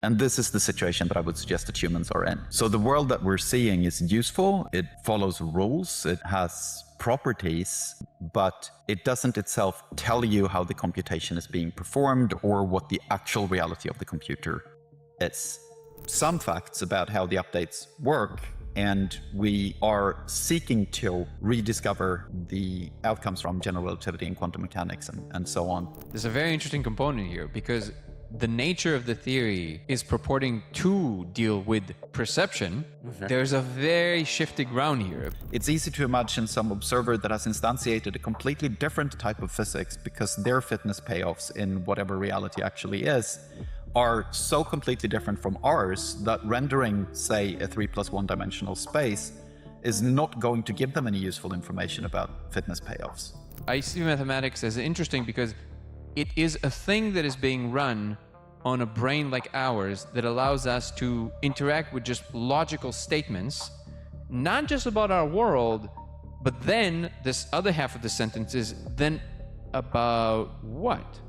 And this is the situation that I would suggest that humans are in. So the world that we're seeing is useful, it follows rules, it has properties, but it doesn't itself tell you how the computation is being performed or what the actual reality of the computer is. Some facts about how the updates work, and we are seeking to rediscover the outcomes from general relativity and quantum mechanics and so on. There's a very interesting component here because the nature of the theory is purporting to deal with perception. There's a very shifty ground here. It's easy to imagine some observer that has instantiated a completely different type of physics because their fitness payoffs in whatever reality actually is are so completely different from ours that rendering, say, a 3+1 dimensional space is not going to give them any useful information about fitness payoffs. I see mathematics as interesting because it is a thing that is being run on a brain like ours that allows us to interact with just logical statements, not just about our world, but then this other half of the sentence is then about what?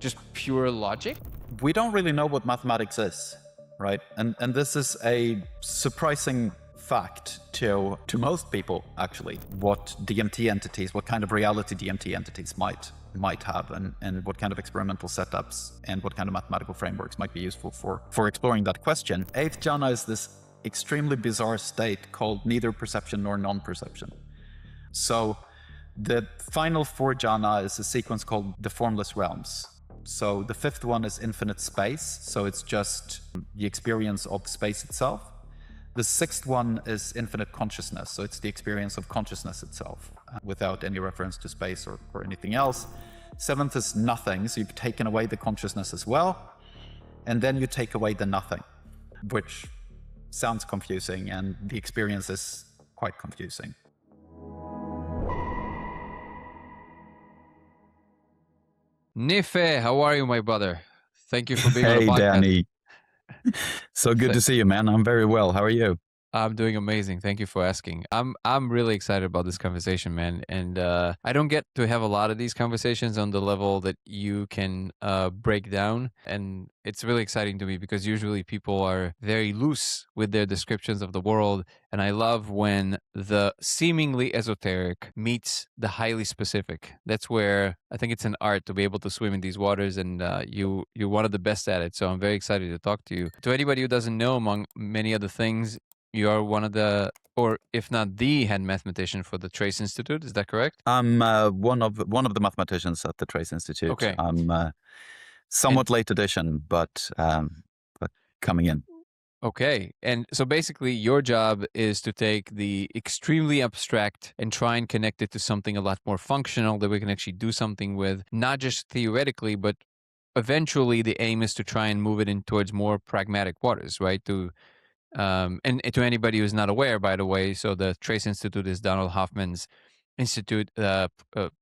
Just pure logic? We don't really know what mathematics is, right? And this is a surprising fact to most people, actually, what DMT entities, what kind of reality DMT entities might have, and what kind of experimental setups and what kind of mathematical frameworks might be useful for exploring that question. Eighth jhana is this extremely bizarre state called neither perception nor non-perception. So the final 4 jhana is a sequence called the formless realms. So the 5th one is infinite space, so it's just the experience of space itself. The 6th one is infinite consciousness, so it's the experience of consciousness itself, without any reference to space or anything else. 7th is nothing, so you've taken away the consciousness as well, and then you take away the nothing, which sounds confusing, and the experience is quite confusing. Niffe, how are you, my brother? Thank you for being on the podcast. Hey, Danny. So good to see you, man. I'm very well. How are you? I'm doing amazing. Thank you for asking. I'm really excited about this conversation, man. And I don't get to have a lot of these conversations on the level that you can break down. And it's really exciting to me because usually people are very loose with their descriptions of the world. And I love when the seemingly esoteric meets the highly specific. That's where I think it's an art to be able to swim in these waters, and you're one of the best at it. So I'm very excited to talk to you. To anybody who doesn't know, among many other things, you are one of the, or if not the head mathematician for the Trace Institute. Is that correct? I'm one of the mathematicians at the Trace Institute. Okay. I'm somewhat late edition, but coming in. Okay. And so basically your job is to take the extremely abstract and try and connect it to something a lot more functional that we can actually do something with, not just theoretically, but eventually the aim is to try and move it in towards more pragmatic waters, right? And to anybody who's not aware, by the way, so the Trace Institute is Donald Hoffman's institute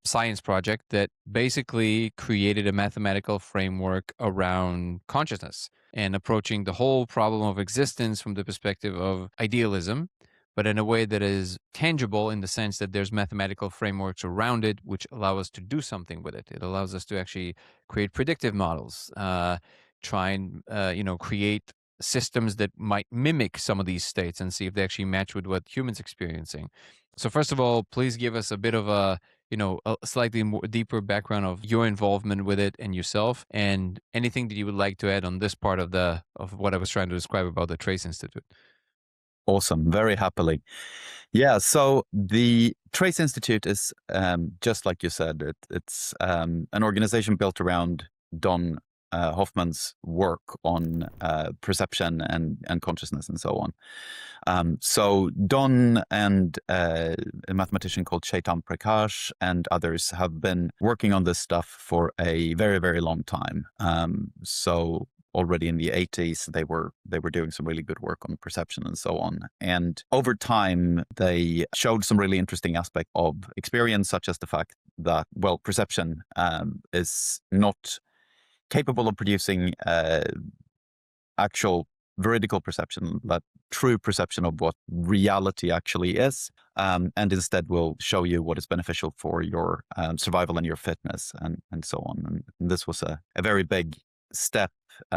science project that basically created a mathematical framework around consciousness and approaching the whole problem of existence from the perspective of idealism, but in a way that is tangible in the sense that there's mathematical frameworks around it which allow us to do something with it. It allows us to actually create predictive models, try and create systems that might mimic some of these states and see if they actually match with what humans experiencing. So first of all, please give us a bit of a slightly more deeper background of your involvement with it and yourself, and anything that you would like to add on this part of what I was trying to describe about the Trace Institute. Awesome, very happily. Yeah, so the Trace Institute is, just like you said, it's an organization built around Don Hoffman's work on perception and consciousness and so on. So Don and a mathematician called Chetan Prakash and others have been working on this stuff for a very, very long time. So already in the 80s, they were doing some really good work on perception and so on. And over time, they showed some really interesting aspect of experience, such as the fact that, well, perception is not capable of producing actual veridical perception, that true perception of what reality actually is, and instead will show you what is beneficial for your survival and your fitness and so on. And this was a very big step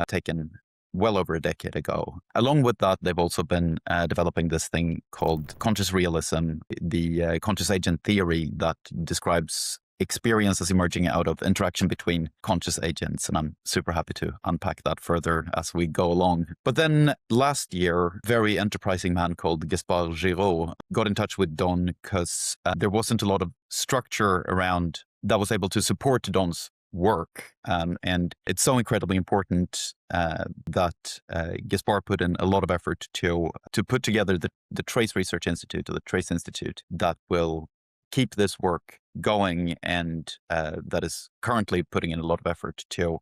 taken well over a decade ago. Along with that, they've also been developing this thing called conscious realism, the conscious agent theory that describes experiences emerging out of interaction between conscious agents. And I'm super happy to unpack that further as we go along. But then last year, a very enterprising man called Gaspard Giraud got in touch with Don because there wasn't a lot of structure around that was able to support Don's work. And it's so incredibly important that Gaspard put in a lot of effort to put together the Trace Research Institute, or the Trace Institute, that will keep this work going, and that is currently putting in a lot of effort to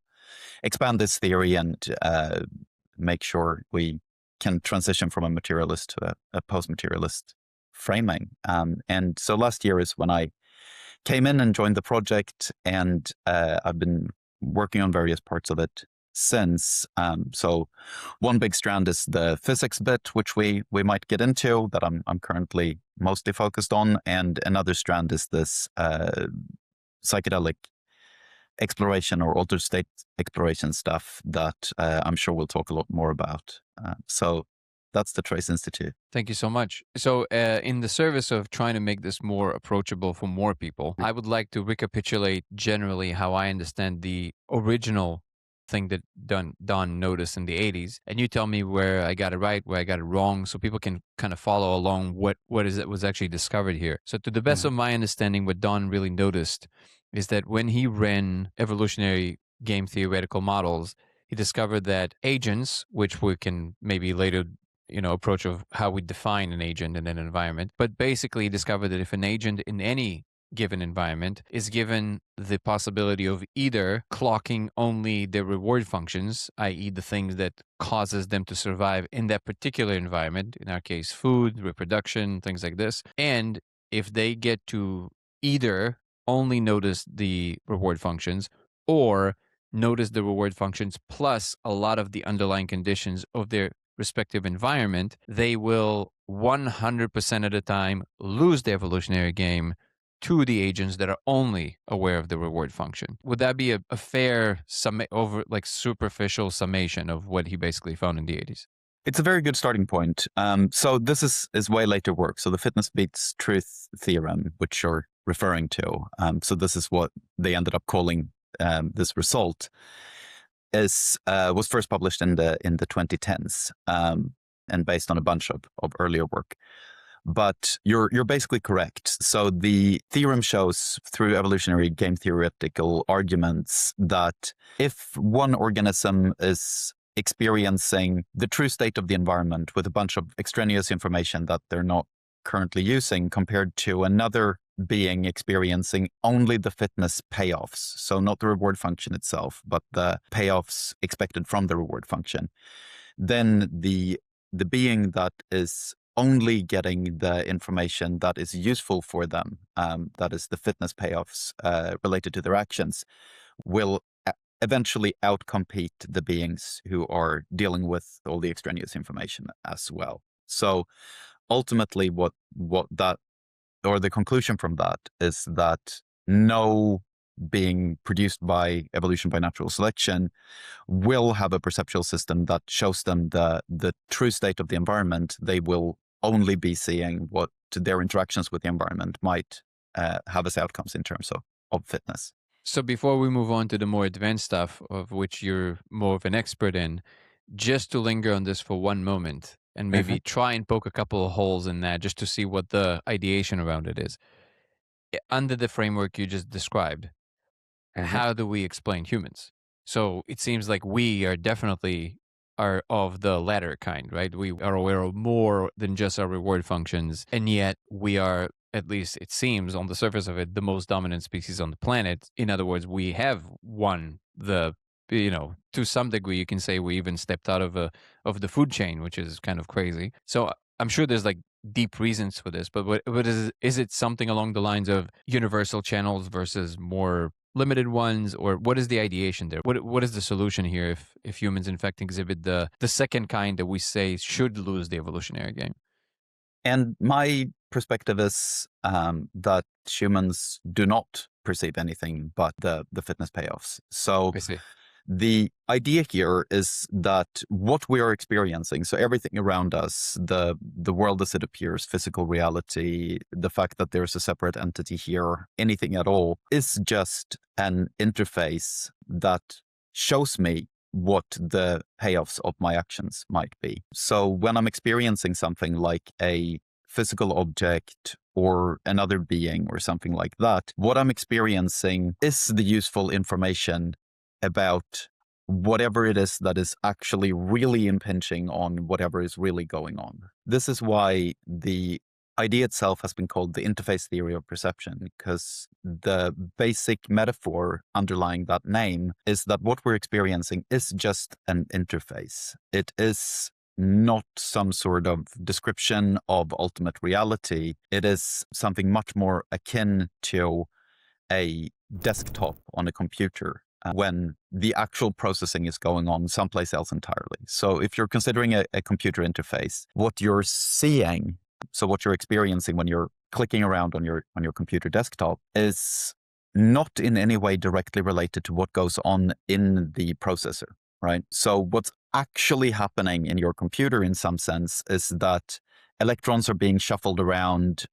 expand this theory and make sure we can transition from a materialist to a post-materialist framing. And so last year is when I came in and joined the project, and I've been working on various parts of it since. So one big strand is the physics bit, which we might get into, that I'm currently mostly focused on, and another strand is this psychedelic exploration or altered state exploration stuff that I'm sure we'll talk a lot more about. So that's the Trace Institute. Thank you so much. So in the service of trying to make this more approachable for more people, I would like to recapitulate generally how I understand the original thing that Don noticed in the 80s. And you tell me where I got it right, where I got it wrong, so people can kind of follow along what was actually discovered here. So to the best of my understanding, what Don really noticed is that when he ran evolutionary game theoretical models, he discovered that agents, which we can maybe later approach of how we define an agent in an environment, but basically discovered that if an agent in any given environment is given the possibility of either clocking only their reward functions, i.e. the things that causes them to survive in that particular environment, in our case, food, reproduction, things like this, and if they get to either only notice the reward functions or notice the reward functions plus a lot of the underlying conditions of their respective environment, they will 100% of the time lose the evolutionary game to the agents that are only aware of the reward function. Would that be a fair superficial summation of what he basically found in the 80s? It's a very good starting point. So this is way later work. So the fitness beats truth theorem, which you're referring to. So this is what they ended up calling this result. Was first published in the 2010s and based on a bunch of earlier work. But you're basically correct. So the theorem shows through evolutionary game theoretical arguments that if one organism is experiencing the true state of the environment with a bunch of extraneous information that they're not currently using, compared to another being experiencing only the fitness payoffs, so not the reward function itself, but the payoffs expected from the reward function, then the being that is only getting the information that is useful for them, that is the fitness payoffs related to their actions, will eventually outcompete the beings who are dealing with all the extraneous information as well. So ultimately what that, or the conclusion from that, is that no being produced by evolution by natural selection will have a perceptual system that shows them the true state of the environment. They will only be seeing what their interactions with the environment might have as outcomes in terms of fitness. So before we move on to the more advanced stuff, of which you're more of an expert in, just to linger on this for one moment and maybe try and poke a couple of holes in that just to see what the ideation around it is. Under the framework you just described, how do we explain humans? So it seems like we are definitely of the latter kind, right? We are aware of more than just our reward functions, and yet we are, at least it seems on the surface of it, the most dominant species on the planet. In other words, we have won to some degree, you can say we even stepped out of the food chain, which is kind of crazy. So I'm sure there's like deep reasons for this, but what is it something along the lines of universal channels versus more limited ones, or what is the ideation there? What is the solution here if humans in fact exhibit the second kind that we say should lose the evolutionary game? And my perspective is that humans do not perceive anything but the fitness payoffs. So I see. The idea here is that what we are experiencing, so everything around us, the world as it appears, physical reality, the fact that there's a separate entity here, anything at all, is just an interface that shows me what the payoffs of my actions might be. So when I'm experiencing something like a physical object or another being or something like that, what I'm experiencing is the useful information about whatever it is that is actually really impinging on whatever is really going on. This is why the idea itself has been called the interface theory of perception, because the basic metaphor underlying that name is that what we're experiencing is just an interface. It is not some sort of description of ultimate reality. It is something much more akin to a desktop on a computer when the actual processing is going on someplace else entirely. So if you're considering a computer interface, what you're seeing, so what you're experiencing when you're clicking around on your computer desktop, is not in any way directly related to what goes on in the processor, right? So what's actually happening in your computer in some sense is that electrons are being shuffled around.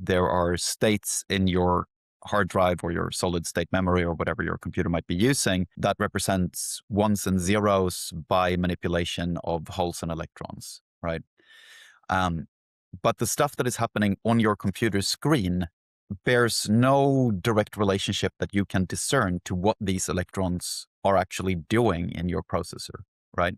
There are states in your hard drive or your solid state memory or whatever your computer might be using that represents ones and zeros by manipulation of holes and electrons, right? But the stuff that is happening on your computer screen bears no direct relationship that you can discern to what these electrons are actually doing in your processor, right?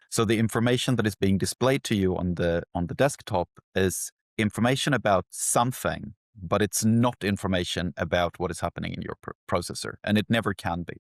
So the information that is being displayed to you on the desktop is information about something, but it's not information about what is happening in your processor, and it never can be.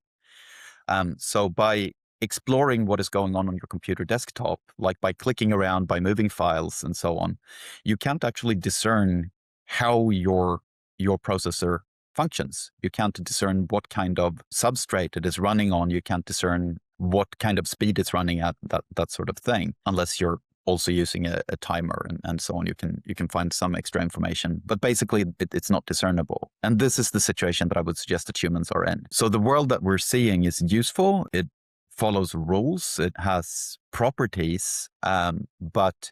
So by exploring what is going on your computer desktop, like by clicking around, by moving files and so on, you can't actually discern how your processor functions. You can't discern what kind of substrate it is running on. You can't discern what kind of speed it's running at, that sort of thing, unless you're also using a timer and so on. You can find some extra information, but basically it's not discernible. And this is the situation that I would suggest that humans are in. So the world that we're seeing is useful. It follows rules. It has properties, but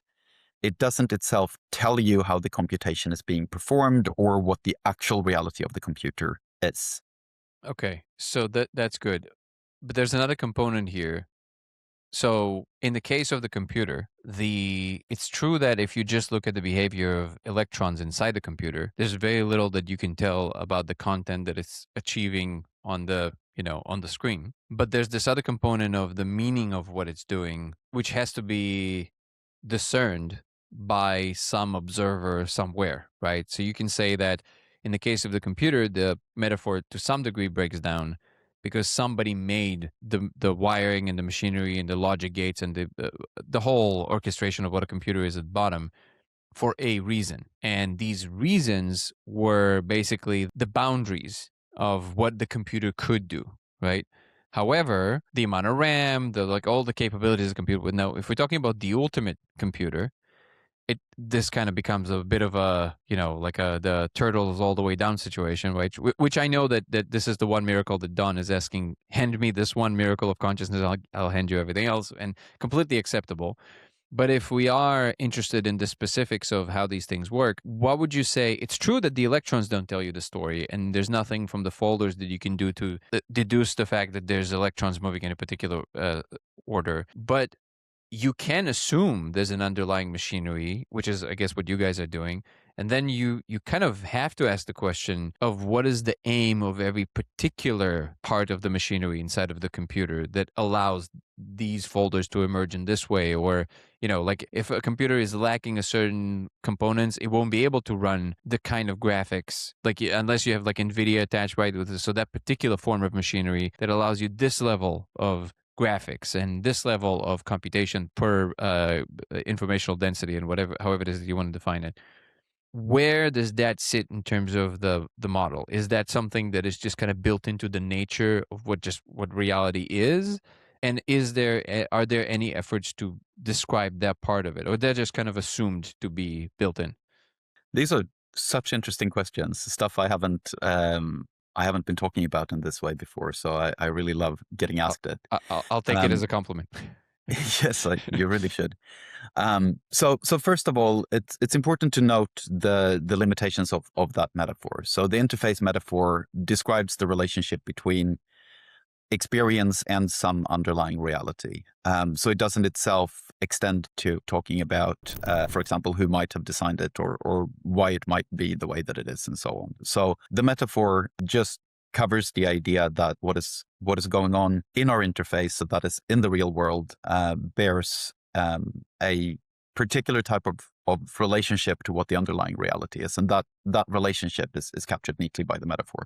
it doesn't itself tell you how the computation is being performed or what the actual reality of the computer is. Okay, so that's good. But there's another component here. So in the case of the computer, it's true that if you just look at the behavior of electrons inside the computer, there's very little that you can tell about the content that it's achieving on the screen. But there's this other component of the meaning of what it's doing, which has to be discerned by some observer somewhere, right? So you can say that in the case of the computer, the metaphor to some degree breaks down because somebody made the wiring and the machinery and the logic gates and the whole orchestration of what a computer is at the bottom for a reason. And these reasons were basically the boundaries of what the computer could do, right? However, the amount of RAM, all the capabilities of the computer. Now, if we're talking about the ultimate computer, this kind of becomes a bit of a the turtles all the way down situation, right? Which I know that this is the one miracle that Don is asking. Hand me this one miracle of consciousness, I'll hand you everything else, and completely acceptable. But if we are interested in the specifics of how these things work, what would you say? It's true that the electrons don't tell you the story, and there's nothing from the folders that you can do to deduce the fact that there's electrons moving in a particular order. But you can assume there's an underlying machinery, which is, I guess, what you guys are doing. And then you kind of have to ask the question of what is the aim of every particular part of the machinery inside of the computer that allows these folders to emerge in this way. Or, like if a computer is lacking a certain components, it won't be able to run the kind of graphics, like unless you have like NVIDIA attached right with it. So that particular form of machinery that allows you this level of graphics and this level of computation per informational density and however it is that you want to define it. Where does that sit in terms of the model? Is that something that is just kind of built into the nature of what reality is? And are there any efforts to describe that part of it, or they're just kind of assumed to be built in? These are such interesting questions, stuff I haven't I haven't been talking about in this way before, so I really love getting asked it. I'll take it as a compliment. Yes, you really should. So first of all, it's important to note the limitations of that metaphor. So the interface metaphor describes the relationship between experience and some underlying reality. So it doesn't itself extend to talking about, for example, who might have designed it or why it might be the way that it is and so on. So the metaphor just covers the idea that what is going on in our interface, so that is in the real world, bears a particular type of relationship to what the underlying reality is. And that relationship is captured neatly by the metaphor.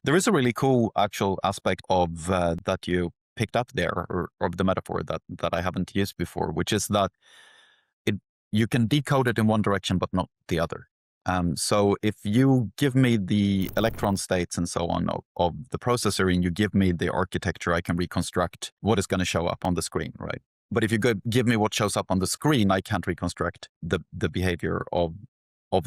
There is a really cool actual aspect of that you picked up there, or of the metaphor that I haven't used before, which is that you can decode it in one direction, but not the other. So if you give me the electron states and so on of the processor, and you give me the architecture, I can reconstruct what is going to show up on the screen, right? But if you give me what shows up on the screen, I can't reconstruct the behavior of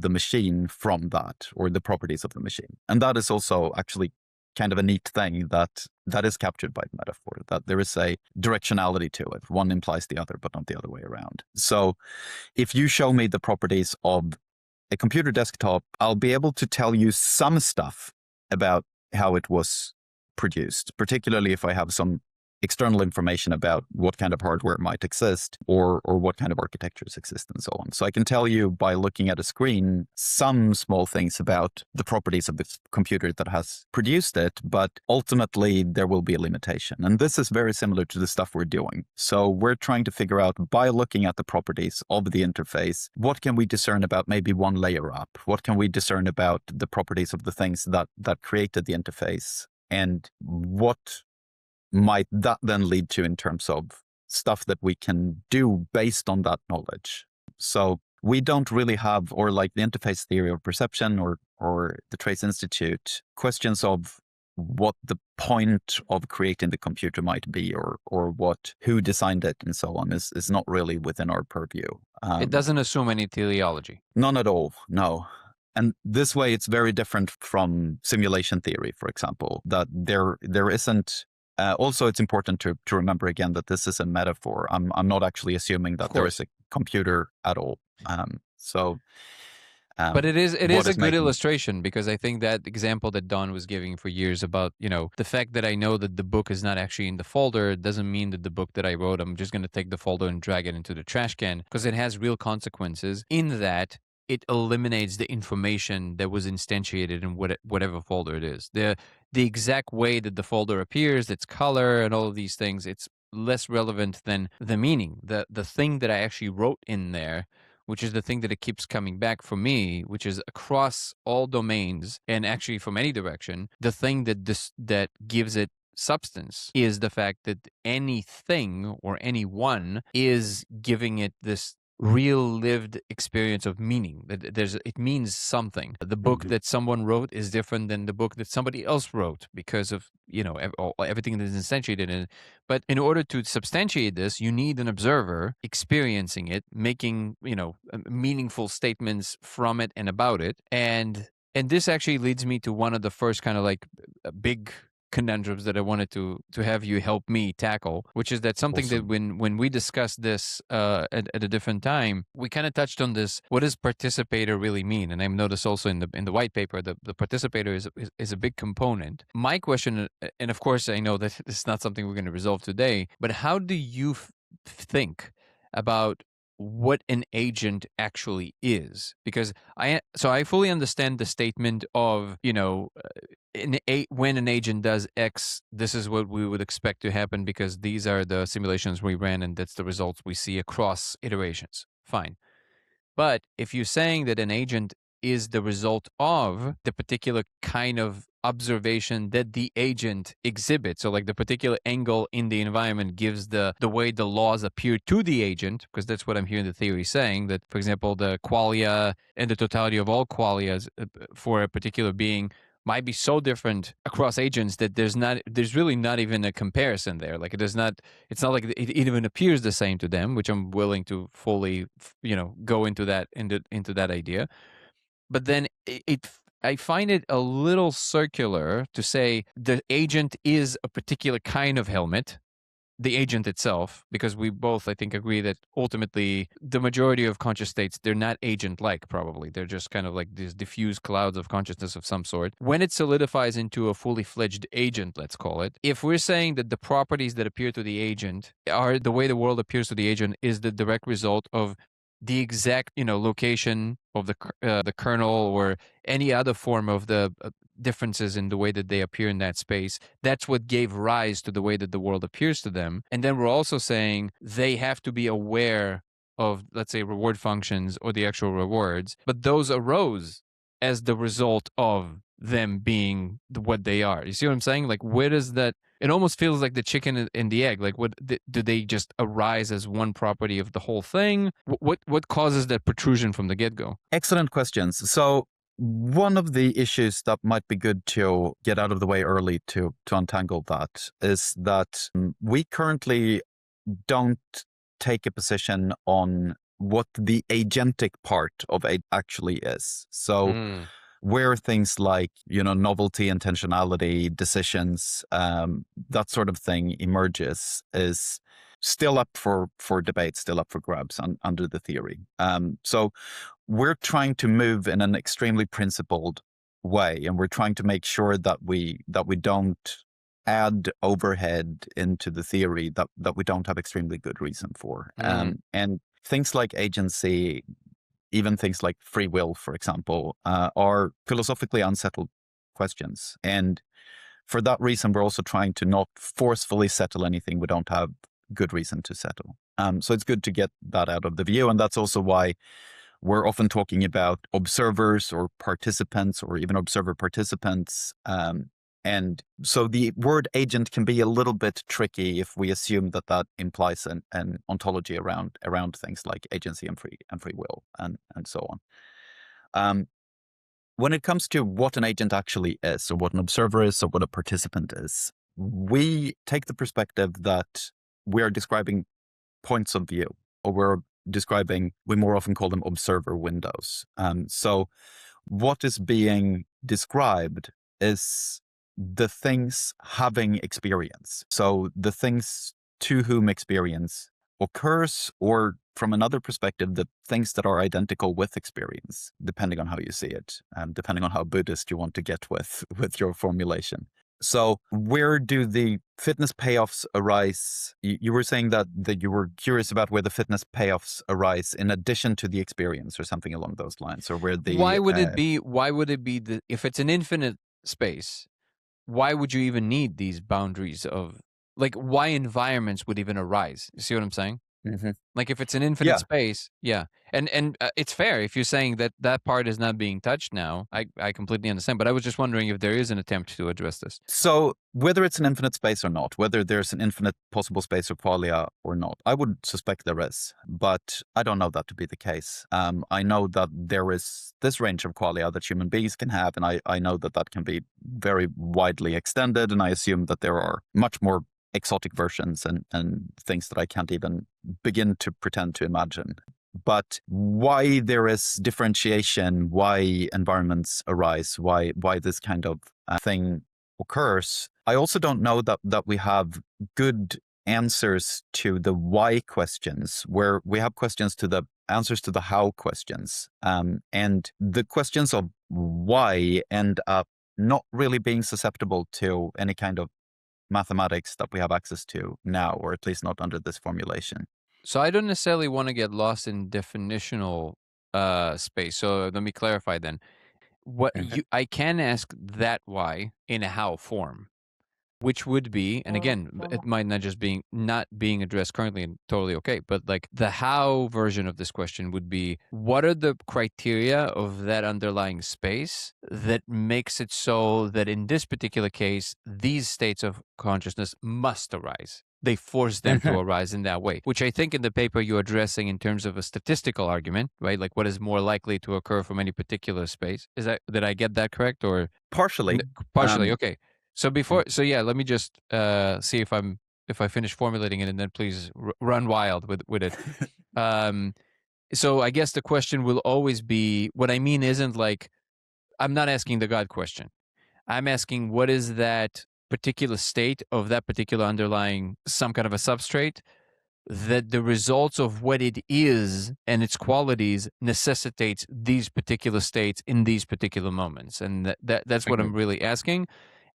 the machine from that, or the properties of the machine. And that is also actually kind of a neat thing that is captured by the metaphor, that there is a directionality to it. One implies the other, but not the other way around. So if you show me the properties of a computer desktop, I'll be able to tell you some stuff about how it was produced, particularly if I have some external information about what kind of hardware might exist, or what kind of architectures exist and so on. So I can tell you by looking at a screen some small things about the properties of the computer that has produced it, but ultimately there will be a limitation. And this is very similar to the stuff we're doing. So we're trying to figure out, by looking at the properties of the interface, what can we discern about maybe one layer up? What can we discern about the properties of the things that created the interface? And what might that then lead to in terms of stuff that we can do based on that knowledge? So we don't really have, or like the interface theory of perception or the Trace Institute, questions of what the point of creating the computer might be, or who designed it and so on is not really within our purview. It doesn't assume any teleology. None at all, no. And this way it's very different from simulation theory, for example, that there isn't. Also, it's important to remember again that this is a metaphor. I'm not actually assuming that there is a computer at all. But it is a good illustration, because I think that example that Don was giving for years about, the fact that I know that the book is not actually in the folder doesn't mean that the book that I wrote, I'm just going to take the folder and drag it into the trash can, because it has real consequences in that it eliminates the information that was instantiated in whatever folder it is. The exact way that the folder appears, its color, and all of these things, it's less relevant than the meaning. The thing that I actually wrote in there, which is the thing that it keeps coming back for me, which is across all domains and actually from any direction, the thing that gives it substance is the fact that anything or anyone is giving it this real lived experience of meaning. That it means something. The book that someone wrote is different than the book that somebody else wrote because of everything that is instantiated in it. But in order to substantiate this, you need an observer experiencing it, making meaningful statements from it and about it. And this actually leads me to one of the first kind of like big conundrums that I wanted to have you help me tackle, which is that something that when we discussed this at a different time, we kind of touched on this. What does participator really mean? And I've noticed also in the white paper, the participator is a big component. My question, and of course I know that it's not something we're going to resolve today, but how do you think about what an agent actually is? Because I fully understand the statement of when an agent does X, this is what we would expect to happen because these are the simulations we ran and that's the results we see across iterations. Fine. But if you're saying that an agent is the result of the particular kind of observation that the agent exhibits, so like the particular angle in the environment gives the way the laws appear to the agent, because that's what I'm hearing the theory saying, that, for example, the qualia and the totality of all qualia for a particular being might be so different across agents that there's really not even a comparison there. Like it's not like it even appears the same to them, which I'm willing to fully, go into that idea. But then I find it a little circular to say the agent is a particular kind of helmet, the agent itself, because we both, I think, agree that ultimately the majority of conscious states, they're not agent-like, probably. They're just kind of like these diffuse clouds of consciousness of some sort. When it solidifies into a fully fledged agent, let's call it, if we're saying that the properties that appear to the agent are the way the world appears to the agent is the direct result of the exact, location of the kernel or any other form of the differences in the way that they appear in that space. That's what gave rise to the way that the world appears to them. And then we're also saying they have to be aware of, let's say, reward functions or the actual rewards, but those arose as the result of them being what they are. You see what I'm saying? Like, where does that? It almost feels like the chicken and the egg. Like, what do they just arise as one property of the whole thing? What causes that protrusion from the get-go? Excellent questions. So one of the issues that might be good to get out of the way early to untangle that is that we currently don't take a position on what the agentic part of it actually is. So where things like, novelty, intentionality, decisions, that sort of thing emerges is still up for debate, still up for grabs under the theory. So we're trying to move in an extremely principled way, and we're trying to make sure that we don't add overhead into the theory that we don't have extremely good reason for. And things like agency, even things like free will, for example, are philosophically unsettled questions. And for that reason, we're also trying to not forcefully settle anything we don't have good reason to settle. So it's good to get that out of the view. And that's also why we're often talking about observers or participants or even observer participants. And so the word agent can be a little bit tricky if we assume that implies an ontology around things like agency and free will and so on. When it comes to what an agent actually is, or what an observer is, or what a participant is, we take the perspective that we are describing points of view, or we more often call them observer windows. So what is being described is the things having experience. So the things to whom experience occurs, or from another perspective, the things that are identical with experience, depending on how you see it, depending on how Buddhist you want to get with your formulation. So where do the fitness payoffs arise? You were saying that you were curious about where the fitness payoffs arise in addition to the experience or something along those lines, or where the... Why would it be if it's an infinite space, why would you even need these boundaries of, like, why environments would even arise? You see what I'm saying? Mm-hmm. Like, if it's an infinite space, and it's fair if you're saying that part is not being touched now. I completely understand, but I was just wondering if there is an attempt to address this. So whether it's an infinite space or not, whether there's an infinite possible space or qualia or not, I would suspect there is, but I don't know that to be the case. I know that there is this range of qualia that human beings can have, and I know that can be very widely extended, and I assume that there are much more exotic versions and things that I can't even begin to pretend to imagine. But why there is differentiation, why environments arise, why this kind of thing occurs, I also don't know that we have good answers to the why questions, where we have questions to the answers to the how questions. And the questions of why end up not really being susceptible to any kind of mathematics that we have access to now, or at least not under this formulation. So I don't necessarily want to get lost in definitional space. So let me clarify then. I can ask that why in a how form, which would be, and again, it might not being addressed currently, and totally okay, but like the how version of this question would be, what are the criteria of that underlying space that makes it so that in this particular case, these states of consciousness must arise? They force them to arise in that way, which I think in the paper you're addressing in terms of a statistical argument, right? Like what is more likely to occur from any particular space. Did I get that correct, or? Partially. Partially, okay. So let me just see if I finish formulating it, and then please run wild with it. So I guess the question will always be, what I mean isn't like I'm not asking the God question. I'm asking what is that particular state of that particular underlying some kind of a substrate that the results of what it is and its qualities necessitates these particular states in these particular moments. And that's what Okay. I'm really asking.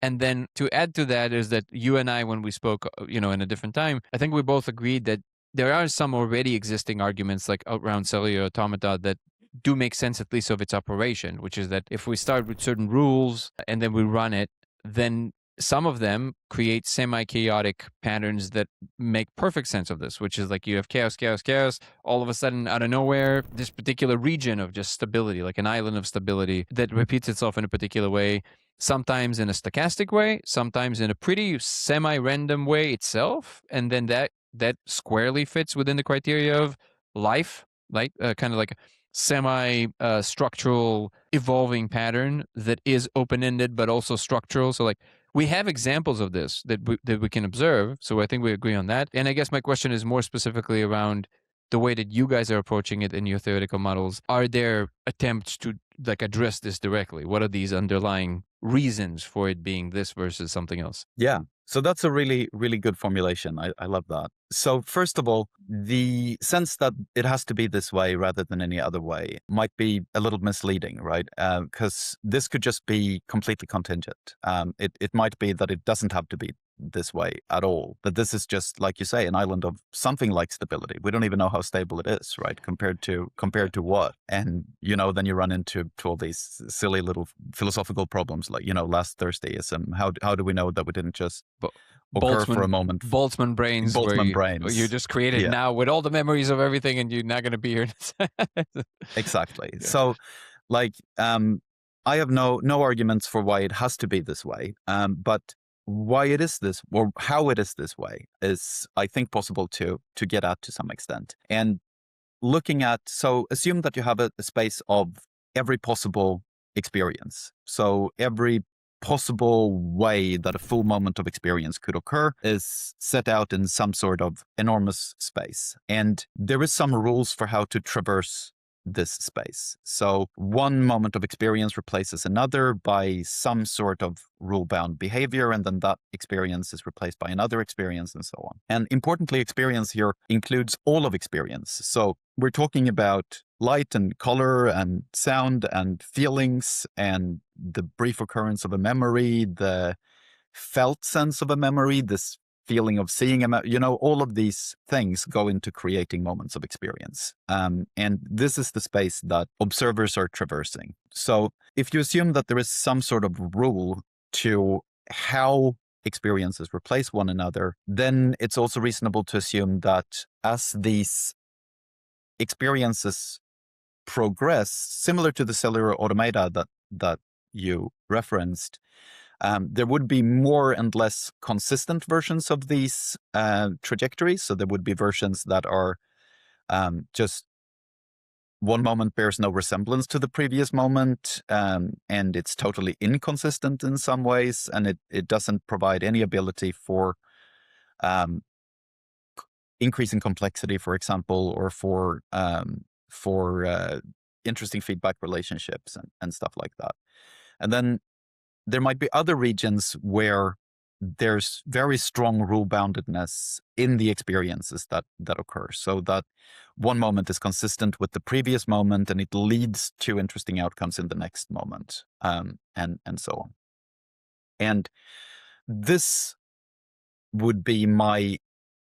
And then to add to that is that you and I, when we spoke, in a different time, I think we both agreed that there are some already existing arguments like around cellular automata that do make sense, at least of its operation, which is that if we start with certain rules and then we run it, then some of them create semi-chaotic patterns that make perfect sense of this, which is like you have chaos, chaos, chaos. All of a sudden, out of nowhere, this particular region of just stability, like an island of stability that repeats itself in a particular way, sometimes in a stochastic way, sometimes in a pretty semi-random way itself. And then that squarely fits within the criteria of life, like kind of like semi-structural evolving pattern that is open-ended but also structural. So like we have examples of this that we can observe. So I think we agree on that. And I guess my question is more specifically around the way that you guys are approaching it in your theoretical models. Are there attempts to like address this directly? What are these underlying reasons for it being this versus something else? Yeah. So that's a really, really good formulation. I love that. So first of all, the sense that it has to be this way rather than any other way might be a little misleading, right? Because this could just be completely contingent. It might be that it doesn't have to be this way at all. That this is just, like you say, an island of something like stability. We don't even know how stable it is, right? Compared to what? And then you run into all these silly little philosophical problems, like last Thursdayism. How do we know that we didn't just occur for a moment? Boltzmann brains, where Boltzmann you brains. just created Yeah. now with all the memories of everything, and you're not going to be here. Exactly. Yeah. So, like, I have no arguments for why it has to be this way. But why it is this, or how it is this way, is, I think, possible to get at to some extent. And assume that you have a space of every possible experience. So every possible way that a full moment of experience could occur is set out in some sort of enormous space. And there is some rules for how to traverse this space. So one moment of experience replaces another by some sort of rule-bound behavior, and then that experience is replaced by another experience, and so on. And importantly, experience here includes all of experience. So we're talking about light and color and sound and feelings and the brief occurrence of a memory, the felt sense of a memory, this feeling of seeing all of these things go into creating moments of experience. And this is the space that observers are traversing. So if you assume that there is some sort of rule to how experiences replace one another, then it's also reasonable to assume that as these experiences progress, similar to the cellular automata that you referenced, there would be more and less consistent versions of these trajectories. So there would be versions that are just one moment bears no resemblance to the previous moment, and it's totally inconsistent in some ways, and it doesn't provide any ability for increasing complexity, for example, or for interesting feedback relationships and stuff like that. And then there might be other regions where there's very strong rule-boundedness in the experiences that occur, so that one moment is consistent with the previous moment and it leads to interesting outcomes in the next moment, and so on. And this would be my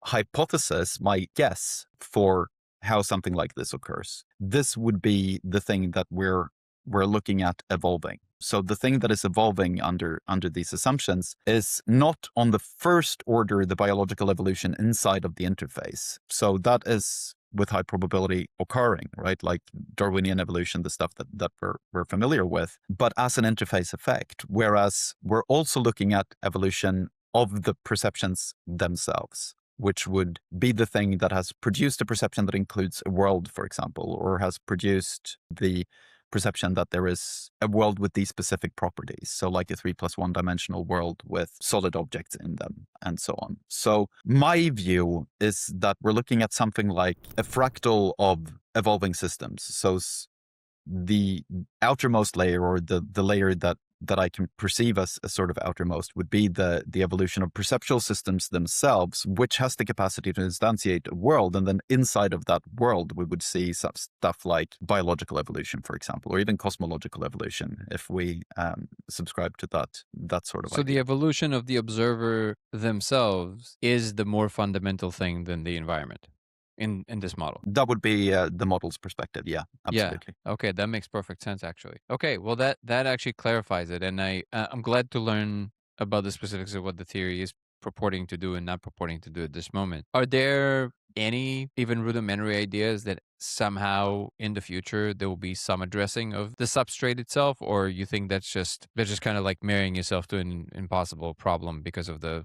hypothesis, my guess for how something like this occurs. This would be the thing that we're looking at evolving. So the thing that is evolving under these assumptions is not on the first order, the biological evolution inside of the interface. So that is with high probability occurring, right? Like Darwinian evolution, the stuff that we're familiar with, but as an interface effect. Whereas we're also looking at evolution of the perceptions themselves, which would be the thing that has produced a perception that includes a world, for example, or has produced the perception that there is a world with these specific properties. So like a 3+1 dimensional world with solid objects in them and so on. So my view is that we're looking at something like a fractal of evolving systems. So the outermost layer, or the layer that I can perceive as a sort of outermost, would be the evolution of perceptual systems themselves, which has the capacity to instantiate a world. And then inside of that world, we would see stuff like biological evolution, for example, or even cosmological evolution, if we subscribe to that sort of So the idea. evolution of the observer themselves is the more fundamental thing than the environment in this model. That would be the model's perspective. Yeah, absolutely. Yeah. Okay, that makes perfect sense actually. Okay, well that actually clarifies it, and I'm glad to learn about the specifics of what the theory is purporting to do and not purporting to do at this moment. Are there any even rudimentary ideas that somehow in the future there will be some addressing of the substrate itself, or you think that's just kind of like marrying yourself to an impossible problem because of the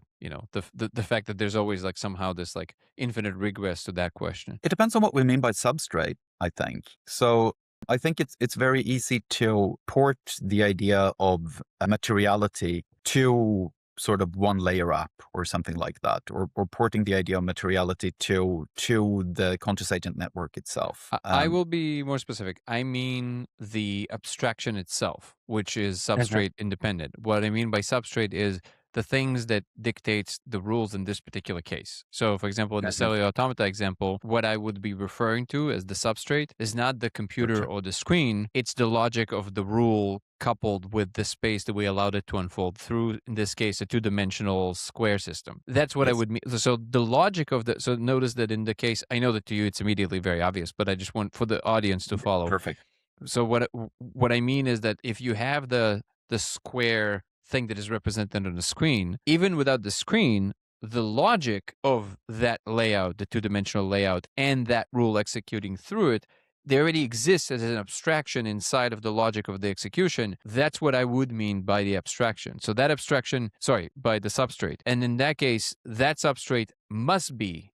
the fact that there's always like somehow this like infinite regress to that question? It depends on what we mean by substrate, I think. So I think it's very easy to port the idea of a materiality to sort of one layer up or something like that, or porting the idea of materiality to the conscious agent network itself. I will be more specific. I mean the abstraction itself, which is substrate independent. What I mean by substrate is the things that dictates the rules in this particular case. So, for example, in the cellular automata example, what I would be referring to as the substrate is not the computer or the screen. It's the logic of the rule coupled with the space that we allowed it to unfold through, in this case, a two-dimensional square system. That's what I would mean. So the logic of so notice that in the case, I know that to you it's immediately very obvious, but I just want for the audience to follow. Perfect. So what I mean is that if you have the square thing that is represented on the screen, even without the screen, the logic of that layout, the two-dimensional layout, and that rule executing through it, they already exist as an abstraction inside of the logic of the execution. That's what I would mean by the abstraction. So that abstraction, by the substrate. And in that case, that substrate must be,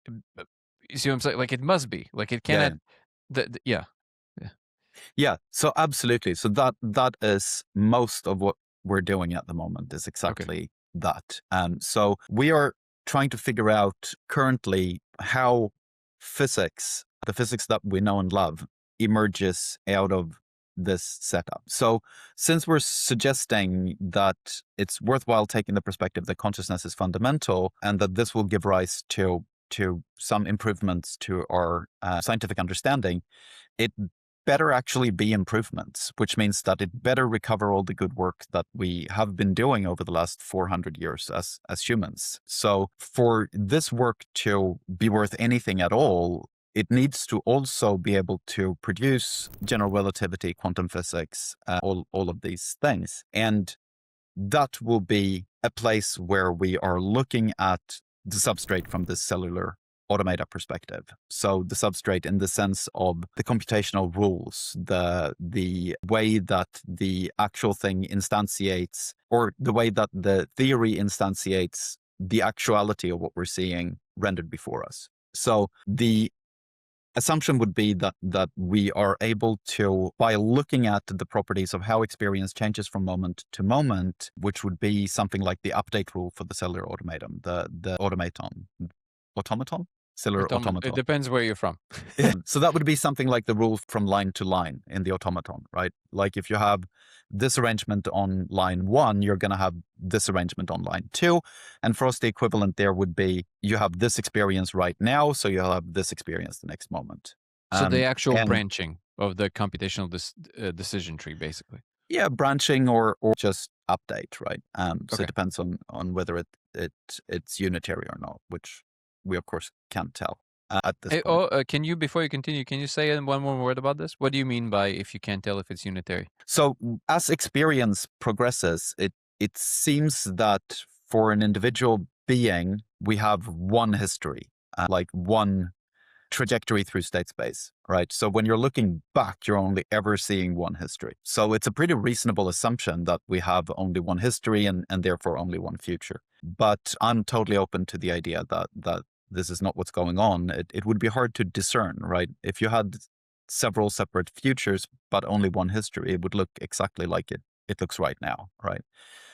you see what I'm saying? Like it must be, like it cannot, yeah. Yeah, so absolutely. So that is most of what we're doing at the moment, is exactly that. So we are trying to figure out currently how physics, the physics that we know and love, emerges out of this setup. So since we're suggesting that it's worthwhile taking the perspective that consciousness is fundamental, and that this will give rise to some improvements to our scientific understanding, it better actually be improvements, which means that it better recover all the good work that we have been doing over the last 400 years as humans. So for this work to be worth anything at all, it needs to also be able to produce general relativity, quantum physics, all of these things. And that will be a place where we are looking at the substrate from this cellular automata perspective. So the substrate in the sense of the computational rules, the way that the actual thing instantiates, or the way that the theory instantiates the actuality of what we're seeing rendered before us. So the assumption would be that we are able to, by looking at the properties of how experience changes from moment to moment, which would be something like the update rule for the cellular automaton, the automaton? Cellular automaton. It depends where you're from. So that would be something like the rule from line to line in the automaton, right? Like if you have this arrangement on line 1, you're going to have this arrangement on line 2. And for us, the equivalent there would be you have this experience right now, so you'll have this experience the next moment. So the actual branching of the computational decision tree, basically. Yeah, branching or just update, right? So it depends on whether it's unitary or not, which we of course can't tell at this point. Can you, before you continue, can you say one more word about this? What do you mean by if you can't tell if it's unitary? So as experience progresses, it seems that for an individual being, we have one history, like one trajectory through state space, right? So when you're looking back, you're only ever seeing one history. So it's a pretty reasonable assumption that we have only one history and therefore only one future. But I'm totally open to the idea that this is not what's going on. It would be hard to discern, right? If you had several separate futures, but only one history, it would look exactly like it looks right now, right?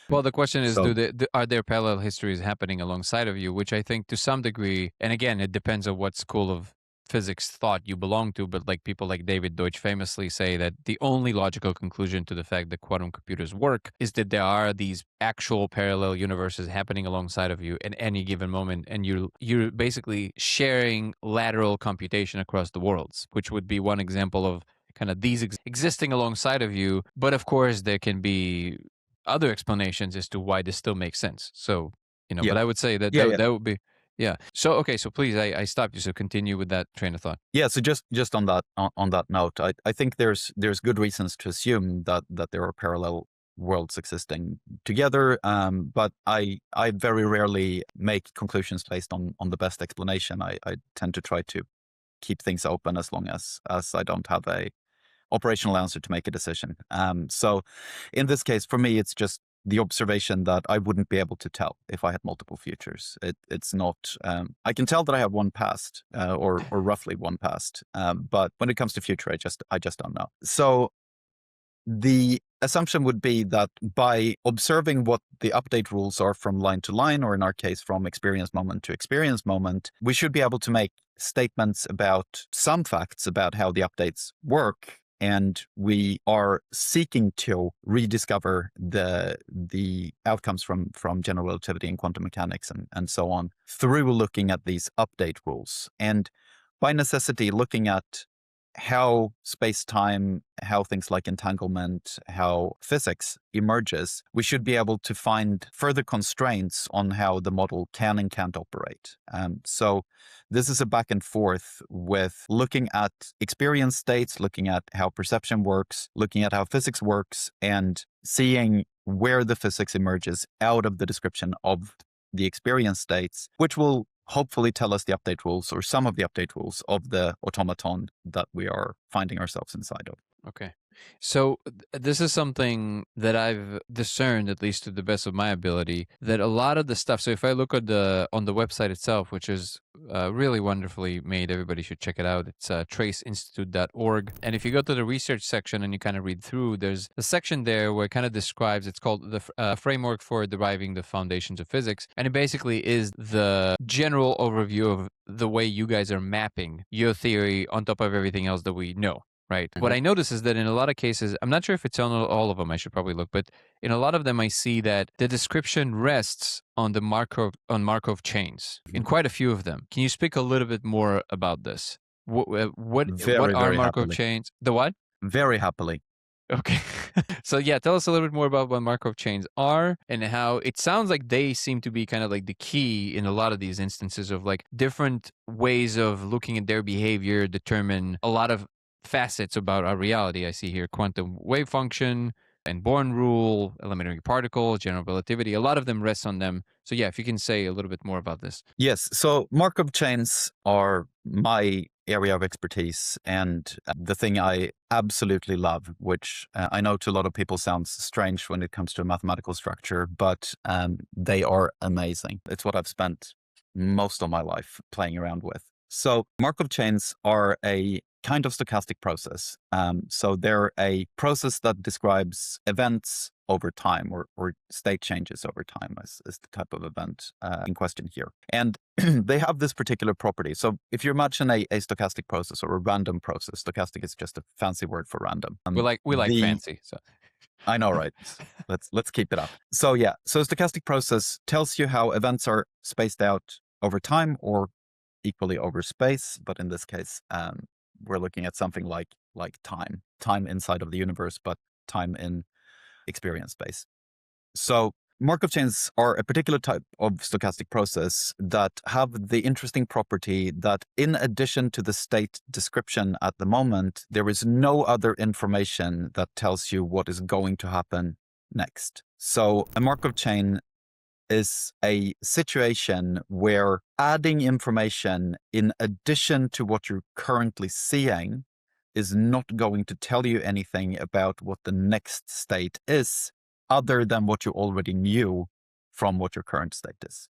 Well, the question is, are there parallel histories happening alongside of you? Which I think to some degree, and again, it depends on what school of physics thought you belong to, but like people like David Deutsch famously say that the only logical conclusion to the fact that quantum computers work is that there are these actual parallel universes happening alongside of you at any given moment, and you're basically sharing lateral computation across the worlds, which would be one example of kind of these existing alongside of you. But of course, there can be other explanations as to why this still makes sense. So, Yeah. but I would say that Yeah, yeah. that would be, yeah. So, okay. So please, I stopped you. So continue with that train of thought. Yeah, so just on that note, I think there's good reasons to assume that there are parallel worlds existing together, but I very rarely make conclusions based on the best explanation. I tend to try to keep things open as long as I don't have a operational answer to make a decision. So in this case, for me, it's just the observation that I wouldn't be able to tell if I had multiple futures. It's not. I can tell that I have one past, or roughly one past, but when it comes to future, I just don't know. So the assumption would be that by observing what the update rules are from line to line, or in our case, from experience moment to experience moment, we should be able to make statements about some facts about how the updates work. And we are seeking to rediscover the outcomes from general relativity and quantum mechanics and so on through looking at these update rules. And by necessity, looking at how space-time, how things like entanglement, how physics emerges, we should be able to find further constraints on how the model can and can't operate. So this is a back and forth with looking at experience states, looking at how perception works, looking at how physics works, and seeing where the physics emerges out of the description of the experience states, which will hopefully tell us the update rules or some of the update rules of the automaton that we are finding ourselves inside of. Okay. So this is something that I've discerned, at least to the best of my ability, that a lot of the stuff. So if I look at on the website itself, which is really wonderfully made, everybody should check it out. It's traceinstitute.org. And if you go to the research section and you kind of read through, there's a section there where it kind of describes. It's called the framework for deriving the foundations of physics, and it basically is the general overview of the way you guys are mapping your theory on top of everything else that we know. Right. Mm-hmm. What I notice is that in a lot of cases, I'm not sure if it's on all of them, I should probably look, but in a lot of them, I see that the description rests on the Markov chains in quite a few of them. Can you speak a little bit more about this? What are Markov chains? The what? Very happily. Okay. So yeah, tell us a little bit more about what Markov chains are and how it sounds like they seem to be kind of like the key in a lot of these instances of like different ways of looking at their behavior, determine a lot of facets about our reality. I see here quantum wave function and Born rule, elementary particles, general relativity. A lot of them rest on them. So yeah, if you can say a little bit more about this. Yes. So Markov chains are my area of expertise and the thing I absolutely love, which I know to a lot of people sounds strange when it comes to a mathematical structure, but they are amazing. It's what I've spent most of my life playing around with. So Markov chains are a kind of stochastic process. So they're a process that describes events over time or state changes over time is the type of event in question here. And they have this particular property. So if you imagine a stochastic process or a random process, stochastic is just a fancy word for random. We like fancy. So I know, right? Let's keep it up. So yeah, so stochastic process tells you how events are spaced out over time or equally over space, but in this case, we're looking at something like time inside of the universe, but time in experience space. So Markov chains are a particular type of stochastic process that have the interesting property that in addition to the state description at the moment, there is no other information that tells you what is going to happen next. So a Markov chain is a situation where adding information in addition to what you're currently seeing is not going to tell you anything about what the next state is other than what you already knew from what your current state is.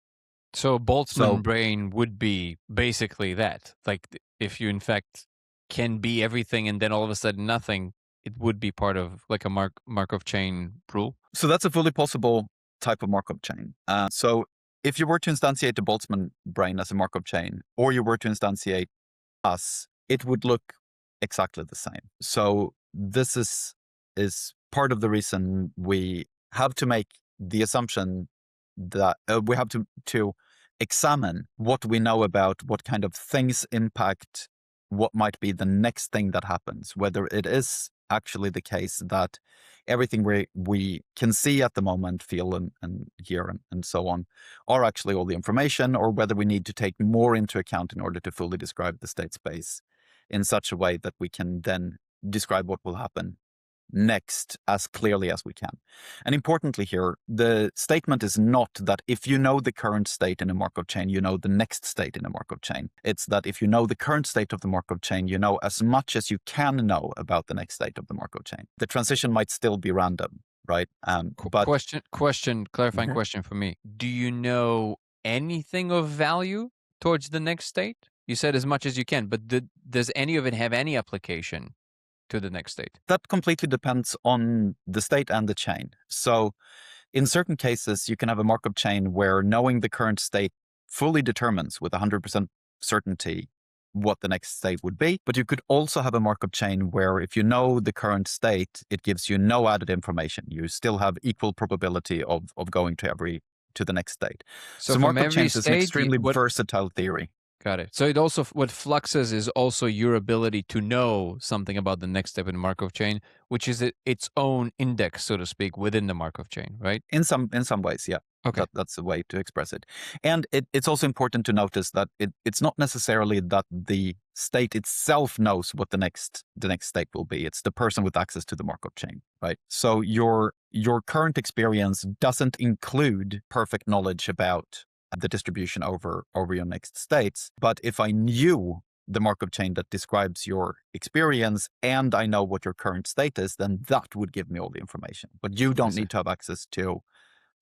So Boltzmann brain would be basically that. Like if you in fact can be everything and then all of a sudden nothing, it would be part of like a Markov chain rule. So that's a fully possible type of Markov chain. So if you were to instantiate the Boltzmann brain as a Markov chain, or you were to instantiate us, it would look exactly the same. So this is part of the reason we have to make the assumption that we have to examine what we know about what kind of things impact what might be the next thing that happens, whether it is actually the case that everything we can see at the moment, feel and hear and so on are actually all the information, or whether we need to take more into account in order to fully describe the state space in such a way that we can then describe what will happen next as clearly as we can. And importantly here, the statement is not that if you know the current state in a Markov chain, you know the next state in a Markov chain. It's that if you know the current state of the Markov chain, you know as much as you can know about the next state of the Markov chain. The transition might still be random, right? But clarifying question for me. Do you know anything of value towards the next state? You said as much as you can, but does any of it have any application to the next state? That completely depends on the state and the chain. So in certain cases, you can have a Markov chain where knowing the current state fully determines with 100% certainty what the next state would be. But you could also have a Markov chain where if you know the current state, it gives you no added information. You still have equal probability of going to the next state. So Markov chains is an extremely versatile theory. Got it. So it also, what fluxes is also your ability to know something about the next step in the Markov chain, which is its own index, so to speak, within the Markov chain, right? In some ways, yeah. Okay. That's a way to express it. And it's also important to notice that it's not necessarily that the state itself knows what the next state will be. It's the person with access to the Markov chain, right? So your current experience doesn't include perfect knowledge about the distribution over your next states. But if I knew the Markov chain that describes your experience and I know what your current state is, then that would give me all the information. But you don't need to have access to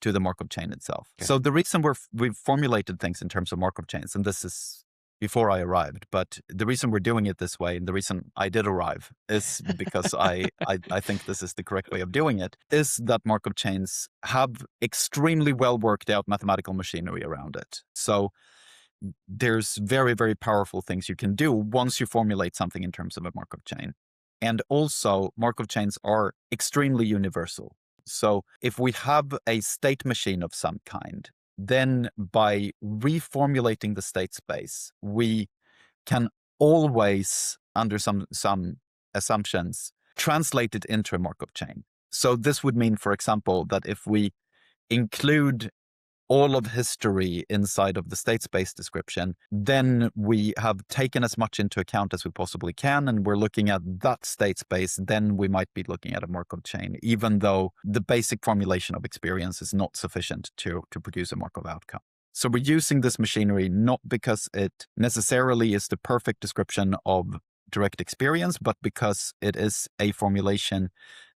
the Markov chain itself. Okay. So the reason we've formulated things in terms of Markov chains, and this is before I arrived, but the reason we're doing it this way, and the reason I did arrive, is because I think this is the correct way of doing it, is that Markov chains have extremely well worked out mathematical machinery around it. So there's very, very powerful things you can do once you formulate something in terms of a Markov chain. And also, Markov chains are extremely universal. So if we have a state machine of some kind, then by reformulating the state space, we can always, under some assumptions, translate it into a Markov chain. So this would mean, for example, that if we include all of history inside of the state space description, then we have taken as much into account as we possibly can, and we're looking at that state space, then we might be looking at a Markov chain, even though the basic formulation of experience is not sufficient to produce a Markov outcome. So we're using this machinery not because it necessarily is the perfect description of direct experience, but because it is a formulation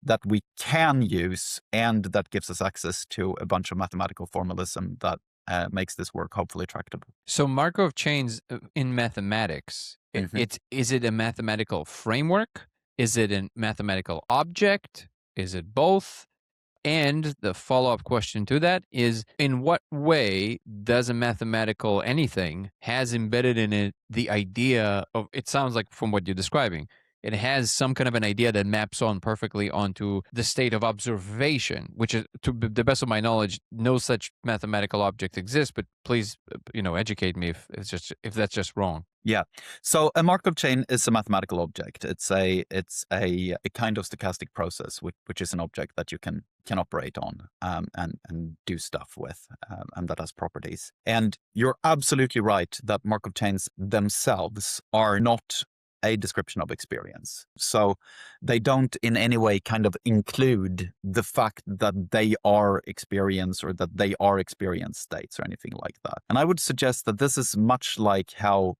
that we can use and that gives us access to a bunch of mathematical formalism that makes this work hopefully tractable. So Markov chains in mathematics, is it a mathematical framework? Is it a mathematical object? Is it both? And the follow-up question to that is, in what way does a mathematical anything has embedded in it the idea of, it sounds like from what you're describing, it has some kind of an idea that maps on perfectly onto the state of observation, which is, to the best of my knowledge, no such mathematical object exists, but please, educate me if that's just wrong. Yeah. So a Markov chain is a mathematical object. It's a kind of stochastic process, which is an object that you can operate on and do stuff with, and that has properties. And you're absolutely right that Markov chains themselves are not a description of experience. So they don't in any way kind of include the fact that they are experience or that they are experience states or anything like that. And I would suggest that this is much like how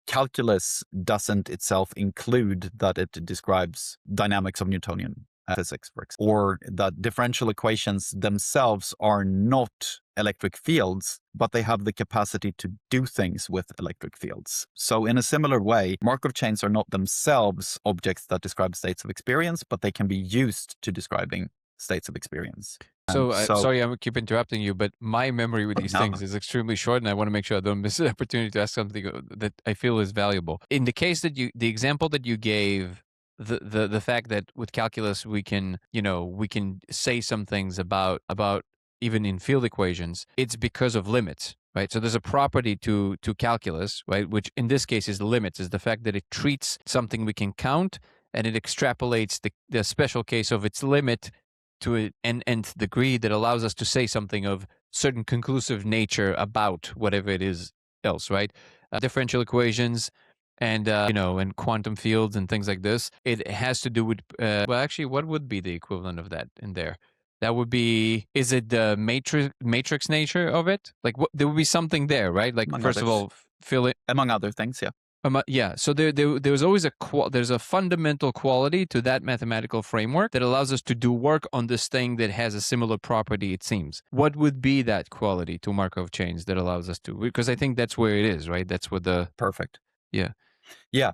calculus doesn't itself include that it describes dynamics of Newtonian physics, for example, or that differential equations themselves are not electric fields, but they have the capacity to do things with electric fields. So in a similar way, Markov chains are not themselves objects that describe states of experience, but they can be used to describing states of experience. So, So sorry, I keep interrupting you, but my memory with these no, things is extremely short, and I want to make sure I don't miss an opportunity to ask something that I feel is valuable. In the case that the example that you gave, the fact that with calculus we can, we can say some things about even in field equations, it's because of limits, right? So there's a property to calculus, right, which in this case is limits, is the fact that it treats something we can count and it extrapolates the special case of its limit to an nth degree that allows us to say something of certain conclusive nature about whatever it is else, right? Differential equations and and quantum fields and things like this. It has to do with well, actually, what would be the equivalent of that in there? That would be, is it the matrix nature of it? Like, what, there would be something there, right? Like, among first of others, all, fill it. among other things, yeah. Yeah, so there's always there's a fundamental quality to that mathematical framework that allows us to do work on this thing that has a similar property, it seems. What would be that quality to Markov chains that allows us to? Because I think that's where it is, right? That's what the... Perfect. Yeah. Yeah.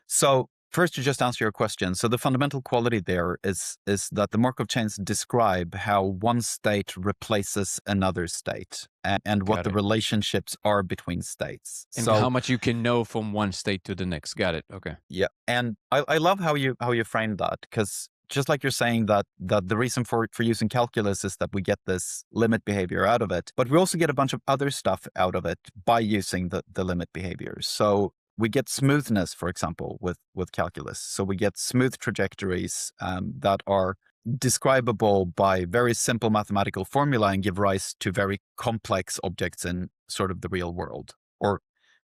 So first, to just answer your question. So the fundamental quality there is that the Markov chains describe how one state replaces another state and what the relationships are between states. And so how much you can know from one state to the next. Got it. Okay. Yeah. And I love how you framed that, because just like you're saying that the reason for using calculus is that we get this limit behavior out of it, but we also get a bunch of other stuff out of it by using the limit behaviors. So we get smoothness, for example, with calculus. So we get smooth trajectories that are describable by very simple mathematical formula and give rise to very complex objects in sort of the real world, or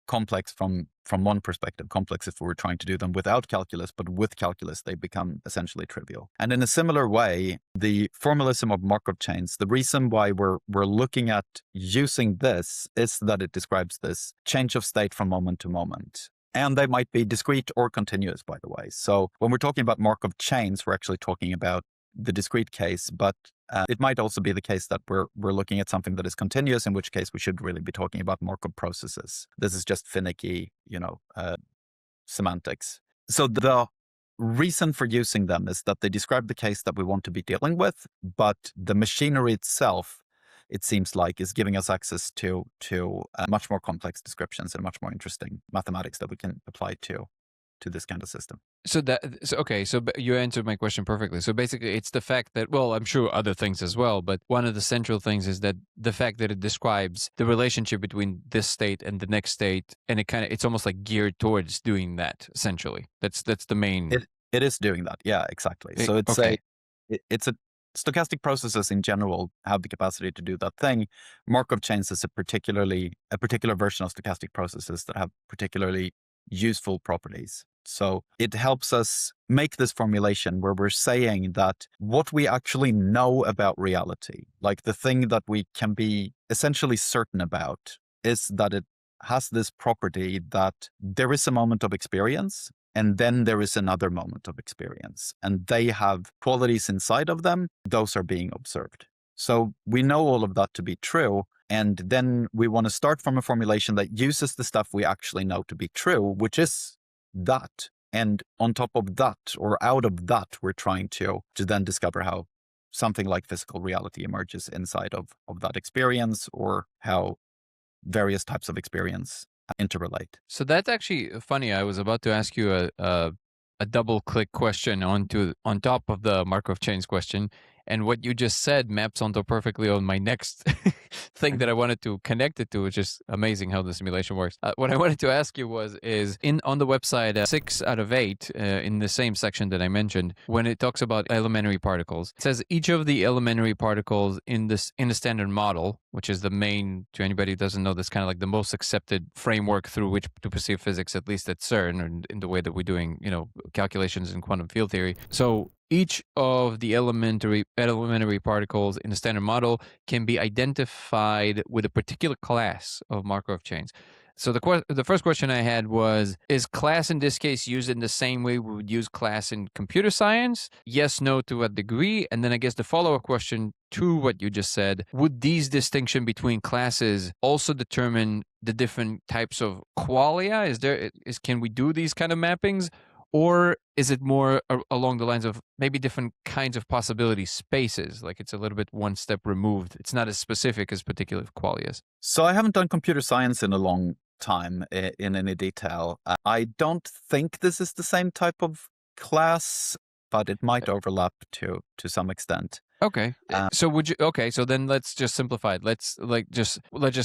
complex from one perspective, complex if we were trying to do them without calculus, but with calculus, they become essentially trivial. And in a similar way, the formalism of Markov chains, the reason why we're looking at using this is that it describes this change of state from moment to moment. And they might be discrete or continuous, by the way. So when we're talking about Markov chains, we're actually talking about the discrete case, but it might also be the case that we're looking at something that is continuous, in which case we should really be talking about Markov processes. This is just finicky, semantics. So the reason for using them is that they describe the case that we want to be dealing with, but the machinery itself, it seems like, is giving us access to much more complex descriptions and much more interesting mathematics that we can apply to this kind of system. So you answered my question perfectly. So basically, it's the fact that, well, I'm sure other things as well, but one of the central things is that the fact that it describes the relationship between this state and the next state, and it's almost like geared towards doing that. Essentially, that's the main. It is doing that. Yeah, exactly. So it's stochastic processes in general have the capacity to do that thing. Markov chains is a particular version of stochastic processes that have particularly useful properties. So it helps us make this formulation where we're saying that what we actually know about reality, like the thing that we can be essentially certain about, is that it has this property that there is a moment of experience and then there is another moment of experience, and they have qualities inside of them. Those are being observed. So we know all of that to be true. And then we want to start from a formulation that uses the stuff we actually know to be true, which is that. And on top of that, or out of that, we're trying to then discover how something like physical reality emerges inside of that experience, or how various types of experience interrelate. So that's actually funny. I was about to ask you a double click question on top of the Markov chains question. And what you just said maps onto perfectly on my next thing that I wanted to connect it to, which is amazing how the simulation works. What I wanted to ask you is on the website 6 out of 8 in the same section that I mentioned, when it talks about elementary particles, it says each of the elementary particles in the standard model, which is the main, to anybody who doesn't know, that's kind of like the most accepted framework through which to perceive physics, at least at CERN, and in the way that we're doing, calculations in quantum field theory. So each of the elementary particles in the standard model can be identified with a particular class of Markov chains. So the first question I had was, is class in this case used in the same way we would use class in computer science? Yes, no, to what degree? And then I guess the follow-up question to what you just said, would these distinction between classes also determine the different types of qualia? Can we do these kind of mappings? Or is it more along the lines of maybe different kinds of possibility spaces? Like it's a little bit one step removed. It's not as specific as particular qualia. So I haven't done computer science in a long time in any detail. I don't think this is the same type of class, but it might overlap to some extent. Okay. So so then let's just simplify it. Let's just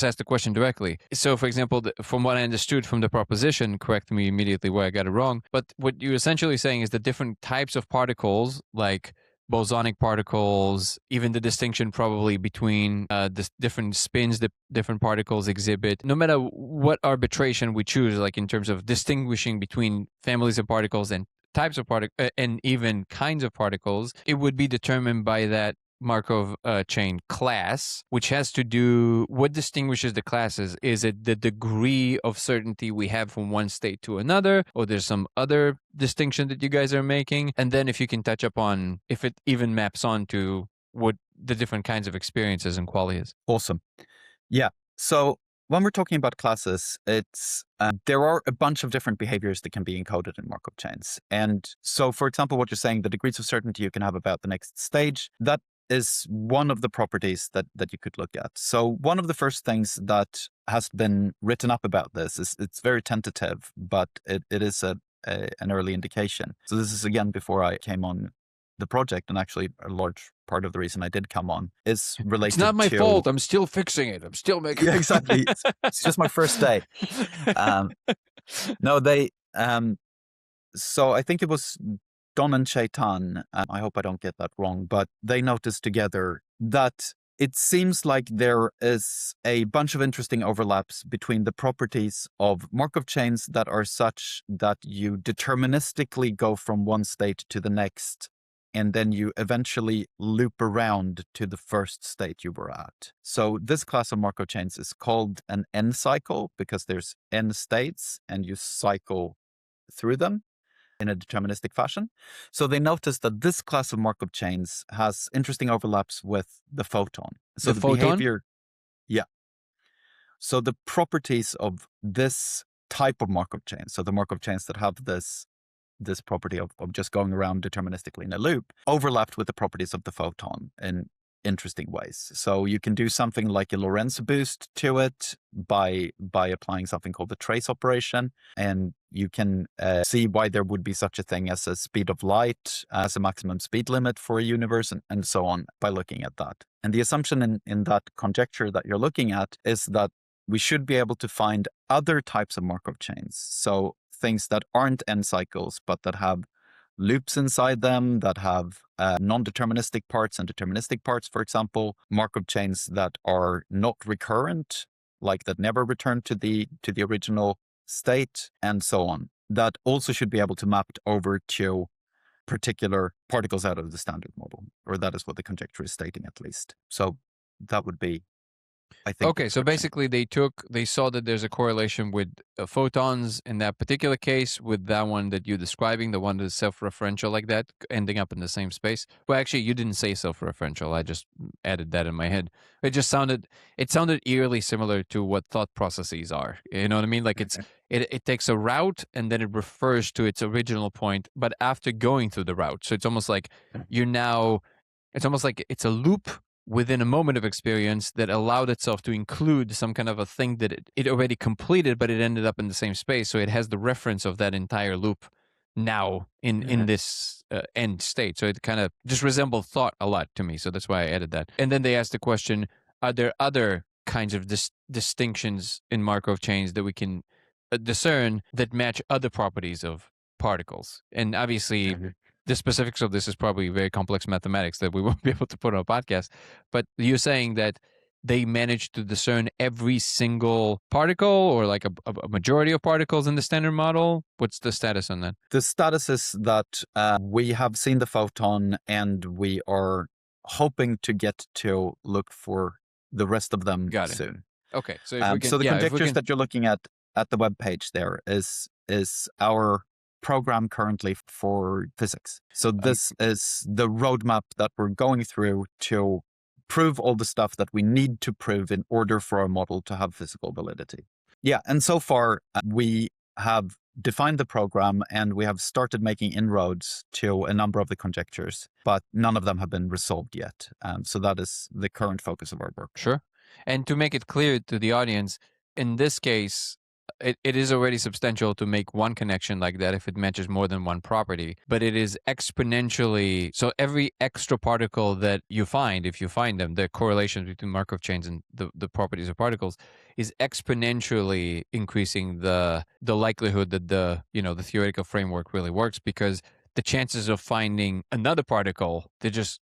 ask the question directly. So for example, from what I understood from the proposition, correct me immediately where I got it wrong, but what you're essentially saying is that different types of particles, like bosonic particles, even the distinction probably between the different spins that different particles exhibit, no matter what arbitration we choose, like in terms of distinguishing between families of particles and types of particles and even kinds of particles, it would be determined by that Markov chain class, which has to do what distinguishes the classes. Is it the degree of certainty we have from one state to another, or there's some other distinction that you guys are making? And then if you can touch upon if it even maps on to what the different kinds of experiences and qualities. Awesome. Yeah. So when we're talking about classes, it's there are a bunch of different behaviors that can be encoded in Markov chains. And so, for example, what you're saying, the degrees of certainty you can have about the next stage, that is one of the properties that you could look at. So one of the first things that has been written up about this is it's very tentative, but it is an early indication. So this is, again, before I came on the project, and actually a large part of the reason I did come on is related to... It's not my fault. I'm still fixing it. I'm still making it. Yeah, exactly. It's just my first day. No, they... so I think it was Don and Shaitan, I hope I don't get that wrong, but they noticed together that it seems like there is a bunch of interesting overlaps between the properties of Markov chains that are such that you deterministically go from one state to the next, and then you eventually loop around to the first state you were at. So this class of Markov chains is called an N cycle because there's N states and you cycle through them in a deterministic fashion. So they noticed that this class of Markov chains has interesting overlaps with the photon. So the photon? behavior, yeah. So the properties of this type of Markov chain, so the Markov chains that have this property of just going around deterministically in a loop, overlapped with the properties of the photon in interesting ways. So you can do something like a Lorentz boost to it by applying something called the trace operation, and you can see why there would be such a thing as a speed of light as a maximum speed limit for a universe, and so on, by looking at that. And the assumption in that conjecture that you're looking at is that we should be able to find other types of Markov chains. So things that aren't N cycles, but that have loops inside them, that have non-deterministic parts and deterministic parts, for example, Markov chains that are not recurrent, like that never return to the original state, and so on. That also should be able to map over to particular particles out of the standard model, or that is what the conjecture is stating, at least. So that would be, I think. Okay, so basically they saw that there's a correlation with photons in that particular case with that one that you're describing, the one that's self-referential like that, ending up in the same space. Well, actually, you didn't say self-referential. I just added that in my head. It sounded eerily similar to what thought processes are. You know what I mean? Like it takes a route and then it refers to its original point, but after going through the route. So it's almost like it's a loop within a moment of experience that allowed itself to include some kind of a thing that it already completed, but it ended up in the same space. So it has the reference of that entire loop now in this end state. So it kind of just resembled thought a lot to me. So that's why I added that. And then they asked the question, are there other kinds of distinctions in Markov chains that we can discern that match other properties of particles? And obviously, the specifics of this is probably very complex mathematics that we won't be able to put on a podcast. But you're saying that they managed to discern every single particle, or like a majority of particles in the standard model? What's the status on that? The status is that we have seen the photon, and we are hoping to get to look for the rest of them soon. Okay. So, so the conjectures that you're looking at the web page there is our program currently for physics. So this is the roadmap that we're going through to prove all the stuff that we need to prove in order for our model to have physical validity. Yeah, and so far we have defined the program and we have started making inroads to a number of the conjectures, but none of them have been resolved yet. So that is the current focus of our work. Sure. And to make it clear to the audience, in this case, it is already substantial to make one connection like that if it matches more than one property, but it is exponentially, so every extra particle that you find, if you find them, the correlations between Markov chains and the properties of particles is exponentially increasing the likelihood that the theoretical framework really works, because the chances of finding another particle, they're just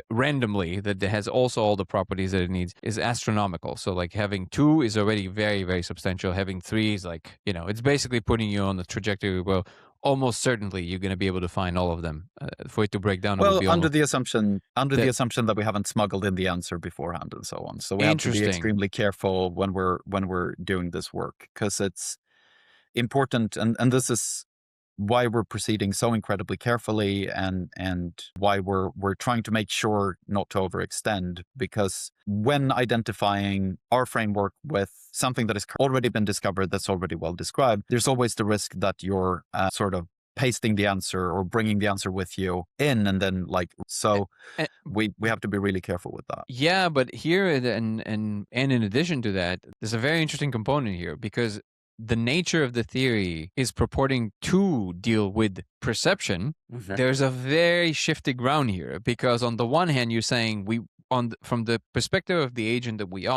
randomly, that has also all the properties that it needs, is astronomical. So like having 2 is already very, very substantial. Having 3 is like, it's basically putting you on the trajectory where almost certainly you're going to be able to find all of them. For it to break down, well, under the assumption that we haven't smuggled in the answer beforehand and so on. So we have to be extremely careful when we're doing this work, because it's important, and this is why we're proceeding so incredibly carefully, and why we're trying to make sure not to overextend, because when identifying our framework with something that has already been discovered, that's already well described, there's always the risk that you're sort of pasting the answer or bringing the answer with you in, and then we have to be really careful with that. Yeah, but here and in addition to that, there's a very interesting component here, because the nature of the theory is purporting to deal with perception. Mm-hmm. There's a very shifty ground here, because on the one hand, you're saying from the perspective of the agent that we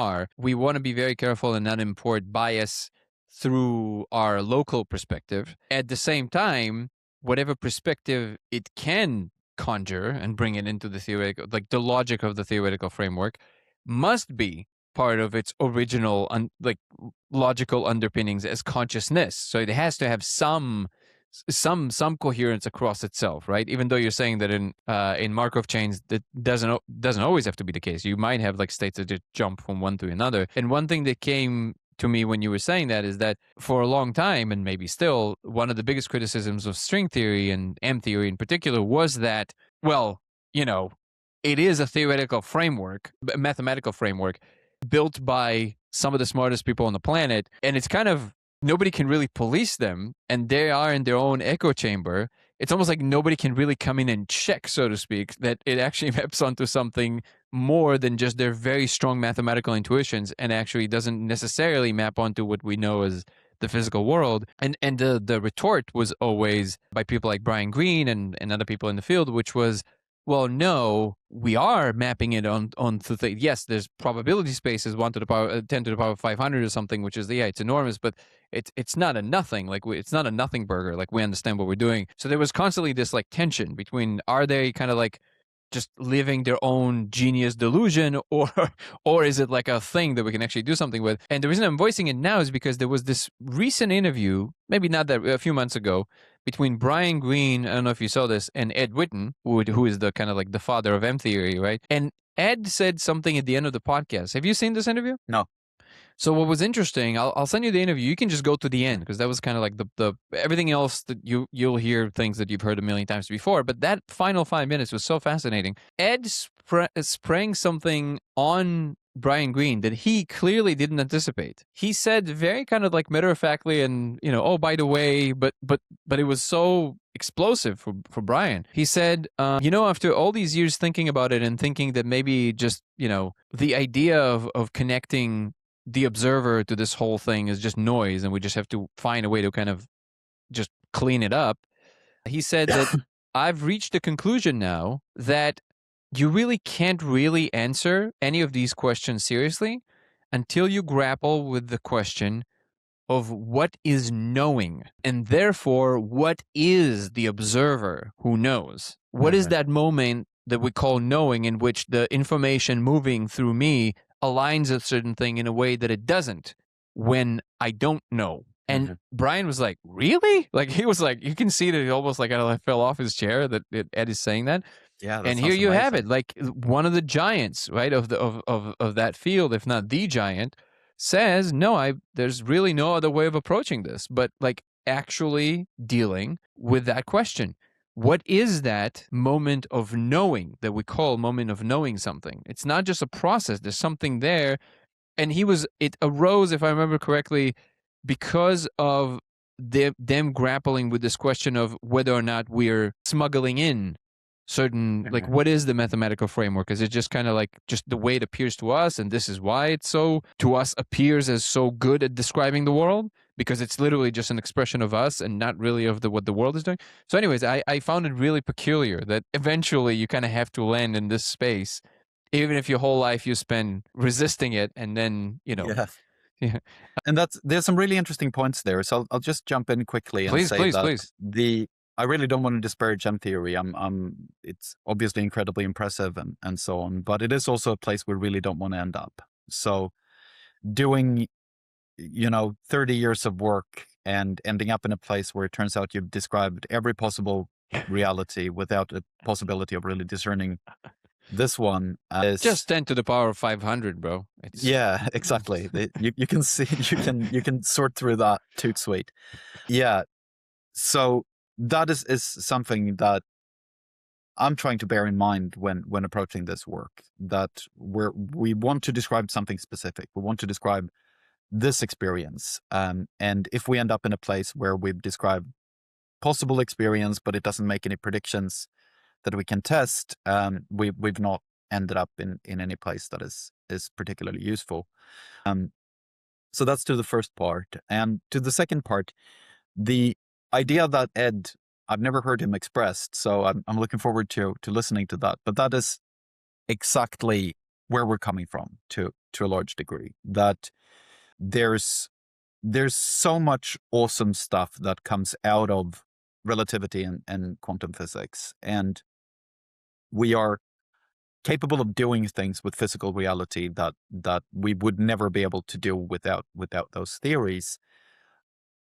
want to be very careful and not import bias through our local perspective. At the same time, whatever perspective it can conjure and bring it into the theoretical, like the logic of the theoretical framework, must be part of its original logical underpinnings as consciousness. So it has to have some coherence across itself, right? Even though you're saying that in Markov chains that doesn't always have to be the case. You might have like states that just jump from one to another. And one thing that came to me when you were saying that is that for a long time, and maybe still, one of the biggest criticisms of string theory and M theory in particular was that, well, it is a theoretical framework, a mathematical framework, built by some of the smartest people on the planet, and it's kind of, nobody can really police them, and they are in their own echo chamber. It's almost like nobody can really come in and check, so to speak, that it actually maps onto something more than just their very strong mathematical intuitions, and actually doesn't necessarily map onto what we know as the physical world. And the retort was always by people like Brian Greene and other people in the field, which was, well, no, we are mapping it onto yes, there's probability spaces 10 to the power 500 or something, which is it's enormous, but it's not a nothing. Like it's not a nothing burger. Like we understand what we're doing. So there was constantly this like tension between, are they kind of like just living their own genius delusion, or is it like a thing that we can actually do something with? And the reason I'm voicing it now is because there was this recent interview, maybe not that, a few months ago, between Brian Greene, I don't know if you saw this, and Ed Witten, who is the kind of like the father of M theory, right? And Ed said something at the end of the podcast. Have you seen this interview? No. So what was interesting, I'll send you the interview. You can just go to the end, because that was kind of like the everything else that you'll hear things that you've heard a million times before. But that final 5 minutes was so fascinating. Ed sprang something on Brian Greene that he clearly didn't anticipate. He said very kind of like matter-of-factly, and oh, by the way, but it was so explosive for Brian. He said, after all these years thinking about it and thinking that maybe just the idea of connecting the observer to this whole thing is just noise, and we just have to find a way to kind of just clean it up. He said that I've reached the conclusion now that you really can't really answer any of these questions seriously until you grapple with the question of what is knowing, and therefore what is the observer who knows. What is that moment that we call knowing, in which the information moving through me aligns a certain thing in a way that it doesn't when I don't know? And Brian was like, really? Like, he was like, you can see that he almost like I fell off his chair that Ed is saying that. Yeah, and here you have it, like one of the giants, right, of that field, if not the giant, says, no, there's really no other way of approaching this, but like actually dealing with that question. What is that moment of knowing that we call moment of knowing something? It's not just a process. There's something there. And it arose, if I remember correctly, because of them grappling with this question of whether or not we're smuggling in certain, like, what is the mathematical framework? Is it just kind of like just the way it appears to us, and this is why it's so to us appears as so good at describing the world, because it's literally just an expression of us and not really of what the world is doing. So anyways, I found it really peculiar that eventually you kind of have to land in this space, even if your whole life you spend resisting it, and then Yeah. yeah. And there's some really interesting points there. So I'll just jump in quickly and Please, say please, that please. I really don't want to disparage M theory. It's obviously incredibly impressive and so on, but it is also a place we really don't want to end up. So doing, 30 years of work and ending up in a place where it turns out you've described every possible reality without a possibility of really discerning this one is Just 10 to the power of 500, bro. Yeah, exactly. You can see you can sort through that toot sweet. Yeah. So that is something that I'm trying to bear in mind when approaching this work, that we want to describe something specific. We want to describe this experience. And if we end up in a place where we've described possible experience, but it doesn't make any predictions that we can test, we've not ended up in any place that is particularly useful. So that's to the first part. And to the second part, the idea that Ed, I've never heard him expressed, so I'm looking forward to listening to that. But that is exactly where we're coming from to a large degree. That there's so much awesome stuff that comes out of relativity and quantum physics. And we are capable of doing things with physical reality that we would never be able to do without those theories.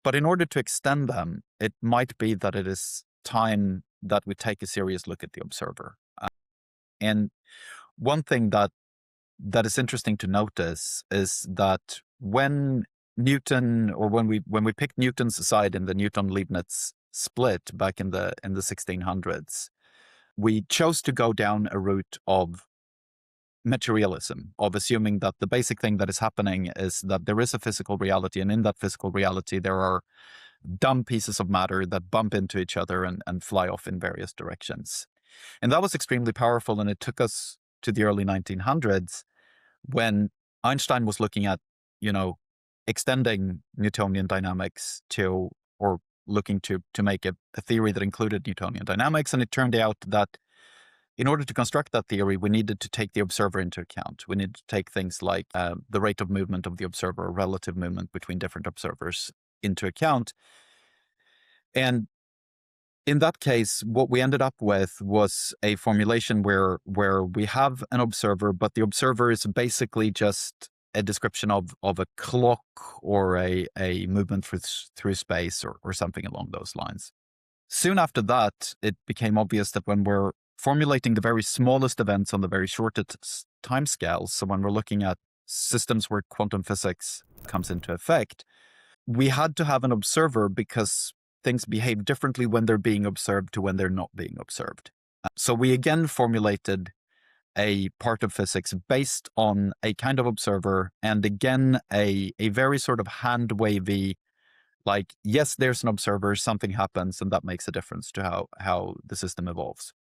But in order to extend them, it might be that it is time that we take a serious look at the observer. And one thing that is interesting to notice is that when Newton, or when we picked Newton's side in the Newton-Leibniz split back in the 1600s, we chose to go down a route of materialism, of assuming that the basic thing that is happening is that there is a physical reality, and in that physical reality there are dumb pieces of matter that bump into each other and fly off in various directions. And that was extremely powerful, and it took us to the early 1900s when Einstein was looking at, extending Newtonian dynamics to, or looking to make a theory that included Newtonian dynamics. And it turned out that in order to construct that theory, we needed to take the observer into account. We needed to take things like the rate of movement of the observer, or relative movement between different observers, into account. And in that case, what we ended up with was a formulation where we have an observer, but the observer is basically just a description of a clock or a movement through space or something along those lines. Soon after that, it became obvious that when we're formulating the very smallest events on the very shortest timescales, so when we're looking at systems where quantum physics comes into effect, we had to have an observer because things behave differently when they're being observed to when they're not being observed. So we again formulated a part of physics based on a kind of observer, and again a very sort of hand-wavy, like, yes, there's an observer, something happens, and that makes a difference to how the system evolves.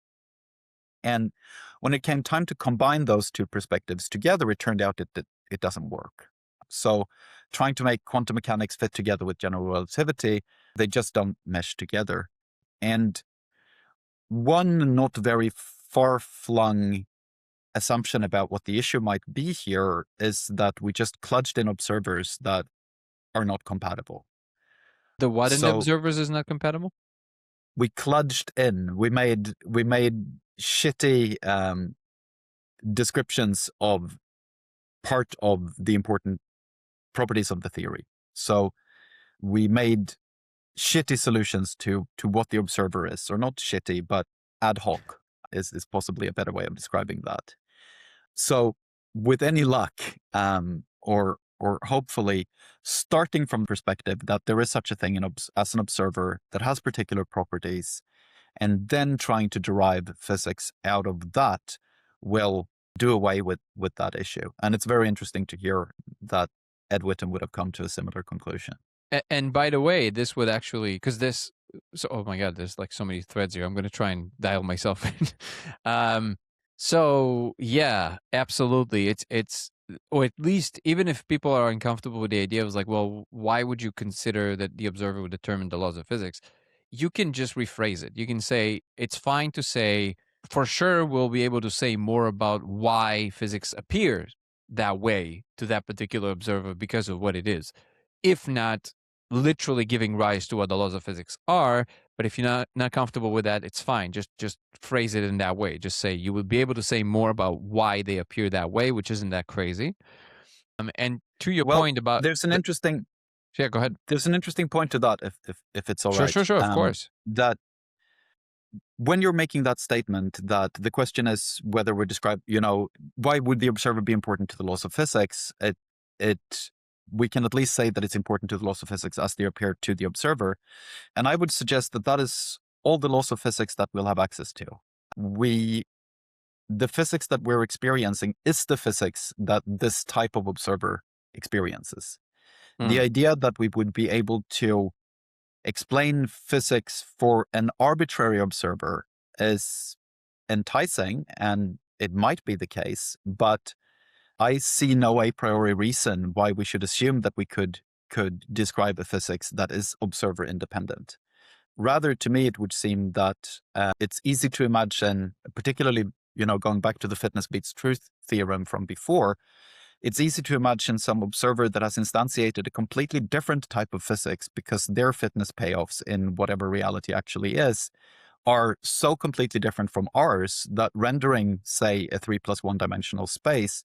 And when it came time to combine those two perspectives together, it turned out that it doesn't work. So trying to make quantum mechanics fit together with general relativity, they just don't mesh together. And one not very far-flung assumption about what the issue might be here is that we just kludged in observers that are not compatible. The what in the So observers is not compatible? we kludged in. We made shitty descriptions of part of the important properties of the theory. So we made shitty solutions to what the observer is, or not shitty, but ad hoc is possibly a better way of describing that. So with any luck, or hopefully starting from the perspective that there is such a thing as an observer that has particular properties, and then trying to derive physics out of that will do away with that issue. And it's very interesting to hear that Ed Witten would have come to a similar conclusion. And by the way, this would actually, because this, so, oh my God, there's like so many threads here. I'm going to try and dial myself in. So yeah, absolutely. Or at least even if people are uncomfortable with the idea of like, well, why would you consider that the observer would determine the laws of physics? You can just rephrase it. You can say, it's fine to say, for sure, we'll be able to say more about why physics appears that way to that particular observer because of what it is. If not, literally giving rise to what the laws of physics are. But if you're not comfortable with that, it's fine. Just phrase it in that way. Just say you will be able to say more about why they appear that way, which isn't that crazy. And to your Well, point about there's an interesting yeah, go ahead. there's an interesting point to that, if it's all Sure, right. sure, sure. Of course. That when you're making that statement, that the question is whether we describe, why would the observer be important to the laws of physics? We can at least say that it's important to the laws of physics as they appear to the observer. And I would suggest that that is all the laws of physics that we'll have access to. The physics that we're experiencing is the physics that this type of observer experiences. The idea that we would be able to explain physics for an arbitrary observer is enticing, and it might be the case, but I see no a priori reason why we should assume that we could describe a physics that is observer independent. Rather, to me, it would seem that it's easy to imagine, particularly, going back to the fitness beats truth theorem from before, it's easy to imagine some observer that has instantiated a completely different type of physics because their fitness payoffs in whatever reality actually is are so completely different from ours that rendering, say, a 3+1 dimensional space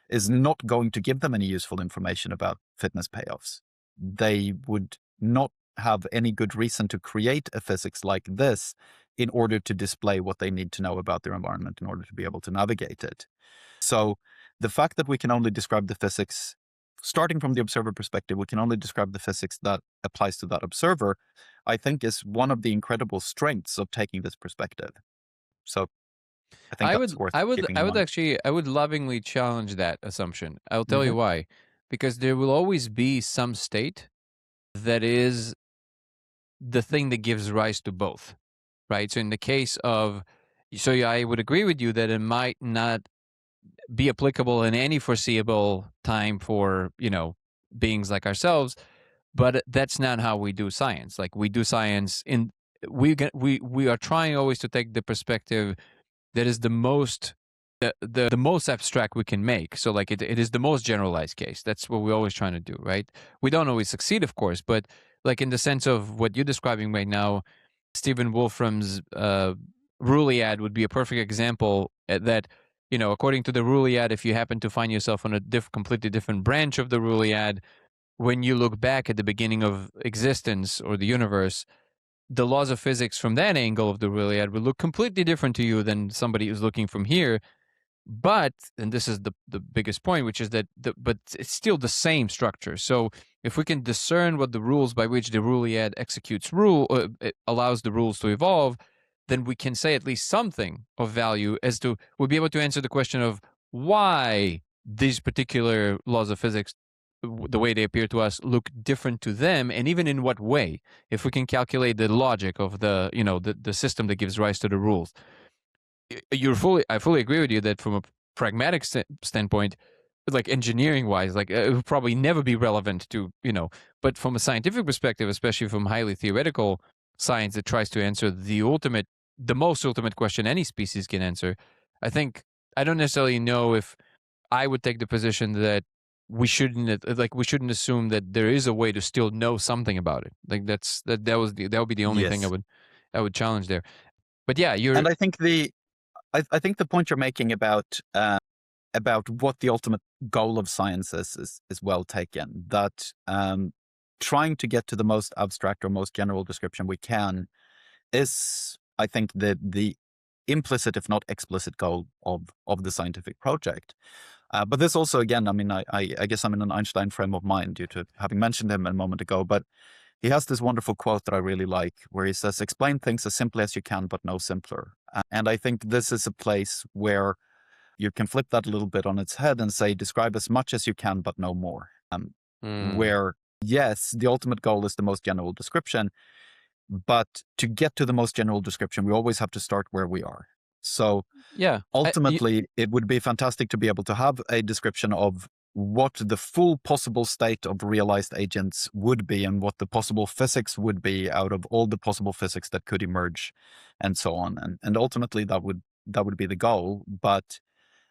is not going to give them any useful information about fitness payoffs. They would not have any good reason to create a physics like this in order to display what they need to know about their environment in order to be able to navigate it. So the fact that we can only describe the physics, starting from the observer perspective, we can only describe the physics that applies to that observer, I think is one of the incredible strengths of taking this perspective. So I think that's worth keeping in mind. I would lovingly challenge that assumption. I'll tell you Mm-hmm. why. Because there will always be some state that is the thing that gives rise to both, right? So in the case of, so yeah, I would agree with you that it might not be applicable in any foreseeable time for, beings like ourselves, but that's not how we do science. Like we do science we are trying always to take the perspective that is the most the most abstract we can make. So like it is the most generalized case. That's what we're always trying to do, right? We don't always succeed, of course, but like in the sense of what you're describing right now, Stephen Wolfram's Ruliad would be a perfect example that, according to the Ruliad, if you happen to find yourself on a completely different branch of the Ruliad, when you look back at the beginning of existence or the universe, the laws of physics from that angle of the Ruliad would look completely different to you than somebody who's looking from here. But, and this is the biggest point, which is that, but it's still the same structure. So if we can discern what the rules by which the Ruliad executes it allows the rules to evolve, then we can say at least something of value as to, we'll be able to answer the question of why these particular laws of physics, the way they appear to us, look different to them, and even in what way. If we can calculate the logic of the system that gives rise to the rules. I fully agree with you that from a pragmatic standpoint, like engineering wise, like it would probably never be relevant to, but from a scientific perspective, especially from highly theoretical science that tries to answer the most ultimate question any species can answer, I don't necessarily know if I would take the position that we shouldn't assume that there is a way to still know something about it. Like that would be the only thing Yes. I would challenge there. But yeah, you're And I think the point you're making about what the ultimate goal of science is well taken. That trying to get to the most abstract or most general description we can is, I think, the implicit, if not explicit, goal of the scientific project. But this also, again, I mean, I guess I'm in an Einstein frame of mind due to having mentioned him a moment ago, but he has this wonderful quote that I really like, where he says, "Explain things as simply as you can, but no simpler." And I think this is a place where you can flip that a little bit on its head and say, describe as much as you can, but no more. Mm. Where yes, the ultimate goal is the most general description. But to get to the most general description, we always have to start where we are. So Yeah. ultimately, it would be fantastic to be able to have a description of what the full possible state of realized agents would be and what the possible physics would be out of all the possible physics that could emerge and so on. And ultimately, that would be the goal. But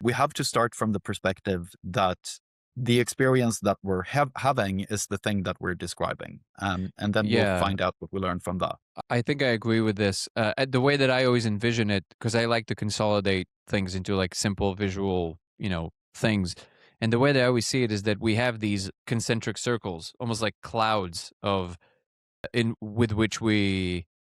we have to start from the perspective that the experience that we're having is the thing that we're describing. And then we'll Yeah. find out what we learn from that. I think I agree with this. The way that I always envision it, because I like to consolidate things into like simple visual, things. And the way that I always see it is that we have these concentric circles, almost like clouds of in with which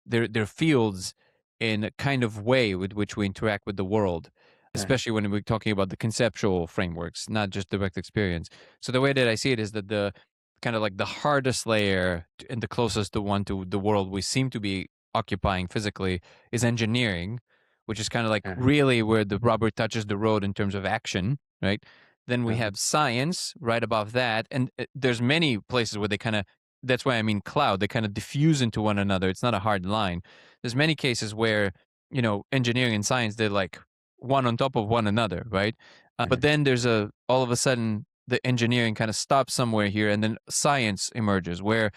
they're fields in a kind of way with which we interact with the world, especially when we're talking about the conceptual frameworks, not just direct experience. So the way that I see it is that the kind of like the hardest layer and the closest the one to the world we seem to be occupying physically is engineering, which is kind of like really where the rubber touches the road in terms of action, right? Then we have science right above that, and there's many places where they kind of, that's why I mean cloud, they kind of diffuse into one another. It's not a hard line. There's many cases where, engineering and science, they're like one on top of one another, right? But then there's all of a sudden, the engineering kind of stops somewhere here, and then science emerges where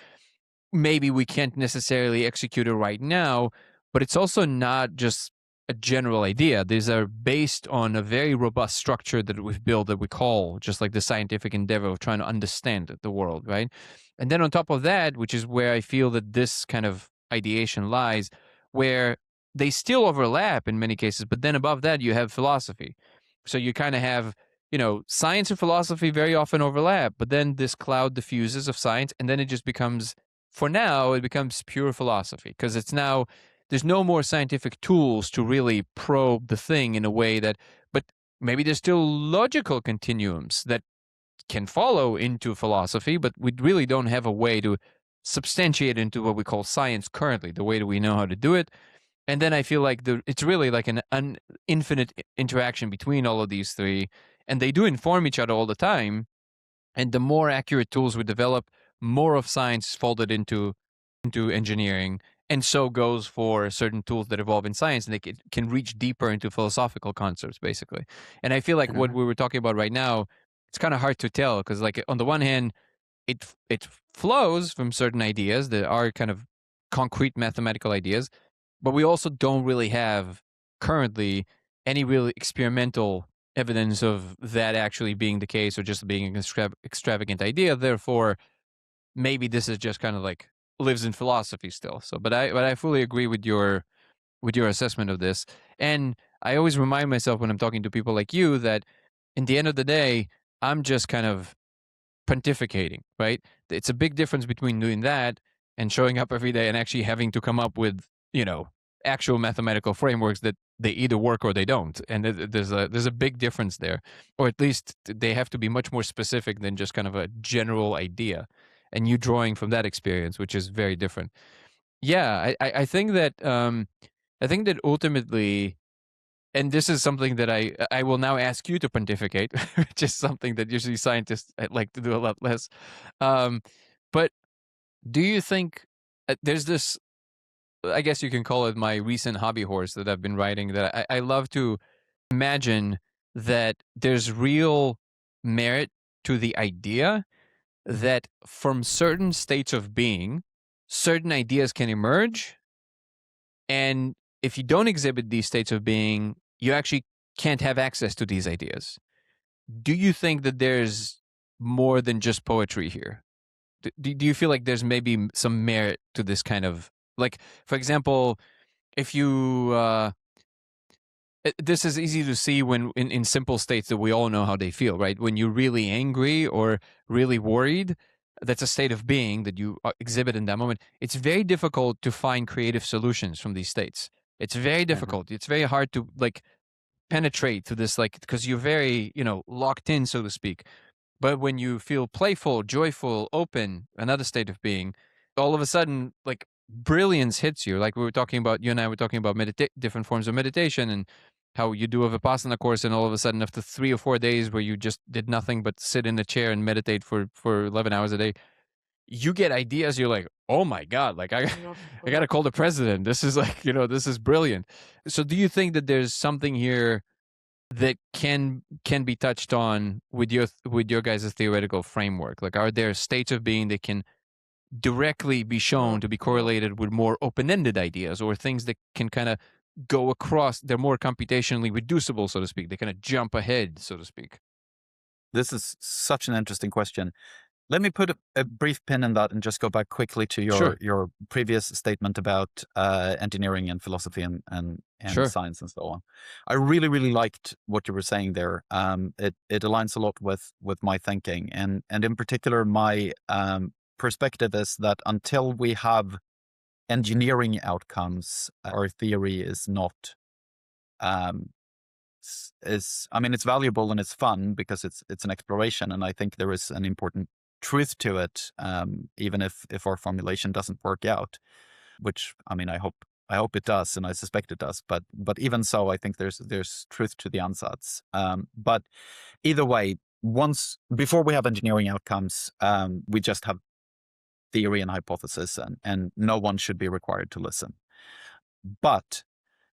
maybe we can't necessarily execute it right now, but it's also not just a general idea. These are based on a very robust structure that we've built that we call just like the scientific endeavor of trying to understand the world, right? And then on top of that, which is where I feel that this kind of ideation lies, where they still overlap in many cases, but then above that, you have philosophy. So you kind of have, science and philosophy very often overlap, but then this cloud diffuses of science, and then it just becomes, for now, it becomes pure philosophy because it's now, there's no more scientific tools to really probe the thing in a way that, but maybe there's still logical continuums that can follow into philosophy, but we really don't have a way to substantiate into what we call science currently, the way that we know how to do it. And then I feel like it's really like an infinite interaction between all of these three, and they do inform each other all the time. And the more accurate tools we develop, more of science is folded into engineering, and so goes for certain tools that evolve in science, and they can reach deeper into philosophical concepts, basically. And I feel like what we were talking about right now, it's kind of hard to tell because, like, on the one hand, it flows from certain ideas that are kind of concrete mathematical ideas, but we also don't really have currently any really experimental evidence of that actually being the case or just being an extravagant idea. Therefore, maybe this is just kind of like lives in philosophy still. So, but I fully agree with your assessment of this, and I always remind myself when I'm talking to people like you that in the end of the day, I'm just kind of pontificating, right? It's a big difference between doing that and showing up every day and actually having to come up with, actual mathematical frameworks that they either work or they don't. And there's a big difference there, or at least they have to be much more specific than just kind of a general idea. And you drawing from that experience, which is very different. Yeah, I think that ultimately, and this is something that I will now ask you to pontificate, which is something that usually scientists like to do a lot less. But do you think there's this? I guess you can call it my recent hobby horse that I've been riding. That I love to imagine that there's real merit to the idea that from certain states of being, certain ideas can emerge, and if you don't exhibit these states of being, you actually can't have access to these ideas. Do you think that there's more than just poetry here? Do you feel like there's maybe some merit to this kind of, like, for example, if you, this is easy to see when in simple states that we all know how they feel, right? When you're really angry or really worried, that's a state of being that you exhibit in that moment. It's very difficult to find creative solutions from these states. It's very difficult. It's very hard to like penetrate to this, like, because you're very, locked in, so to speak. But when you feel playful, joyful, open, another state of being, all of a sudden, like, brilliance hits you. Like we were talking about, you and I were talking about different forms of meditation and how you do a Vipassana course, and all of a sudden, after 3 or 4 days where you just did nothing but sit in a chair and meditate for 11 hours a day, you get ideas, you're like, oh my God, like I got to call the president. This is like, this is brilliant. So do you think that there's something here that can be touched on with your guys' theoretical framework? Like, are there states of being that can directly be shown to be correlated with more open-ended ideas, or things that can kind of go across, they're more computationally reducible, so to speak, they kind of jump ahead, so to speak? This is such an interesting question. Let me put a brief pin in that and just go back quickly to Sure. your previous statement about engineering and philosophy and Sure. science and so on. I really, really liked what you were saying there. It aligns a lot with my thinking, and in particular, my perspective is that until we have engineering outcomes, our theory is not I mean, it's valuable and it's fun because it's an exploration, and I think there is an important truth to it, even if our formulation doesn't work out, which, I mean, I hope it does, and I suspect it does. But even so, I think there's truth to the ansatz. But either way, before we have engineering outcomes, we just have theory and hypothesis, and no one should be required to listen. But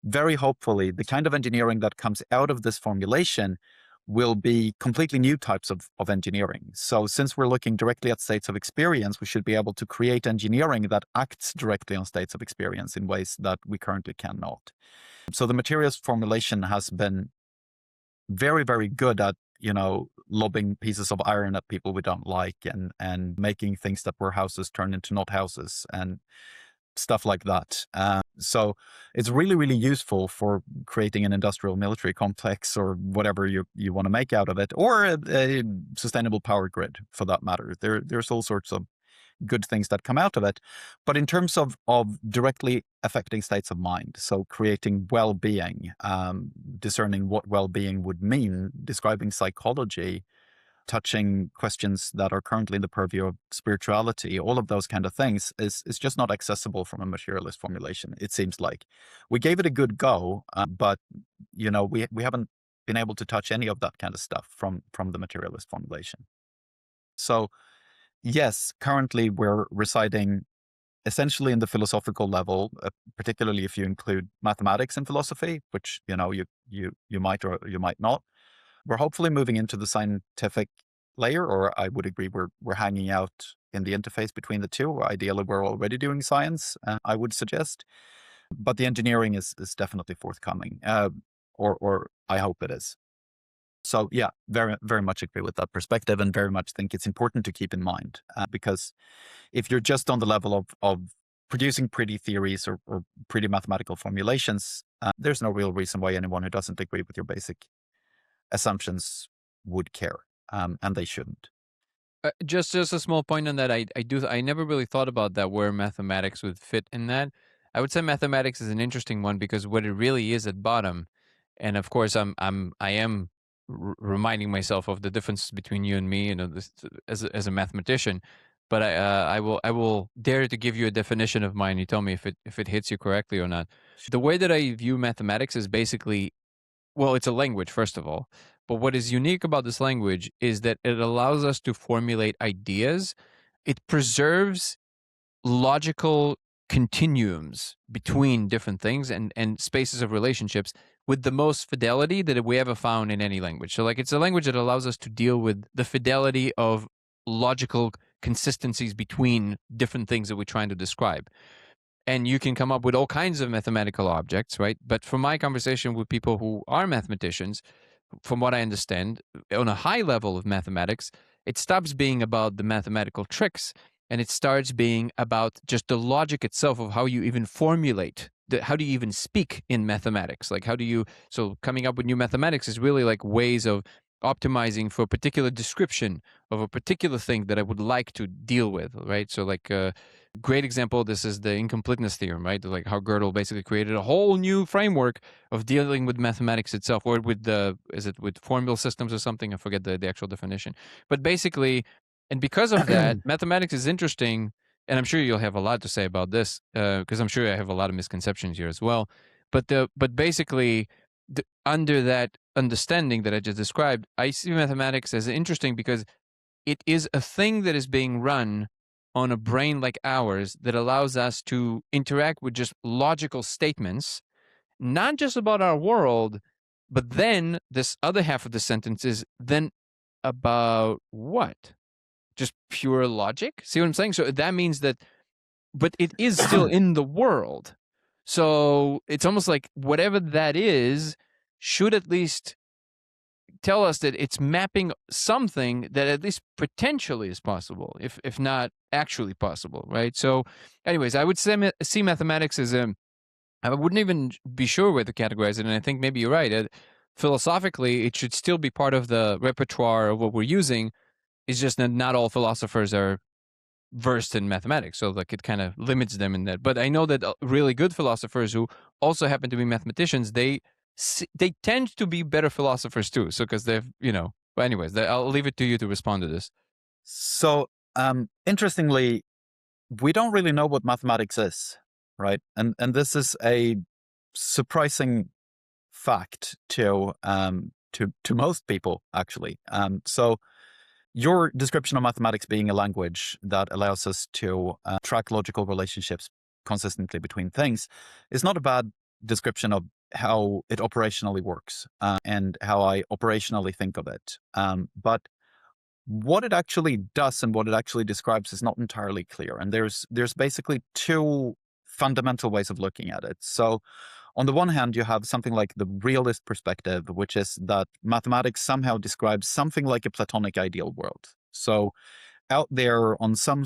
very hopefully, the kind of engineering that comes out of this formulation will be completely new types of engineering. So since we're looking directly at states of experience, we should be able to create engineering that acts directly on states of experience in ways that we currently cannot. So the materials formulation has been very, very good at, lobbing pieces of iron at people we don't like, and making things that were houses turn into not houses, and stuff like that. So it's really, really useful for creating an industrial military complex, or whatever you want to make out of it, or a sustainable power grid for that matter. There's all sorts of good things that come out of it. But in terms of directly affecting states of mind, so creating well-being, discerning what well-being would mean, describing psychology, touching questions that are currently in the purview of spirituality, all of those kind of things is just not accessible from a materialist formulation, it seems like. We gave it a good go, but we haven't been able to touch any of that kind of stuff from the materialist formulation. So yes, currently we're reciting essentially in the philosophical level, particularly if you include mathematics in philosophy, which you might or you might not. We're hopefully moving into the scientific layer, or I would agree we're hanging out in the interface between the two. Ideally, we're already doing science, I would suggest. But the engineering is definitely forthcoming, or I hope it is. So yeah, very, very much agree with that perspective, and very much think it's important to keep in mind, because if you're just on the level of producing pretty theories or pretty mathematical formulations, there's no real reason why anyone who doesn't agree with your basic assumptions would care, and they shouldn't. Just a small point on that. I never really thought about that, where mathematics would fit in that. I would say mathematics is an interesting one because what it really is at bottom, and of course I am reminding myself of the differences between you and me, this, as a mathematician. But I will dare to give you a definition of mine. You tell me if it hits you correctly or not. The way that I view mathematics is basically, well, it's a language, first of all. But what is unique about this language is that it allows us to formulate ideas. It preserves logical continuums between different things and spaces of relationships with the most fidelity that we ever found in any language. So, like, it's a language that allows us to deal with the fidelity of logical consistencies between different things that we're trying to describe. And you can come up with all kinds of mathematical objects, right? But from my conversation with people who are mathematicians, from what I understand, on a high level of mathematics, it stops being about the mathematical tricks and it starts being about just the logic itself of how you even formulate, how do you even speak in mathematics? Like, so coming up with new mathematics is really like ways of optimizing for a particular description of a particular thing that I would like to deal with, right? So, like, great example, this is the incompleteness theorem, right? Like how Gödel basically created a whole new framework of dealing with mathematics itself, or with with formula systems or something? I forget the actual definition. But basically, and because of that, mathematics is interesting, and I'm sure you'll have a lot to say about this, because I'm sure I have a lot of misconceptions here as well. But basically, under that understanding that I just described, I see mathematics as interesting because it is a thing that is being run on a brain like ours that allows us to interact with just logical statements, not just about our world, but then this other half of the sentence is then about what? Just pure logic? See what I'm saying? So that means that, but it is still in the world. So it's almost like whatever that is should at least tell us that it's mapping something that at least potentially is possible, if not actually possible, right? So anyways, I would see mathematics as I wouldn't even be sure where to categorize it, and I think maybe you're right. Philosophically, it should still be part of the repertoire of what we're using. It's just that not all philosophers are versed in mathematics, so like it kind of limits them in that. But I know that really good philosophers who also happen to be mathematicians, they tend to be better philosophers too. So because they've, but anyways, I'll leave it to you to respond to this. So, interestingly, we don't really know what mathematics is, right? And this is a surprising fact to most people, actually. So your description of mathematics being a language that allows us to track logical relationships consistently between things is not a bad description of how it operationally works and how I operationally think of it. But what it actually does and what it actually describes is not entirely clear. And there's basically two fundamental ways of looking at it. So on the one hand, you have something like the realist perspective, which is that mathematics somehow describes something like a Platonic ideal world. So out there on some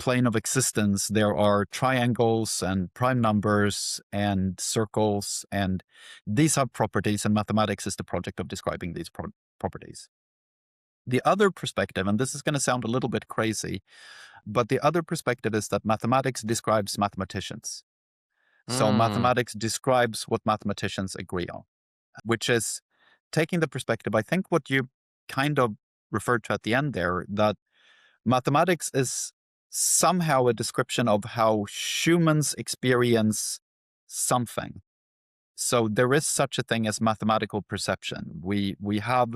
plane of existence, there are triangles and prime numbers and circles, and these have properties, and mathematics is the project of describing these properties. The other perspective, and this is going to sound a little bit crazy, but the other perspective is that mathematics describes mathematicians. So mathematics describes what mathematicians agree on, which is taking the perspective, I think what you kind of referred to at the end there, that mathematics is somehow a description of how humans experience something. So there is such a thing as mathematical perception. We have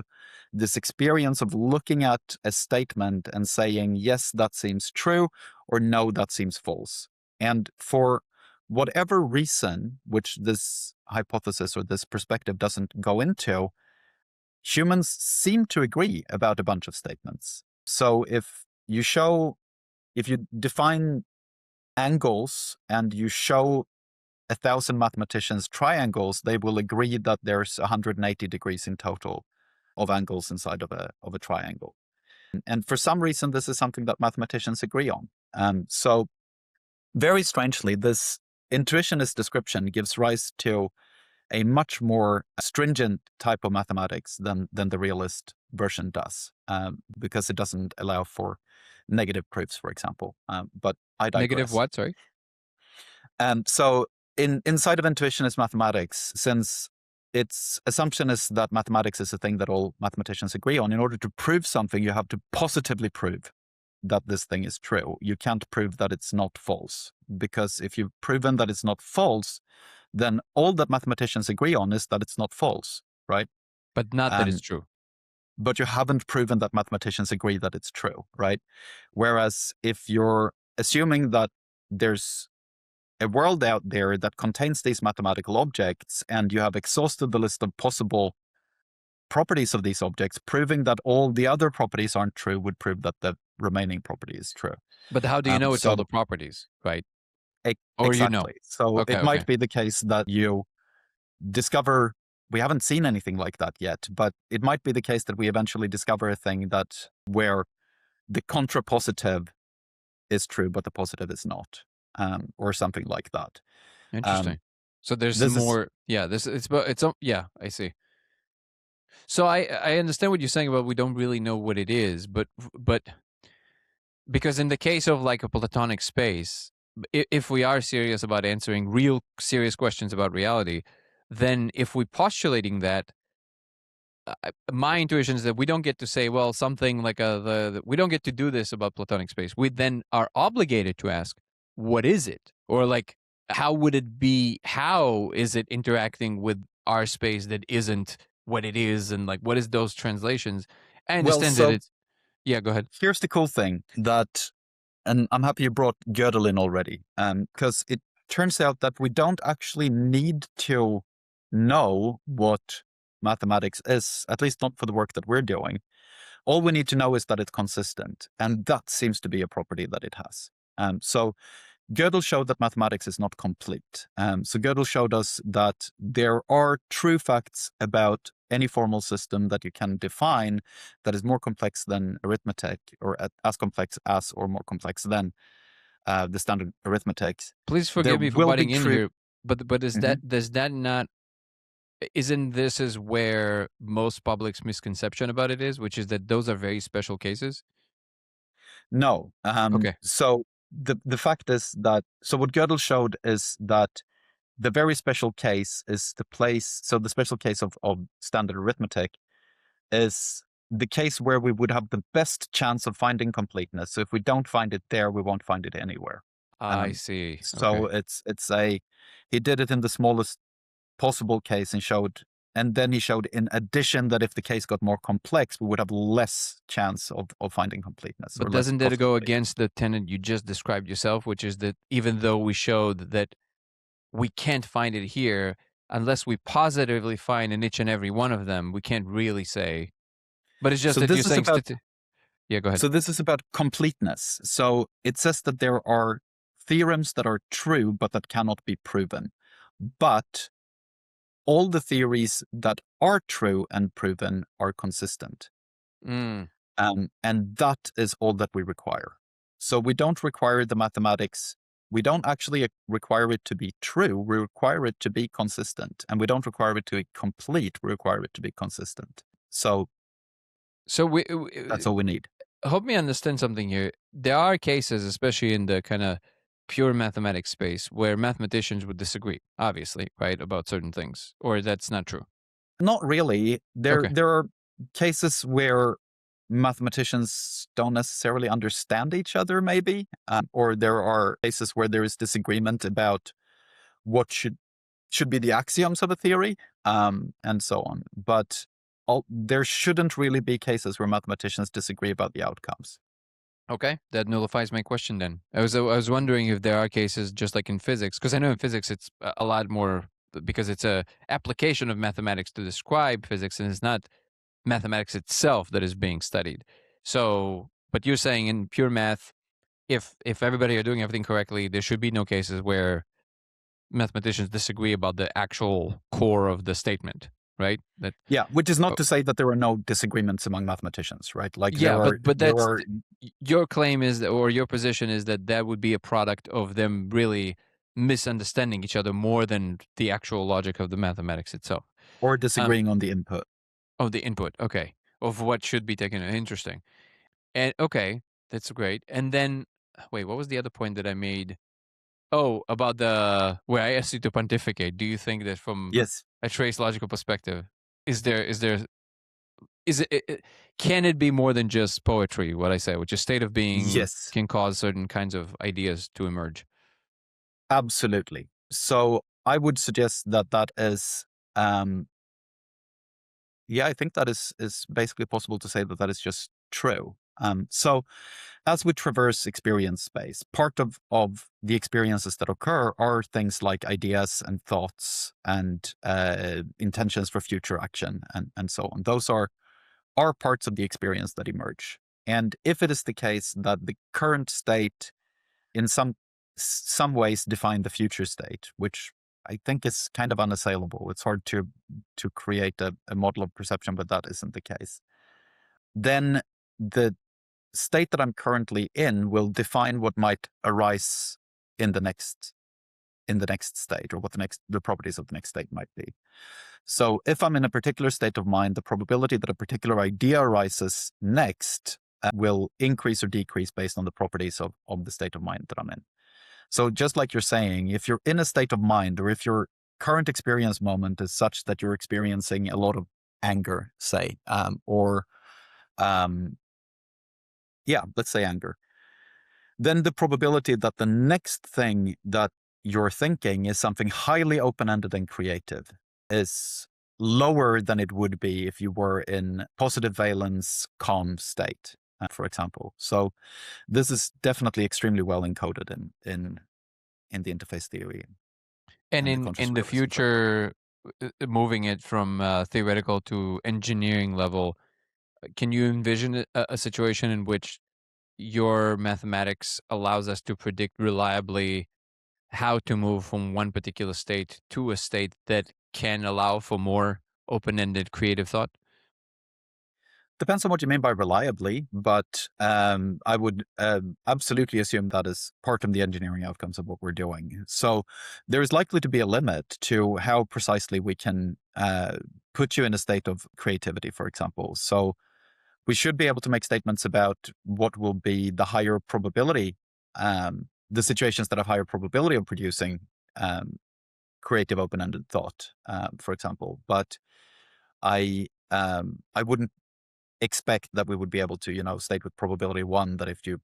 this experience of looking at a statement and saying, yes, that seems true, or no, that seems false. And for whatever reason, which this hypothesis or this perspective doesn't go into, humans seem to agree about a bunch of statements. So if you define angles and you show 1,000 mathematicians triangles, they will agree that there's 180 degrees in total of angles inside of a triangle. And for some reason, this is something that mathematicians agree on. So very strangely, this intuitionist description gives rise to a much more stringent type of mathematics than the realist version does, because it doesn't allow for negative proofs, for example. But I digress. Negative what? Sorry. So inside of intuitionist mathematics, since its assumption is that mathematics is a thing that all mathematicians agree on, in order to prove something, you have to positively prove that this thing is true. You can't prove that it's not false, because if you've proven that it's not false, then all that mathematicians agree on is that it's not false, right? But not that it's true. But you haven't proven that mathematicians agree that it's true, right? Whereas if you're assuming that there's a world out there that contains these mathematical objects, and you have exhausted the list of possible properties of these objects, proving that all the other properties aren't true would prove that the remaining property is true. But how do you know it's all the properties, right? Or exactly. You know. So it might be the case that you discover, we haven't seen anything like that yet, but it might be the case that we eventually discover a thing that where the contrapositive is true, but the positive is not, or something like that. Interesting. So there's more. Yeah. Yeah. I see. So I understand what you're saying about we don't really know what it is, but because in the case of like a Platonic space, if we are serious about answering real serious questions about reality, then if we're postulating that, my intuition is that we don't get to say, well, something like we don't get to do this about Platonic space. We then are obligated to ask, what is it? Or like, how would it be? How is it interacting with our space that isn't what it is? And like, what is those translations? I understand that it's, yeah, go ahead. Here's the cool thing, that And I'm happy you brought Gödel in already, because it turns out that we don't actually need to know what mathematics is, at least not for the work that we're doing. All we need to know is that it's consistent, and that seems to be a property that it has. So Gödel showed that mathematics is not complete. So Gödel showed us that there are true facts about any formal system that you can define that is more complex than arithmetic, or as complex as or more complex than the standard arithmetic. Please There forgive me for will be butting in true. here, but is Mhm. that does that not isn't this is where most public's misconception about it is, which is that those are very special cases? No. Okay. So the fact is that, so what Gödel showed is that the very special case is the place. So the special case of standard arithmetic is the case where we would have the best chance of finding completeness. So if we don't find it there, we won't find it anywhere. I Um, see. so Okay. it's a he did it in the smallest possible case and showed, and then he showed in addition that if the case got more complex, we would have less chance of finding completeness, or But less doesn't that go possibility. against the tenet you just described yourself, which is that even though we showed that we can't find it here, unless we positively find in each and every one of them, we can't really say. But it's just So that you're this is saying about yeah, go ahead. so this is about completeness. So it says that there are theorems that are true but that cannot be proven. But all the theories that are true and proven are consistent. Mm, And that is all that we require. So we don't require the mathematics. We don't actually require it to be true. We require it to be consistent. And we don't require it to be complete. We require it to be consistent. So so that's all we need. help me understand something here. There are cases, especially in the kind of pure mathematics space, where mathematicians would disagree, obviously, right, about certain things, or that's not true. Not really. Okay. There are cases where mathematicians don't necessarily understand each other, maybe, or there are cases where there is disagreement about what should be the axioms of a theory, and so on. But there shouldn't really be cases where mathematicians disagree about the outcomes. Okay, that nullifies my question then. I was wondering if there are cases just like in physics, because I know in physics it's a lot more because it's a application of mathematics to describe physics, and it's not mathematics itself that is being studied. So, but you're saying in pure math, if everybody are doing everything correctly, there should be no cases where mathematicians disagree about the actual core of the statement, right? That Yeah, which is not oh, to say that there are no disagreements among mathematicians, right? Like yeah, but there that's are your claim is or your position is that that would be a product of them really misunderstanding each other more than the actual logic of the mathematics itself. or Um, disagreeing on the input. oh, the input, okay, of what should be taken. Interesting. And okay, that's great. And then wait, what was the other point that I made? Oh, about the where I asked you to pontificate. Do you think that from Yes, a trace logical perspective, is can it be more than just poetry? What I say, which is state of being yes, can cause certain kinds of ideas to emerge. absolutely. So I would suggest that that is, um, yeah, I think that is basically possible to say that that is just true. So as we traverse experience space, part of the experiences that occur are things like ideas and thoughts and intentions for future action and so on. Those are parts of the experience that emerge. And if it is the case that the current state in some ways define the future state, which I think is kind of unassailable. It's hard to create a model of perception, but that isn't the case. Then the state that I'm currently in will define what might arise in the next state, or what the properties of the next state might be. So if I'm in a particular state of mind, the probability that a particular idea arises next will increase or decrease based on the properties of the state of mind that I'm in. So just like you're saying, if you're in a state of mind, or if your current experience moment is such that you're experiencing a lot of anger, say, or um, yeah, let's say anger, then the probability that the next thing that you're thinking is something highly open-ended and creative is lower than it would be if you were in positive valence, calm state. for example. So this is definitely extremely well encoded in the interface theory And and the in conscious the realism side. future, moving it from theoretical to engineering level, can you envision a situation in which your mathematics allows us to predict reliably how to move from one particular state to a state that can allow for more open-ended creative thought? Depends on what you mean by reliably, but I would absolutely assume that is part of the engineering outcomes of what we're doing. So there is likely to be a limit to how precisely we can put you in a state of creativity, for example. So we should be able to make statements about what will be the higher probability, the situations that have higher probability of producing um, creative open-ended thought, for example. But I wouldn't expect that we would be able to, state with probability one that if you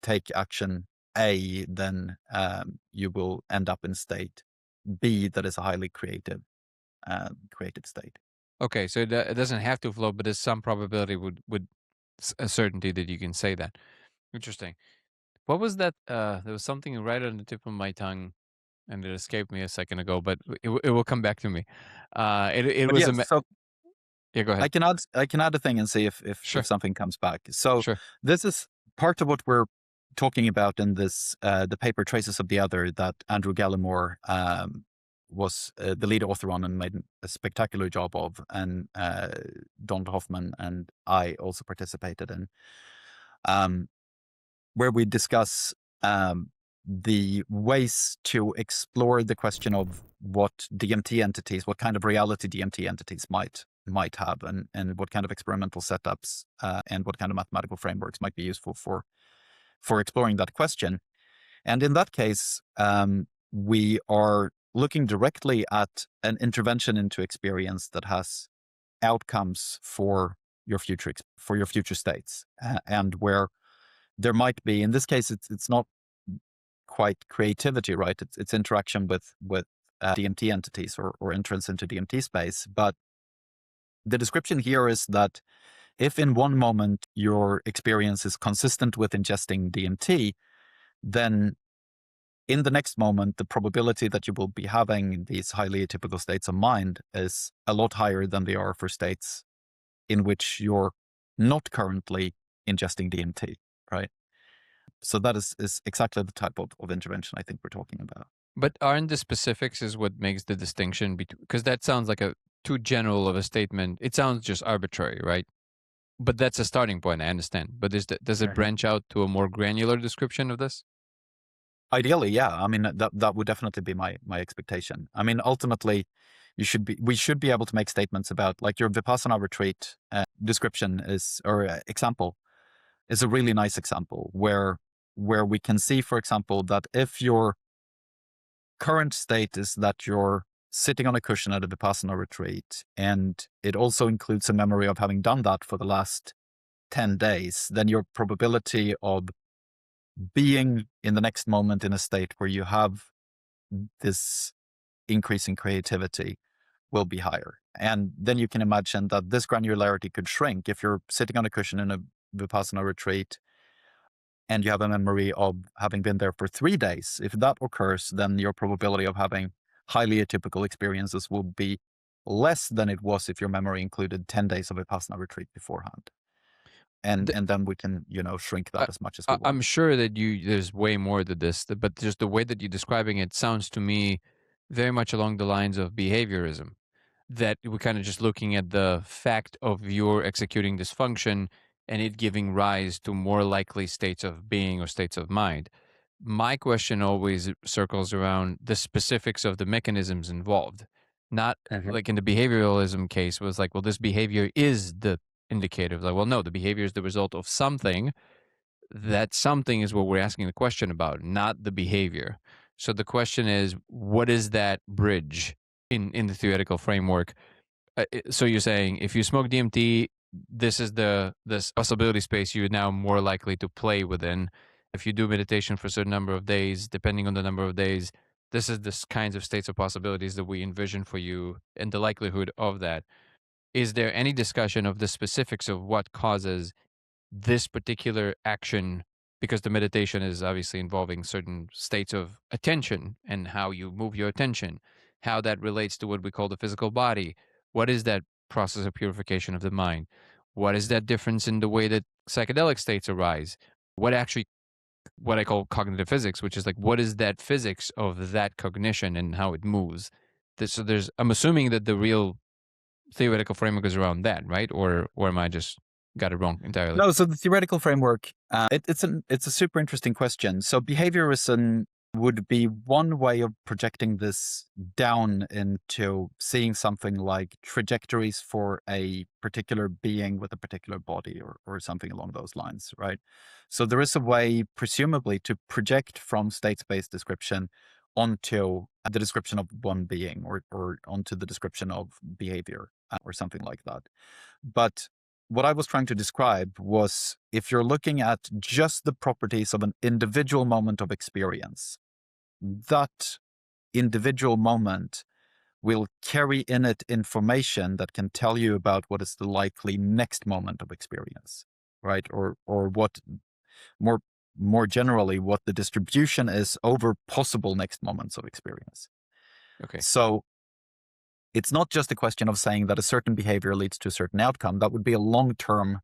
take action A, then you will end up in state B that is a highly creative state. Okay, so it doesn't have to flow, but there's some probability with a certainty that you can say that. Interesting. What was that? There was something right on the tip of my tongue, and it escaped me a second ago, but it will come back to me. It But was yes, so yeah. Go ahead. I can add a thing and see if Sure, something comes back. So sure. this is part of what we're talking about in this the paper Traces of the Other that Andrew Gallimore was the lead author on and made a spectacular job of, and Don Hoffman and I also participated in, um, where we discuss the ways to explore the question of what DMT entities, what kind of reality DMT entities might have, and what kind of experimental setups and what kind of mathematical frameworks might be useful for exploring that question. And in that case, we are looking directly at an intervention into experience that has outcomes for your future states, and where there might be, in this case, it's not quite creativity, right? It's interaction with DMT entities or entrance into DMT space. But the description here is that if in one moment your experience is consistent with ingesting DMT, then in the next moment, the probability that you will be having these highly atypical states of mind is a lot higher than they are for states in which you're not currently ingesting DMT, right? So that is exactly the type of intervention I think we're talking about. But aren't the specifics is what makes the distinction between? Because that sounds like a too general of a statement. It sounds just arbitrary, right? But that's a starting point. I understand. But does it Mhm. branch out to a more granular description of this? Ideally, yeah. I mean, that would definitely be my expectation. I mean, ultimately, we should be able to make statements about, like, your Vipassana retreat description is, or example is a really nice example where we can see, for example, that if your current state is that you're sitting on a cushion at a Vipassana retreat, and it also includes a memory of having done that for the last 10 days, then your probability of being in the next moment in a state where you have this increase in creativity will be higher. And then you can imagine that this granularity could shrink if you're sitting on a cushion in a Vipassana retreat and you have a memory of having been there for 3 days. If that occurs, then your probability of having highly atypical experiences will be less than it was if your memory included 10 days of Vipassana retreat beforehand. And then we can, shrink I, that as much as we I'm want. sure that there's way more to this, but just the way that you're describing it sounds to me very much along the lines of behaviorism. That we're kind of just looking at the fact of your executing this function and it giving rise to more likely states of being or states of mind. My question always circles around the specifics of the mechanisms involved. Not Mhm. like in the behavioralism case was like, well, this behavior is the indicator. Like, well, no, the behavior is the result of something. That something is what we're asking the question about, not the behavior. So the question is, what is that bridge in the theoretical framework? So you're saying if you smoke DMT, this is this possibility space you're now more likely to play within. If you do meditation for a certain number of days, depending on the number of days, this is the kinds of states of possibilities that we envision for you and the likelihood of that. Is there any discussion of the specifics of what causes this particular action, because the meditation is obviously involving certain states of attention and how you move your attention, how that relates to what we call the physical body. What is that process of purification of the mind? What is that difference in the way that psychedelic states arise? What actually, what I call cognitive physics, which is like, what is that physics of that cognition and how it moves? So there's, I'm assuming that the real theoretical framework is around that, right? Or am I just got it wrong entirely? No, so the theoretical framework, it's a super interesting question. So behaviorism would be one way of projecting this down into seeing something like trajectories for a particular being with a particular body or something along those lines, right? So there is a way, presumably, to project from state-space description onto the description of one being or onto the description of behavior or something like that. But what I was trying to describe was if you're looking at just the properties of an individual moment of experience, that individual moment will carry in it information that can tell you about what is the likely next moment of experience, right? Or what more generally, what the distribution is over possible next moments of experience. Okay. So it's not just a question of saying that a certain behavior leads to a certain outcome. That would be a long-term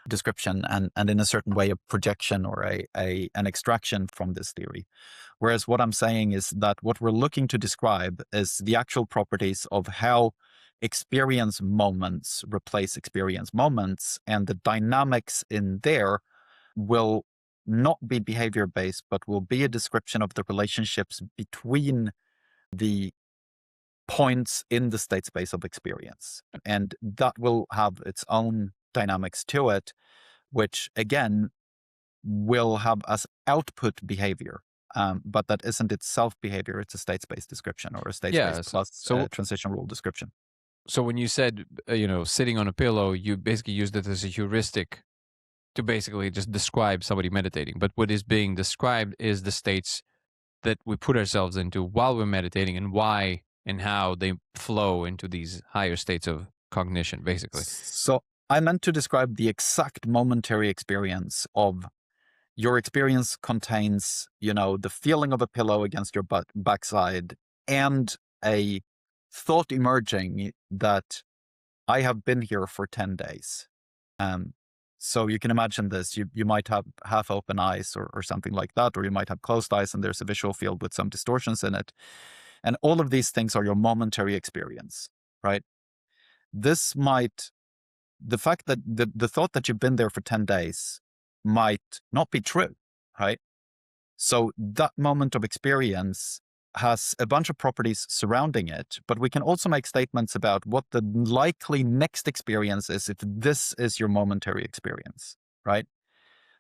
description and in a certain way a projection or an extraction from this theory. Whereas what I'm saying is that what we're looking to describe is the actual properties of how experience moments replace experience moments, and the dynamics in there will not be behavior based, but will be a description of the relationships between the points in the state space of experience. And that will have its own dynamics to it, which again will have as output behavior. But that isn't itself behavior, it's a state space description or a state space Yeah. plus transition rule description. So when you said, sitting on a pillow, you basically used it as a heuristic to basically just describe somebody meditating. But what is being described is the states that we put ourselves into while we're meditating and why and how they flow into these higher states of cognition, basically. So I meant to describe the exact momentary experience of your experience contains, the feeling of a pillow against your backside and a thought emerging that I have been here for 10 days. So you can imagine this. You might have half open eyes or something like that, or you might have closed eyes and there's a visual field with some distortions in it. And all of these things are your momentary experience, right? The fact that the thought that you've been there for 10 days might not be true, right? So that moment of experience has a bunch of properties surrounding it, but we can also make statements about what the likely next experience is if this is your momentary experience, right?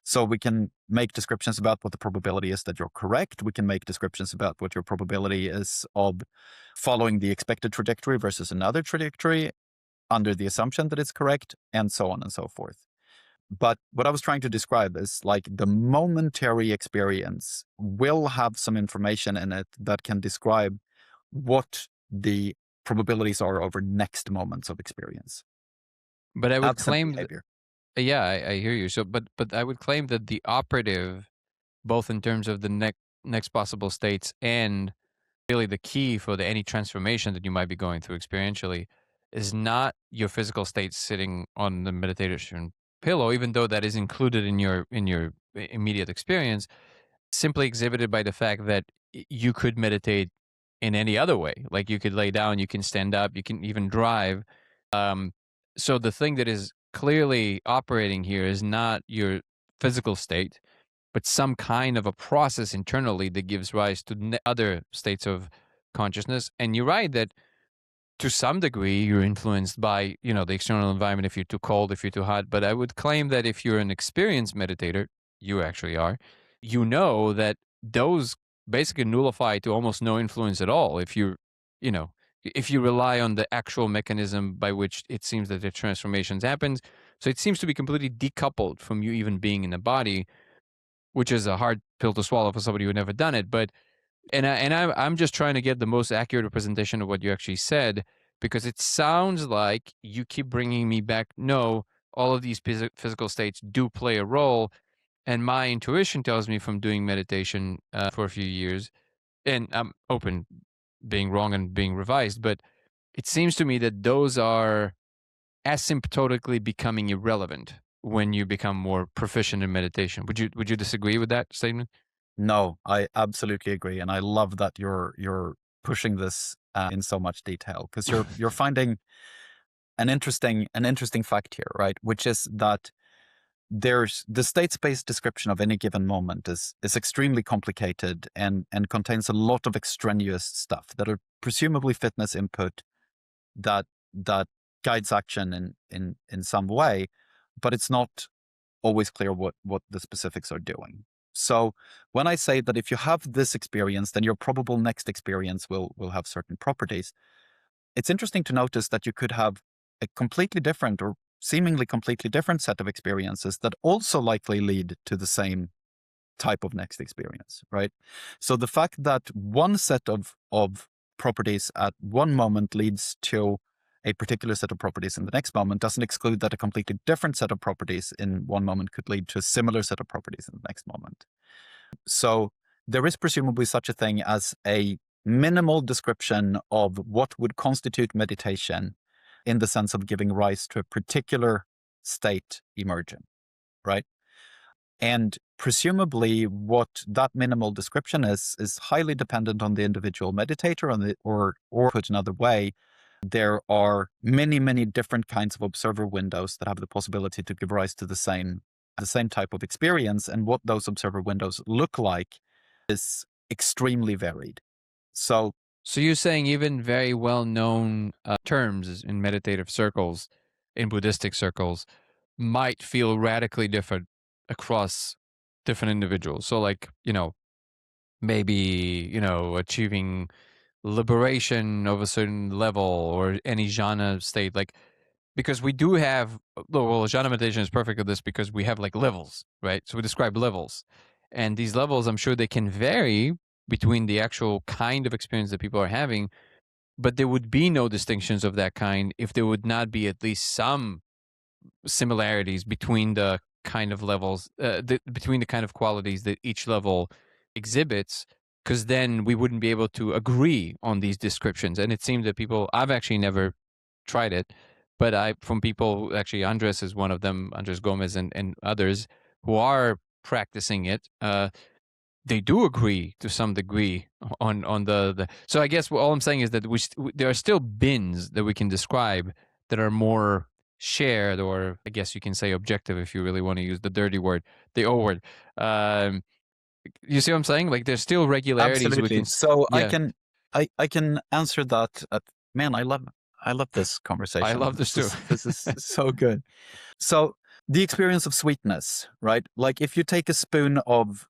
So we can make descriptions about what the probability is that you're correct. We can make descriptions about what your probability is of following the expected trajectory versus another trajectory under the assumption that it's correct, and so on and so forth. But what I was trying to describe is like the momentary experience will have some information in it that can describe what the probabilities are over next moments of experience. But I would Absent claim, behavior. yeah, I hear you. So, but I would claim that the operative, both in terms of the next possible states and really the key for any transformation that you might be going through experientially, is not your physical state sitting on the meditation pillow, even though that is included in your immediate experience, simply exhibited by the fact that you could meditate in any other way. Like you could lay down, you can stand up, you can even drive. Um, so the thing that is clearly operating here is not your physical state, but some kind of a process internally that gives rise to other states of consciousness. And you're right that to some degree you're influenced by the external environment, if you're too cold, if you're too hot. But I would claim that if you're an experienced meditator, you actually are, that those basically nullify to almost no influence at all if you know if you rely on the actual mechanism by which it seems that the transformations happens. So it seems to be completely decoupled from you even being in the body, which is a hard pill to swallow for somebody who never done it. But I'm just trying to get the most accurate representation of what you actually said, because it sounds like you keep bringing me back. No, all of these physical states do play a role. And my intuition tells me from doing meditation for a few years, and I'm open being wrong and being revised, but it seems to me that those are asymptotically becoming irrelevant when you become more proficient in meditation. Would you disagree with that statement? No, I absolutely agree, and I love that you're pushing this in so much detail, because you're finding an interesting fact here, right? Which is that there's the state space description of any given moment is extremely complicated and contains a lot of extraneous stuff that are presumably fitness input that guides action in some way, but it's not always clear what the specifics are doing. So when I say that if you have this experience, then your probable next experience will have certain properties, it's interesting to notice that you could have a completely different or seemingly completely different set of experiences that also likely lead to the same type of next experience, right? So the fact that one set of properties at one moment leads to a particular set of properties in the next moment doesn't exclude that a completely different set of properties in one moment could lead to a similar set of properties in the next moment. So there is presumably such a thing as a minimal description of what would constitute meditation in the sense of giving rise to a particular state emerging, right? And presumably what that minimal description is highly dependent on the individual meditator, or put another way, there are many different kinds of observer windows that have the possibility to give rise to the same type of experience, and what those observer windows look like is extremely varied. So you're saying even very well-known terms in meditative circles, in Buddhistic circles, might feel radically different across different individuals. So like, maybe, achieving liberation of a certain level or any jhana state, like, because we do have, well, jhana meditation is perfect at this because we have like levels, right? So we describe levels, and these levels, I'm sure they can vary between the actual kind of experience that people are having, but there would be no distinctions of that kind if there would not be at least some similarities between the kind of levels, between the kind of qualities that each level exhibits, because then we wouldn't be able to agree on these descriptions. And it seems that people, I've actually never tried it, but from people, actually, Andres is one of them, Andres Gomez and others who are practicing it. They do agree to some degree on the. So I guess all I'm saying is that there are still bins that we can describe that are more shared, or I guess you can say objective if you really want to use the dirty word, the O word. Um, you see what I'm saying? Like there's still regularities we absolutely. can. So Yeah, I can answer that. Man, I love this I conversation. love this too. This is so good. So the experience of sweetness, right? Like if you take a spoon of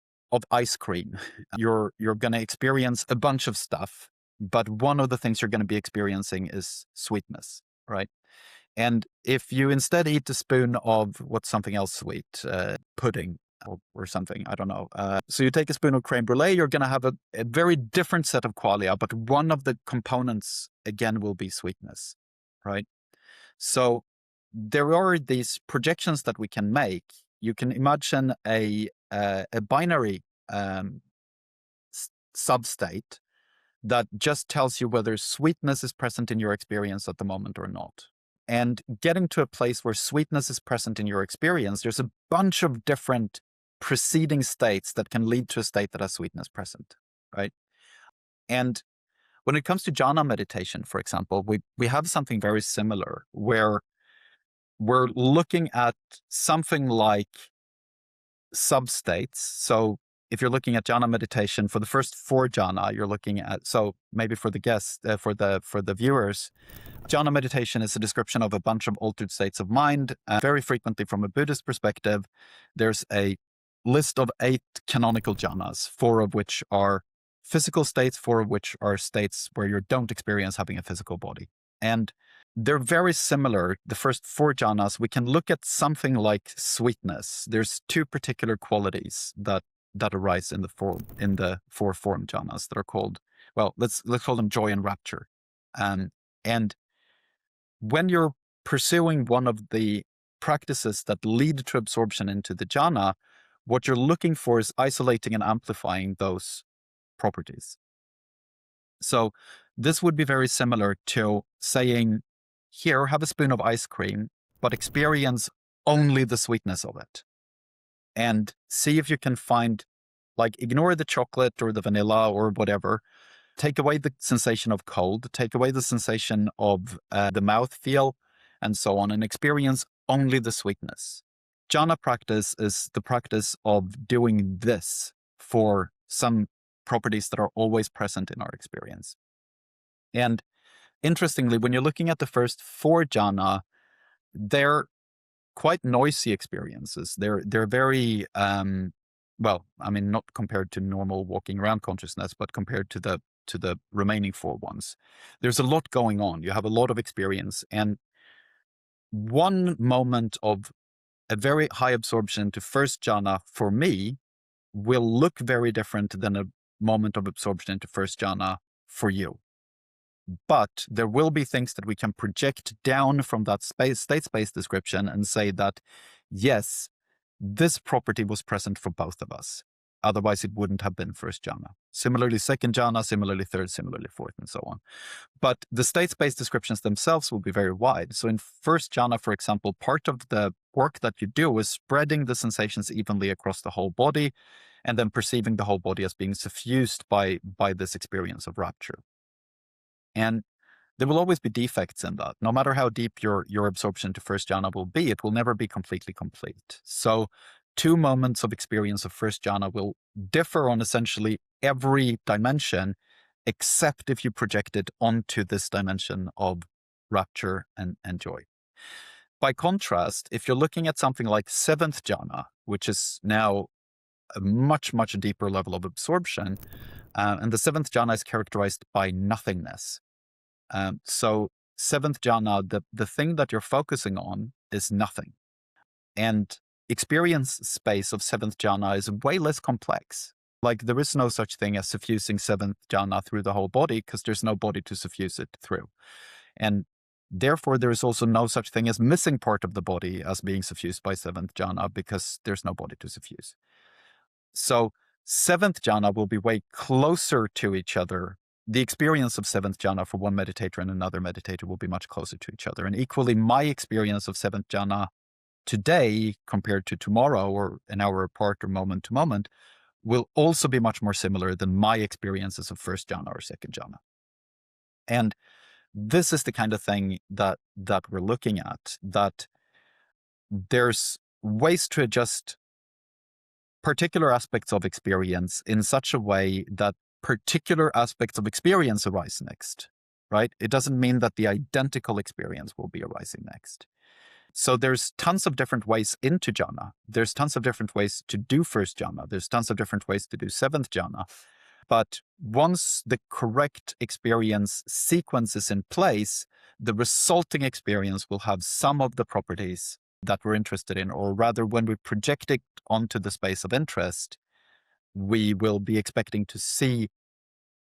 ice cream, you're going to experience a bunch of stuff, but one of the things you're going to be experiencing is sweetness, right? And if you instead eat a spoon of what's something else sweet, pudding or something, I don't know. So you take a spoon of creme brulee, you're going to have a very different set of qualia, but one of the components again will be sweetness, right? So there are these projections that we can make. You can imagine a binary substate that just tells you whether sweetness is present in your experience at the moment or not. And getting to a place where sweetness is present in your experience, there's a bunch of different preceding states that can lead to a state that has sweetness present, right? And when it comes to jhana meditation, for example, we have something very similar where we're looking at something like substates. So if you're looking at jhana meditation, for the first 4 jhana, you're looking at, so maybe for the guests, for the viewers, jhana meditation is a description of a bunch of altered states of mind. Very frequently from a Buddhist perspective, there's a list of 8 canonical jhanas, 4 of which are physical states, 4 of which are states where you don't experience having a physical body. And they're very similar. The first 4 jhanas, we can look at something like sweetness. There's 2 particular qualities that arise in the 4 form jhanas that are called, well, let's call them joy and rapture. And when you're pursuing one of the practices that lead to absorption into the jhana, what you're looking for is isolating and amplifying those properties. So this would be very similar to saying, here, have a spoon of ice cream, but experience only the sweetness of it. And see if you can find, like, ignore the chocolate or the vanilla or whatever. Take away the sensation of cold, take away the sensation of the mouthfeel, and so on, and experience only the sweetness. Jhana practice is the practice of doing this for some properties that are always present in our experience. And interestingly, when you're looking at the first 4 jhana, they're quite noisy experiences. They're very well, I mean, not compared to normal walking around consciousness, but compared to the remaining 4 ones. There's a lot going on. You have a lot of experience, and one moment of a very high absorption to first jhana for me will look very different than a moment of absorption into first jhana for you. But there will be things that we can project down from that state space description and say that, yes, this property was present for both of us. Otherwise, it wouldn't have been first jhana. Similarly, second jhana, similarly third, similarly fourth, and so on. But the state space descriptions themselves will be very wide. So in first jhana, for example, part of the work that you do is spreading the sensations evenly across the whole body, and then perceiving the whole body as being suffused by this experience of rapture. And there will always be defects in that. No matter how deep your absorption to first jhana will be, it will never be completely complete. So 2 moments of experience of first jhana will differ on essentially every dimension, except if you project it onto this dimension of rapture and joy. By contrast, if you're looking at something like 7th jhana, which is now a much, much deeper level of absorption, and the 7th jhana is characterized by nothingness. So 7th jhana, the thing that you're focusing on is nothing. And experience space of 7th jhana is way less complex. Like, there is no such thing as suffusing 7th jhana through the whole body, because there's no body to suffuse it through. And therefore, there is also no such thing as missing part of the body as being suffused by 7th jhana, because there's no body to suffuse. So 7th jhana will be way closer to each other. The experience of 7th jhana for one meditator and another meditator will be much closer to each other. And equally, my experience of 7th jhana today compared to tomorrow, or an hour apart or moment to moment, will also be much more similar than my experiences of first jhana or second jhana. And this is the kind of thing that we're looking at, that there's ways to adjust particular aspects of experience in such a way that particular aspects of experience arise next, right? It doesn't mean that the identical experience will be arising next. So there's tons of different ways into jhana. There's tons of different ways to do first jhana. There's tons of different ways to do 7th jhana. But once the correct experience sequence is in place, the resulting experience will have some of the properties that we're interested in, or rather, when we project it onto the space of interest, we will be expecting to see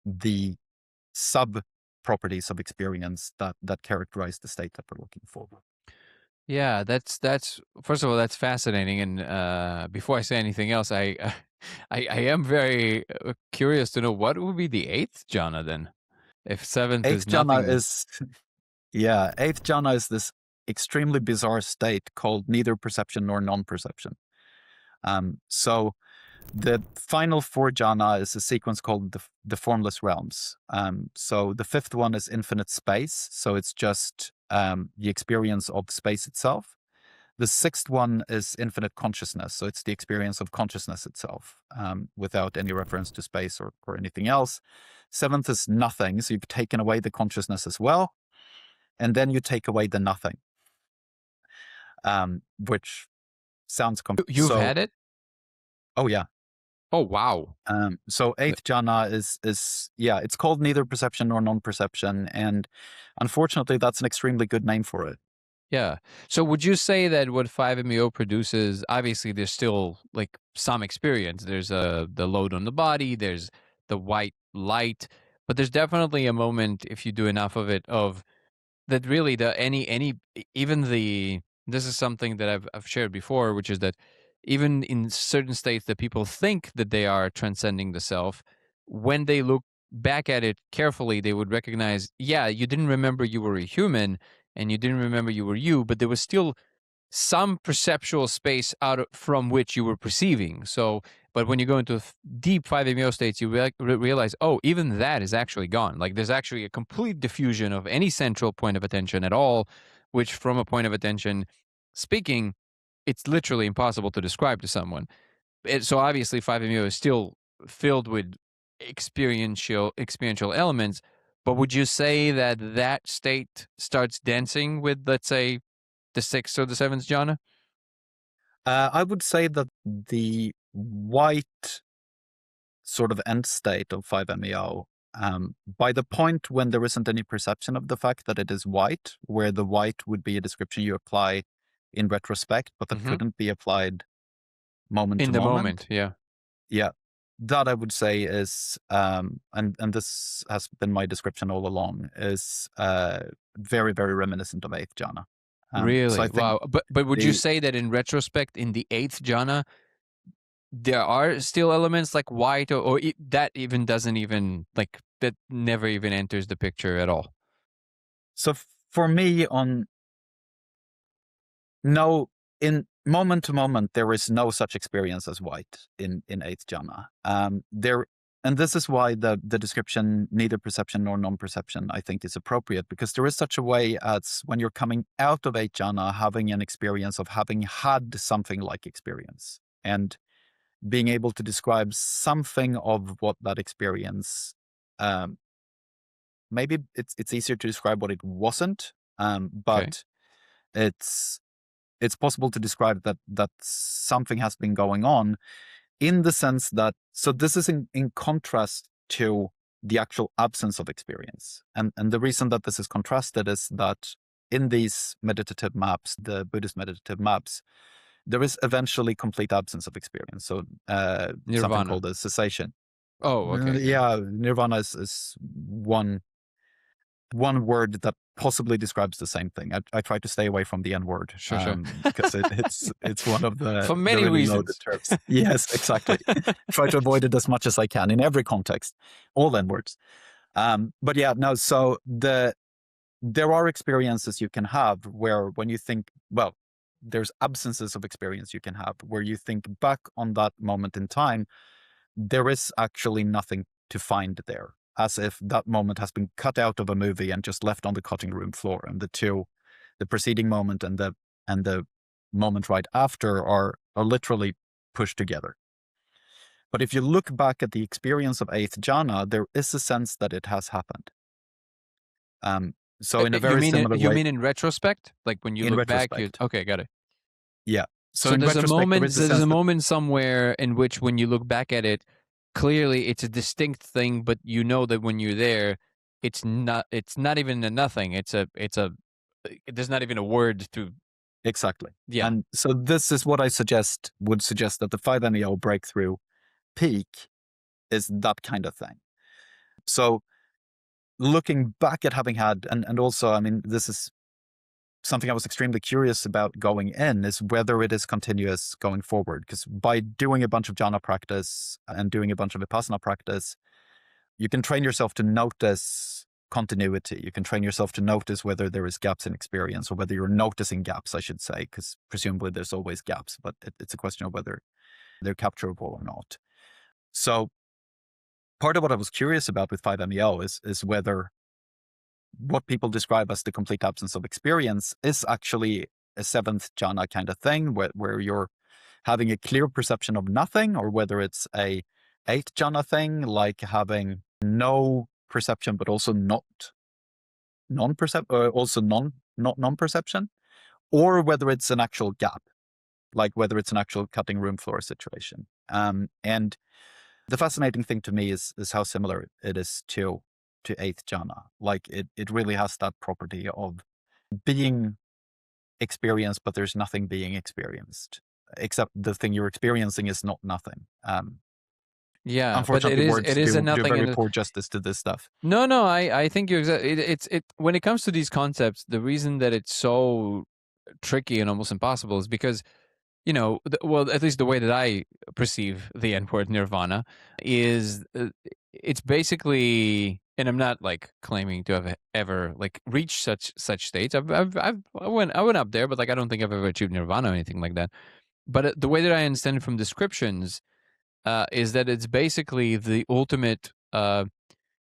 the sub properties of experience that characterize the state that we're looking for. Yeah, that's first of all, that's fascinating. And before I say anything else, I am very curious to know what would be the 8th jhana then, if 7th is 8th jhana nothingness. is, yeah, 8th jhana is this extremely bizarre state called neither perception nor non-perception. So the final 4 jhana is a sequence called the formless realms. So the 5th one is infinite space. So it's just the experience of space itself. The 6th one is infinite consciousness. So it's the experience of consciousness itself, without any reference to space or anything else. 7th is nothing. So you've taken away the consciousness as well. And then you take away the nothing, which sounds You've had it? Oh yeah. Oh wow. So 8th jhana is yeah, it's called neither perception nor non-perception, and unfortunately, that's an extremely good name for it. Yeah. So would you say that what 5-MeO produces, obviously there's still like some experience. There's the load on the body, there's the white light, but there's definitely a moment, if you do enough of it, of that really even the This is something that I've shared before, which is that even in certain states that people think that they are transcending the self, when they look back at it carefully, they would recognize, yeah, you didn't remember you were a human and you didn't remember you were you, but there was still some perceptual space from which you were perceiving. So, but when you go into deep 5-MeO states, you realize, oh, even that is actually gone. Like there's actually a complete diffusion of any central point of attention at all, which from a point of attention speaking, it's literally impossible to describe to someone. So obviously 5-MeO is still filled with experiential elements, but would you say that that state starts dancing with, let's say, the sixth or the seventh jhana? I would say that the white sort of end state of 5-MeO, by the point when there isn't any perception of the fact that it is white, where the white would be a description you apply in retrospect, but that couldn't be applied moment In to the moment. yeah. Yeah. That I would say is, and this has been my description all along, is very, very reminiscent of eighth jhana. So I Really? think Wow. But would you the say that in retrospect, in the eighth jhana, there are still elements like white, that even doesn't even, like, that never even enters the picture at all? so for me on no in moment to moment there is no such experience as white in eighth jhana. There and this is why the description neither perception nor non-perception I think is appropriate, because there is such a way as when you're coming out of eighth jhana having an experience of having had something like experience and being able to describe something of what that experience, um, maybe it's easier to describe what it wasn't, Okay. but it's it's possible to describe that something has been going on, in the sense that, so this is in contrast to the actual absence of experience. And the reason that this is contrasted is that in these meditative maps, the Buddhist meditative maps, there is eventually complete absence of experience. So something Nirvana. called a cessation. Oh, okay. Yeah. Yeah, nirvana is one word that possibly describes the same thing. I try to stay away from the N word, Sure. because it's one of For the many really loaded reasons. terms. Yes, exactly. Try to avoid it as much as I can in every context, all N words. But yeah, no. So there are experiences you can have where when you think, well, there's absences of experience you can have where you think back on that moment in time, there is actually nothing to find there, as if that moment has been cut out of a movie and just left on the cutting room floor, and the preceding moment and the moment right after are literally pushed together. But if you look back at the experience of eighth jhana, there is a sense that it has happened. So in a very similar You way, mean in retrospect? Like when you in look back, retrospect, okay, got it. yeah. So So in retrospect, there is a there's sense a that moment somewhere in which when you look back at it, clearly it's a distinct thing, but you know that when you're there, it's not even a nothing. There's not even a word to, exactly. yeah. And so this is what would suggest that the 5-MeO breakthrough peak is that kind of thing. So looking back at having had, and also, I mean, this is something I was extremely curious about going in, is whether it is continuous going forward. Because by doing a bunch of jhana practice and doing a bunch of vipassana practice, you can train yourself to notice continuity. You can train yourself to notice whether there is gaps in experience, or whether you're noticing gaps, I should say, because presumably there's always gaps, but it's a question of whether they're capturable or not. So part of what I was curious about with 5-MeO is whether what people describe as the complete absence of experience is actually a seventh jhana kind of thing, where you're having a clear perception of nothing, or whether it's a eighth jhana thing, like having no perception, but also not non-perception, or whether it's an actual gap, like whether it's an actual cutting room floor situation. And the fascinating thing to me is how similar it is to eighth jhana. Like it really has that property of being experienced, but there's nothing being experienced, except the thing you're experiencing is not nothing. Yeah, but Unfortunately, it words is a do nothing very in a, poor justice to this stuff. no, I think you're exactly, when it comes to these concepts, the reason that it's so tricky and almost impossible is because, well, at least the way that I perceive the endword nirvana is it's basically, and I'm not like claiming to have ever like reached such states. I went up there, but like I don't think I've ever achieved nirvana or anything like that. But the way that I understand it from descriptions is that it's basically the ultimate.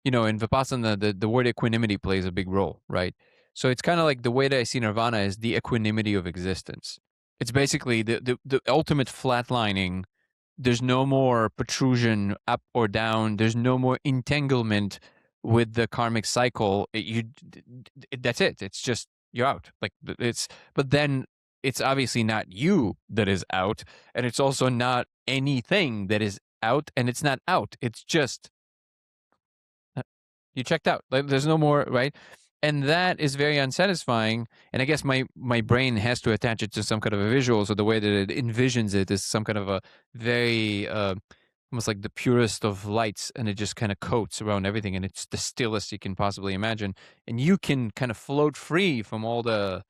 In Vipassana, the word equanimity plays a big role, right? So it's kind of like the way that I see nirvana is the equanimity of existence. It's basically the ultimate flatlining. There's no more protrusion up or down. There's no more entanglement with the karmic cycle. That's it. It's just you're out. Like but then it's obviously not you that is out, and it's also not anything that is out, and it's not out. It's just you checked out. Like there's no more, right? And that is very unsatisfying. And I guess my brain has to attach it to some kind of a visual. So the way that it envisions it is some kind of a very almost like the purest of lights, and it just kind of coats around everything, and it's the stillest you can possibly imagine. And you can kind of float free from all the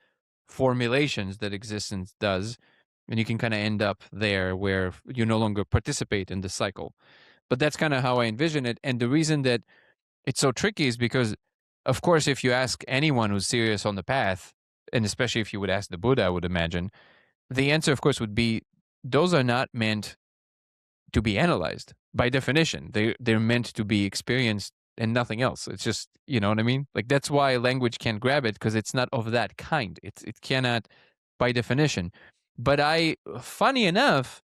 formulations that existence does, and you can kind of end up there where you no longer participate in the cycle. But that's kind of how I envision it. And the reason that it's so tricky is because, of course, if you ask anyone who's serious on the path, and especially if you would ask the Buddha, I would imagine, the answer, of course, would be those are not meant to be analyzed by definition. They're meant to be experienced and nothing else. It's just, you know what I mean? Like that's why language can't grab it, because it's not of that kind. It cannot by definition. But funny enough,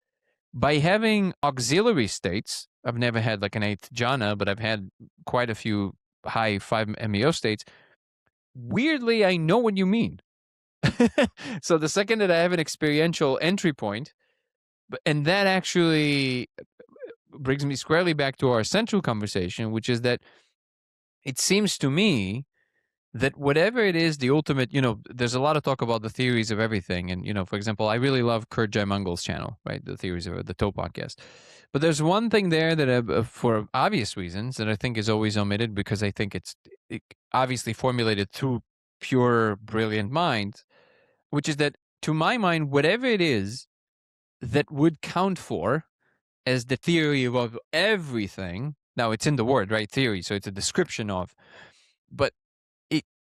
by having auxiliary states, I've never had like an eighth jhana, but I've had quite a few high 5-MeO states. Weirdly, I know what you mean. So the second that I have an experiential entry point, and that actually brings me squarely back to our central conversation, which is that it seems to me that whatever it is, the ultimate, there's a lot of talk about the theories of everything. And, for example, I really love Kurt Jaimungal's channel, right? The theories of the Toe podcast. But there's one thing there that, for obvious reasons, that I think is always omitted because I think it's obviously formulated through pure, brilliant minds, which is that, to my mind, whatever it is that would count for as the theory of everything, now it's in the word, right? Theory. So it's a description of, but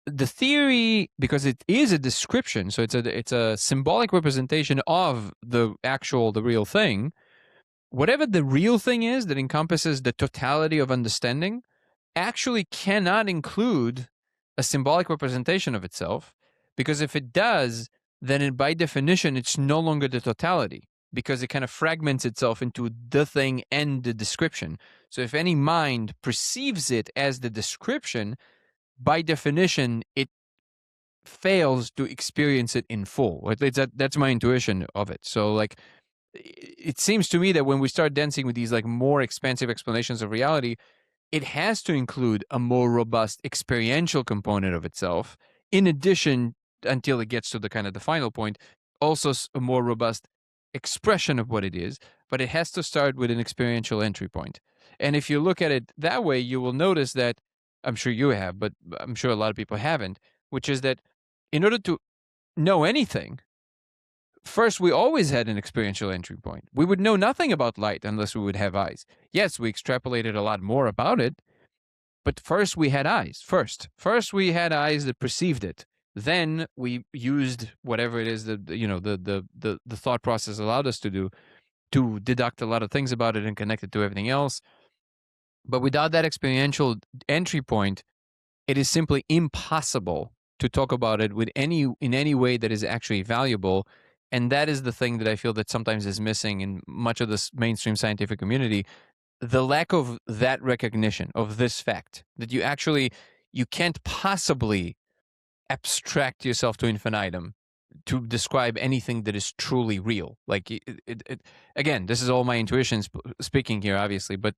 the theory, because it is a description, so it's a symbolic representation of the real thing. Whatever the real thing is that encompasses the totality of understanding actually cannot include a symbolic representation of itself, because if it does, then by definition, it's no longer the totality, because it kind of fragments itself into the thing and the description. So if any mind perceives it as the description, by definition, it fails to experience it in full. That's my intuition of it. So, like, it seems to me that when we start dancing with these like more expansive explanations of reality, it has to include a more robust experiential component of itself. In addition, until it gets to the kind of the final point, also a more robust expression of what it is. But it has to start with an experiential entry point. And if you look at it that way, you will notice that, I'm sure you have, but I'm sure a lot of people haven't, which is that in order to know anything, first, we always had an experiential entry point. We would know nothing about light unless we would have eyes. Yes, we extrapolated a lot more about it, but first we had eyes. First we had eyes that perceived it. Then we used whatever it is that the thought process allowed us to do to deduct a lot of things about it and connect it to everything else. But without that experiential entry point, it is simply impossible to talk about it in any way that is actually valuable. And that is the thing that I feel that sometimes is missing in much of this mainstream scientific community. The lack of that recognition of this fact that you can't possibly abstract yourself to infinitum to describe anything that is truly real. Like again, this is all my intuition speaking here, obviously, but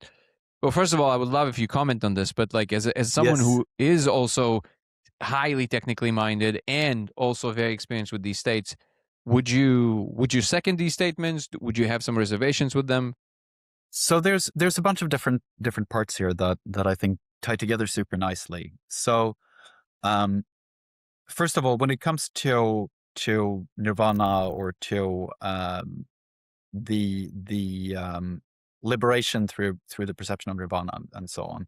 well, first of all, I would love if you comment on this, but like as someone Yes. who is also highly technically minded and also very experienced with these states, would you second these statements? Would you have some reservations with them? So there's a bunch of different parts here that I think tie together super nicely. So first of all, when it comes to to nirvana or to the liberation through the perception of nirvana and so on,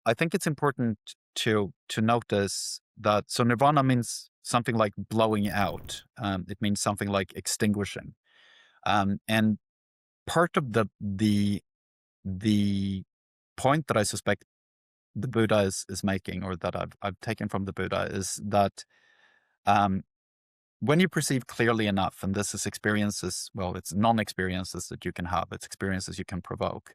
I think it's important to notice that nirvana means something like blowing out. It means something like extinguishing, and part of the point that I suspect the Buddha is making, or that I've taken from the Buddha, is that when you perceive clearly enough, and this is experiences, well, it's non-experiences that you can have, it's experiences you can provoke.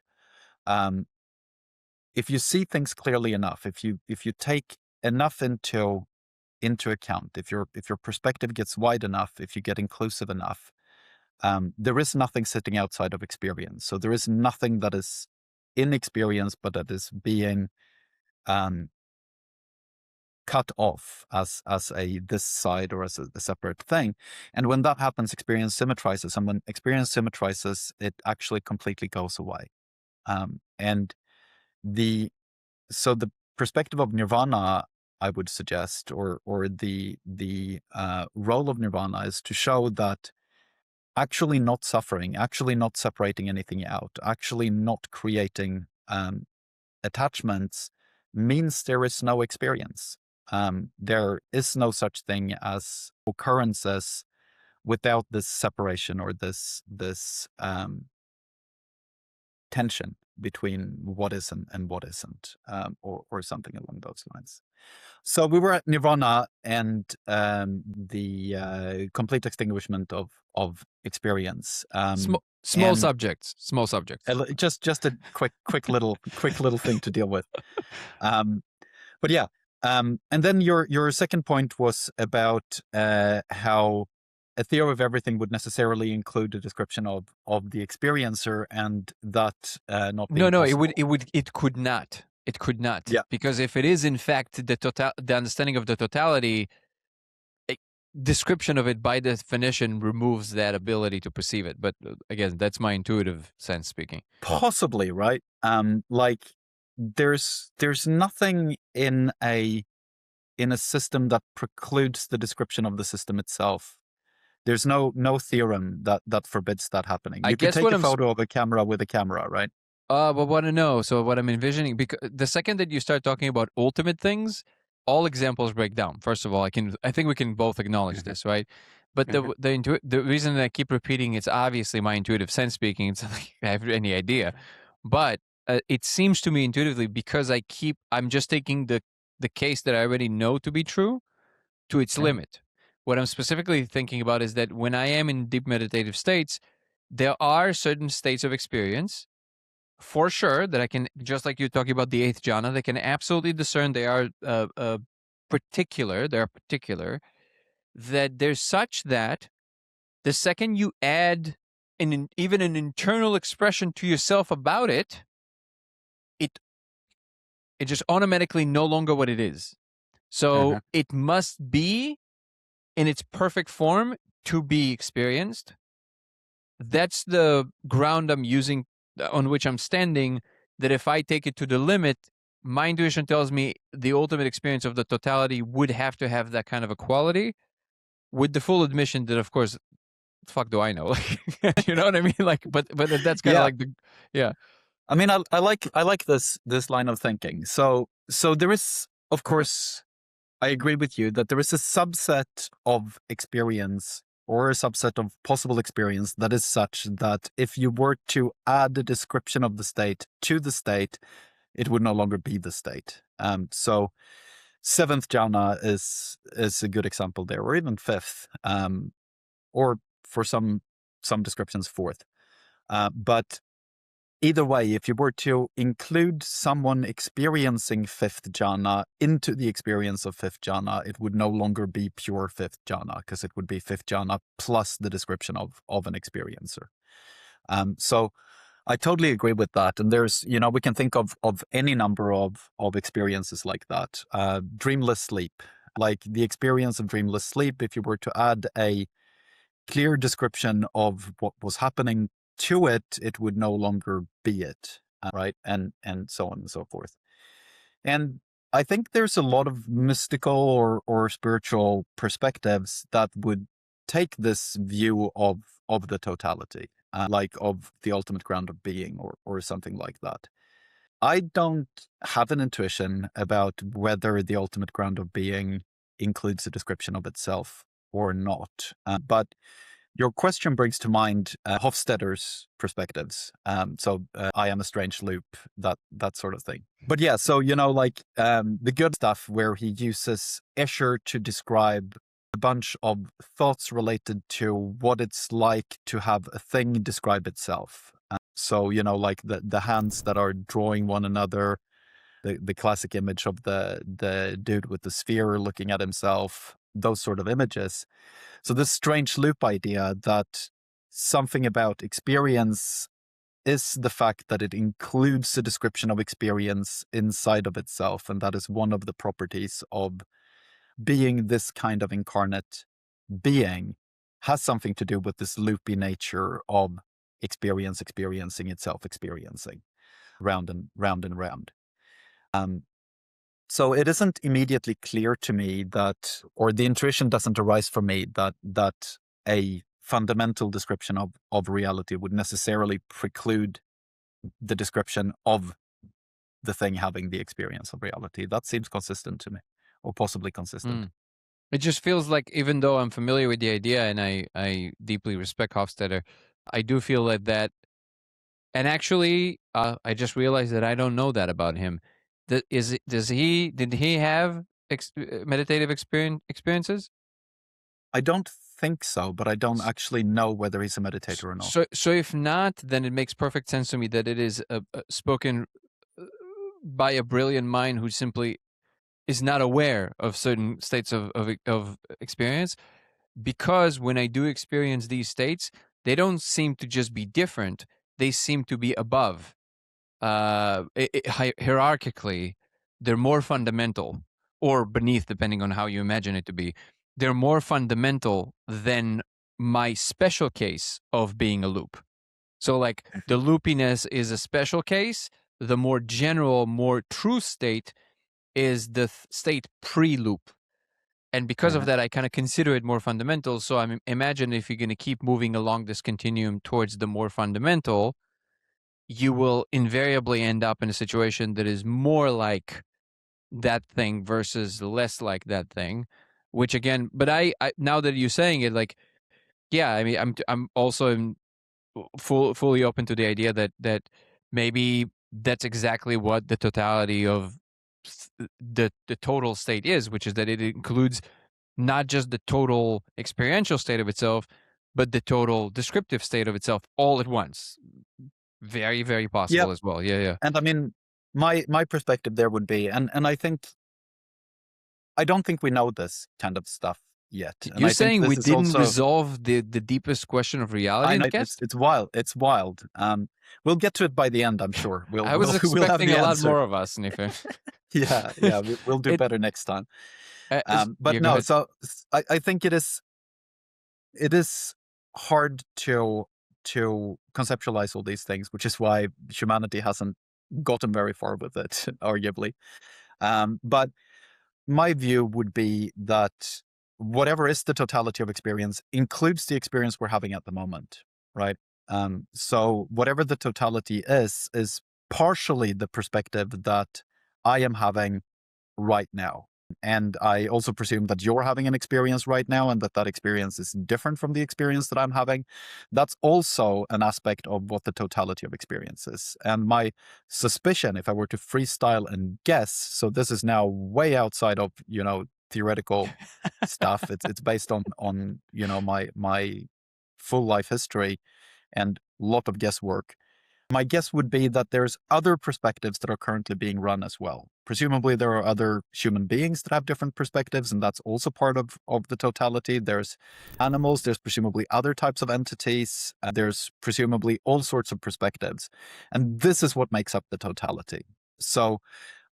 If you see things clearly enough, if you take enough into account, if your perspective gets wide enough, if you get inclusive enough, there is nothing sitting outside of experience. So there is nothing that is in experience, but that is being cut off as a this side, or as a separate thing. And when that happens, experience symmetrizes. And when experience symmetrizes, it actually completely goes away. And the perspective of nirvana, I would suggest, or the role of nirvana, is to show that actually not suffering, actually not separating anything out, actually not creating attachments, means there is no experience. There is no such thing as occurrences without this separation, or this tension between what is and what isn't, or something along those lines. So we were at nirvana and the complete extinguishment of experience. Small subjects. Just a quick little thing to deal with. But yeah, and then your second point was about how a theory of everything would necessarily include a description of the experiencer, and that not being possible. It could not. It could not. Yeah. Because if it is in fact the understanding of the totality, a description of it by definition removes that ability to perceive it. But again, that's my intuitive sense speaking. Possibly, right? Like there's nothing in a system that precludes the description of the system itself. There's no theorem that forbids that happening. You can take a photo of a camera with a camera, right? But what I know, so what I'm envisioning, because the second that you start talking about ultimate things, all examples break down. First of all, I think we can both acknowledge this, right? But the reason that I keep repeating, it's obviously my intuitive sense speaking. It's not like I have any idea, but it seems to me intuitively, because I'm just taking the case that I already know to be true to its limit. What I'm specifically thinking about is that when I am in deep meditative states, there are certain states of experience, for sure, that I can, just like you're talking about the eighth jhana, they can absolutely discern they are particular, that they're such that the second you add even an internal expression to yourself about it, it just automatically no longer what it is. So it must be in its perfect form to be experienced. That's the ground I'm using, on which I'm standing, that if I take it to the limit, my intuition tells me the ultimate experience of the totality would have to have that kind of a quality, with the full admission that, of course, fuck do I know? You know what I mean? Like, but that's kind of like yeah. I mean, I like this line of thinking. So there is, of course, I agree with you that there is a subset of experience, or a subset of possible experience, that is such that if you were to add a description of the state to the state, it would no longer be the state. So seventh jhana is a good example there, or even fifth, or for some descriptions fourth. But either way, if you were to include someone experiencing fifth jhana into the experience of fifth jhana, it would no longer be pure fifth jhana, because it would be fifth jhana plus the description of an experiencer. So I totally agree with that. And there's, we can think of any number of experiences like that. Dreamless sleep, like the experience of dreamless sleep, if you were to add a clear description of what was happening to it, it would no longer be it, right? And so on and so forth. And I think there's a lot of mystical or spiritual perspectives that would take this view of the totality, like of the ultimate ground of being or something like that. I don't have an intuition about whether the ultimate ground of being includes a description of itself or not. But your question brings to mind Hofstadter's perspectives. I am a strange loop, that sort of thing. But yeah, so, like the good stuff where he uses Escher to describe a bunch of thoughts related to what it's like to have a thing describe itself. Like the hands that are drawing one another, the classic image of the dude with the sphere looking at himself, those sort of images. So this strange loop idea that something about experience is the fact that it includes a description of experience inside of itself, and that is one of the properties of being this kind of incarnate being, has something to do with this loopy nature of experience experiencing itself experiencing round and round and round. So it isn't immediately clear to me that, or the intuition doesn't arise for me that a fundamental description of reality would necessarily preclude the description of the thing having the experience of reality. That seems consistent to me, or possibly consistent. It just feels like, even though I'm familiar with the idea and I deeply respect Hofstadter, I do feel that and actually, I just realized that I don't know that about him. Did he have meditative experiences? I don't think so, but I don't actually know whether he's a meditator or not. So if not, then it makes perfect sense to me that it is spoken by a brilliant mind who simply is not aware of certain states of experience. Because when I do experience these states, they don't seem to just be different; they seem to be above. Hierarchically, they're more fundamental, or beneath, depending on how you imagine it to be. They're more fundamental than my special case of being a loop. So, like, the loopiness is a special case. The more general, more true state is the state pre-loop. And because of that, I kind of consider it more fundamental. So I imagine if you're going to keep moving along this continuum towards the more fundamental, you will invariably end up in a situation that is more like that thing versus less like that thing. Which again, but I now that you're saying it, like, yeah, I mean, I'm also fully open to the idea that maybe that's exactly what the totality of the total state is, which is that it includes not just the total experiential state of itself, but the total descriptive state of itself all at once. Very, very possible as well. Yeah, yeah. And I mean, my perspective there would be, and I don't think we know this kind of stuff yet. And You're I think saying this we is didn't also, resolve the deepest question of reality I in know the cast? it's wild. It's wild. We'll get to it by the end, I'm sure. I was We'll have expecting the a lot answer. more of us, Niffe. Yeah, we'll do It, better next time. yeah, But go no, ahead. so I think it is hard to conceptualize all these things, which is why humanity hasn't gotten very far with it, arguably. But my view would be that whatever is the totality of experience includes the experience we're having at the moment, right? So whatever the totality is partially the perspective that I am having right now. And I also presume that you're having an experience right now and that experience is different from the experience that I'm having. That's also an aspect of what the totality of experience is. And my suspicion, if I were to freestyle and guess, so this is now way outside of, theoretical stuff. It's based on my full life history and a lot of guesswork. My guess would be that there's other perspectives that are currently being run as well. Presumably, there are other human beings that have different perspectives, and that's also part of the totality. There's animals, there's presumably other types of entities, there's presumably all sorts of perspectives. And this is what makes up the totality. So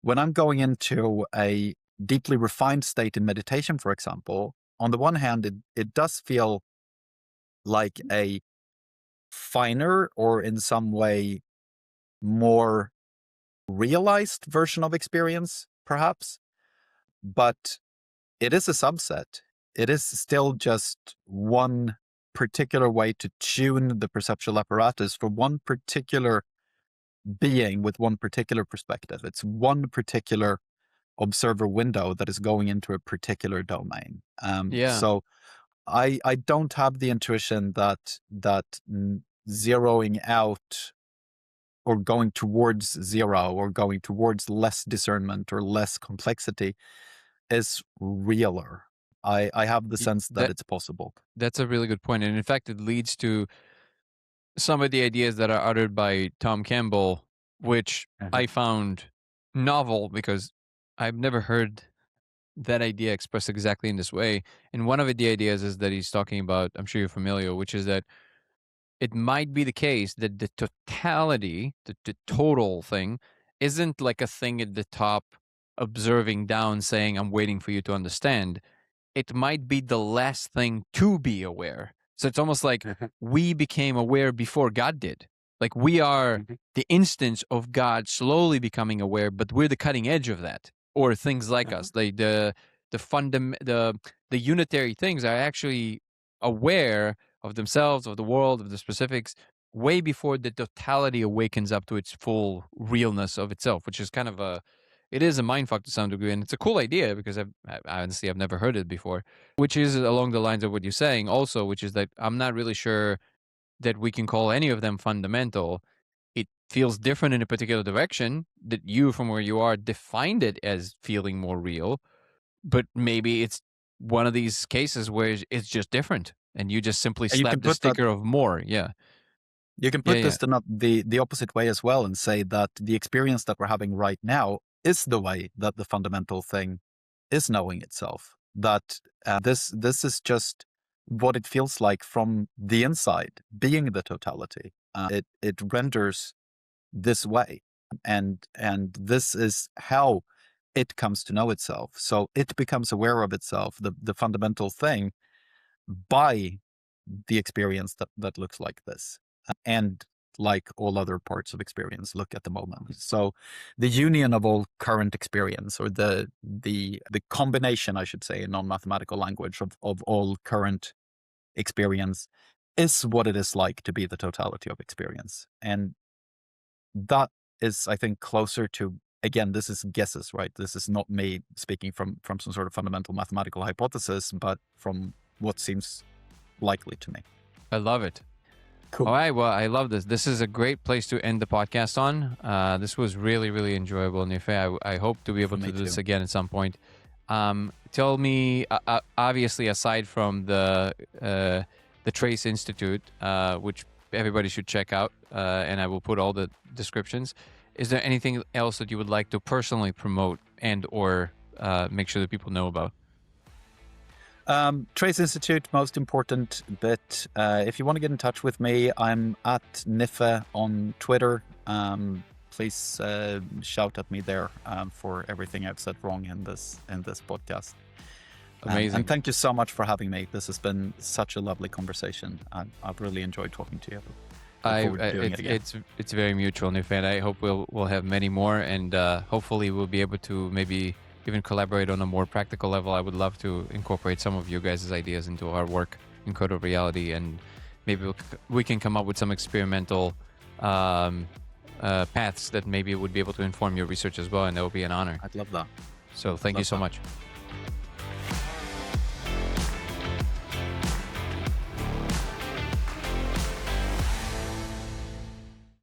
when I'm going into a deeply refined state in meditation, for example, on the one hand, it does feel like a finer or in some way more realized version of experience. perhaps, but it is a subset. It is still just one particular way to tune the perceptual apparatus for one particular being with one particular perspective. It's one particular observer window that is going into a particular domain. Yeah. So I don't have the intuition that zeroing out or going towards zero or going towards less discernment or less complexity is realer. I have the sense that it's possible. That's a really good point. And in fact, it leads to some of the ideas that are uttered by Tom Campbell, which I found novel because I've never heard that idea expressed exactly in this way. And one of the ideas is that he's talking about, I'm sure you're familiar, which is that it might be the case that the totality, the total thing, isn't like a thing at the top observing down saying, I'm waiting for you to understand. It might be the last thing to be aware. So it's almost like we became aware before God did. Like we are the instance of God slowly becoming aware, but we're the cutting edge of that. Or things like us, like the unitary things are actually aware of themselves, of the world, of the specifics, way before the totality awakens up to its full realness of itself, which is kind of it is a mindfuck to some degree, and it's a cool idea because honestly I've never heard it before, which is along the lines of what you're saying also, which is that I'm not really sure that we can call any of them fundamental. It feels different in a particular direction that you, from where you are, defined it as feeling more real, but maybe it's one of these cases where it's just different and you just simply slap the sticker of more. Yeah. You can put this the opposite way as well and say that the experience that we're having right now is the way that the fundamental thing is knowing itself. That this is just what it feels like from the inside, being the totality. It renders this way, and this is how it comes to know itself. So it becomes aware of itself, the fundamental thing, by the experience that looks like this, and like all other parts of experience look at the moment. So the union of all current experience, or the combination, I should say, in non-mathematical language, of all current experience is what it is like to be the totality of experience. And that is, I think, closer to, again, this is guesses, right? This is not me speaking from some sort of fundamental mathematical hypothesis, but from what seems likely to me. I love it. Cool. All right. Well, I love this. This is a great place to end the podcast on. This was really, really enjoyable, Niffe. I hope to be able to do this again at some point. Tell me, obviously, aside from the Trace Institute, which everybody should check out, and I will put all the descriptions, is there anything else that you would like to personally promote and or make sure that people know about? Trace Institute, most important bit. If you want to get in touch with me, I'm at Niffe on Twitter. Please shout at me there for everything I've said wrong in this podcast. Amazing. And thank you so much for having me. This has been such a lovely conversation. I've really enjoyed talking to you. It's very mutual, Niffe, and I hope we'll have many more, and hopefully we'll be able to maybe even collaborate on a more practical level. I would love to incorporate some of you guys' ideas into our work in Code of Reality, and maybe we can come up with some experimental paths that maybe would be able to inform your research as well, and that would be an honor. I'd love that. So thank you so much.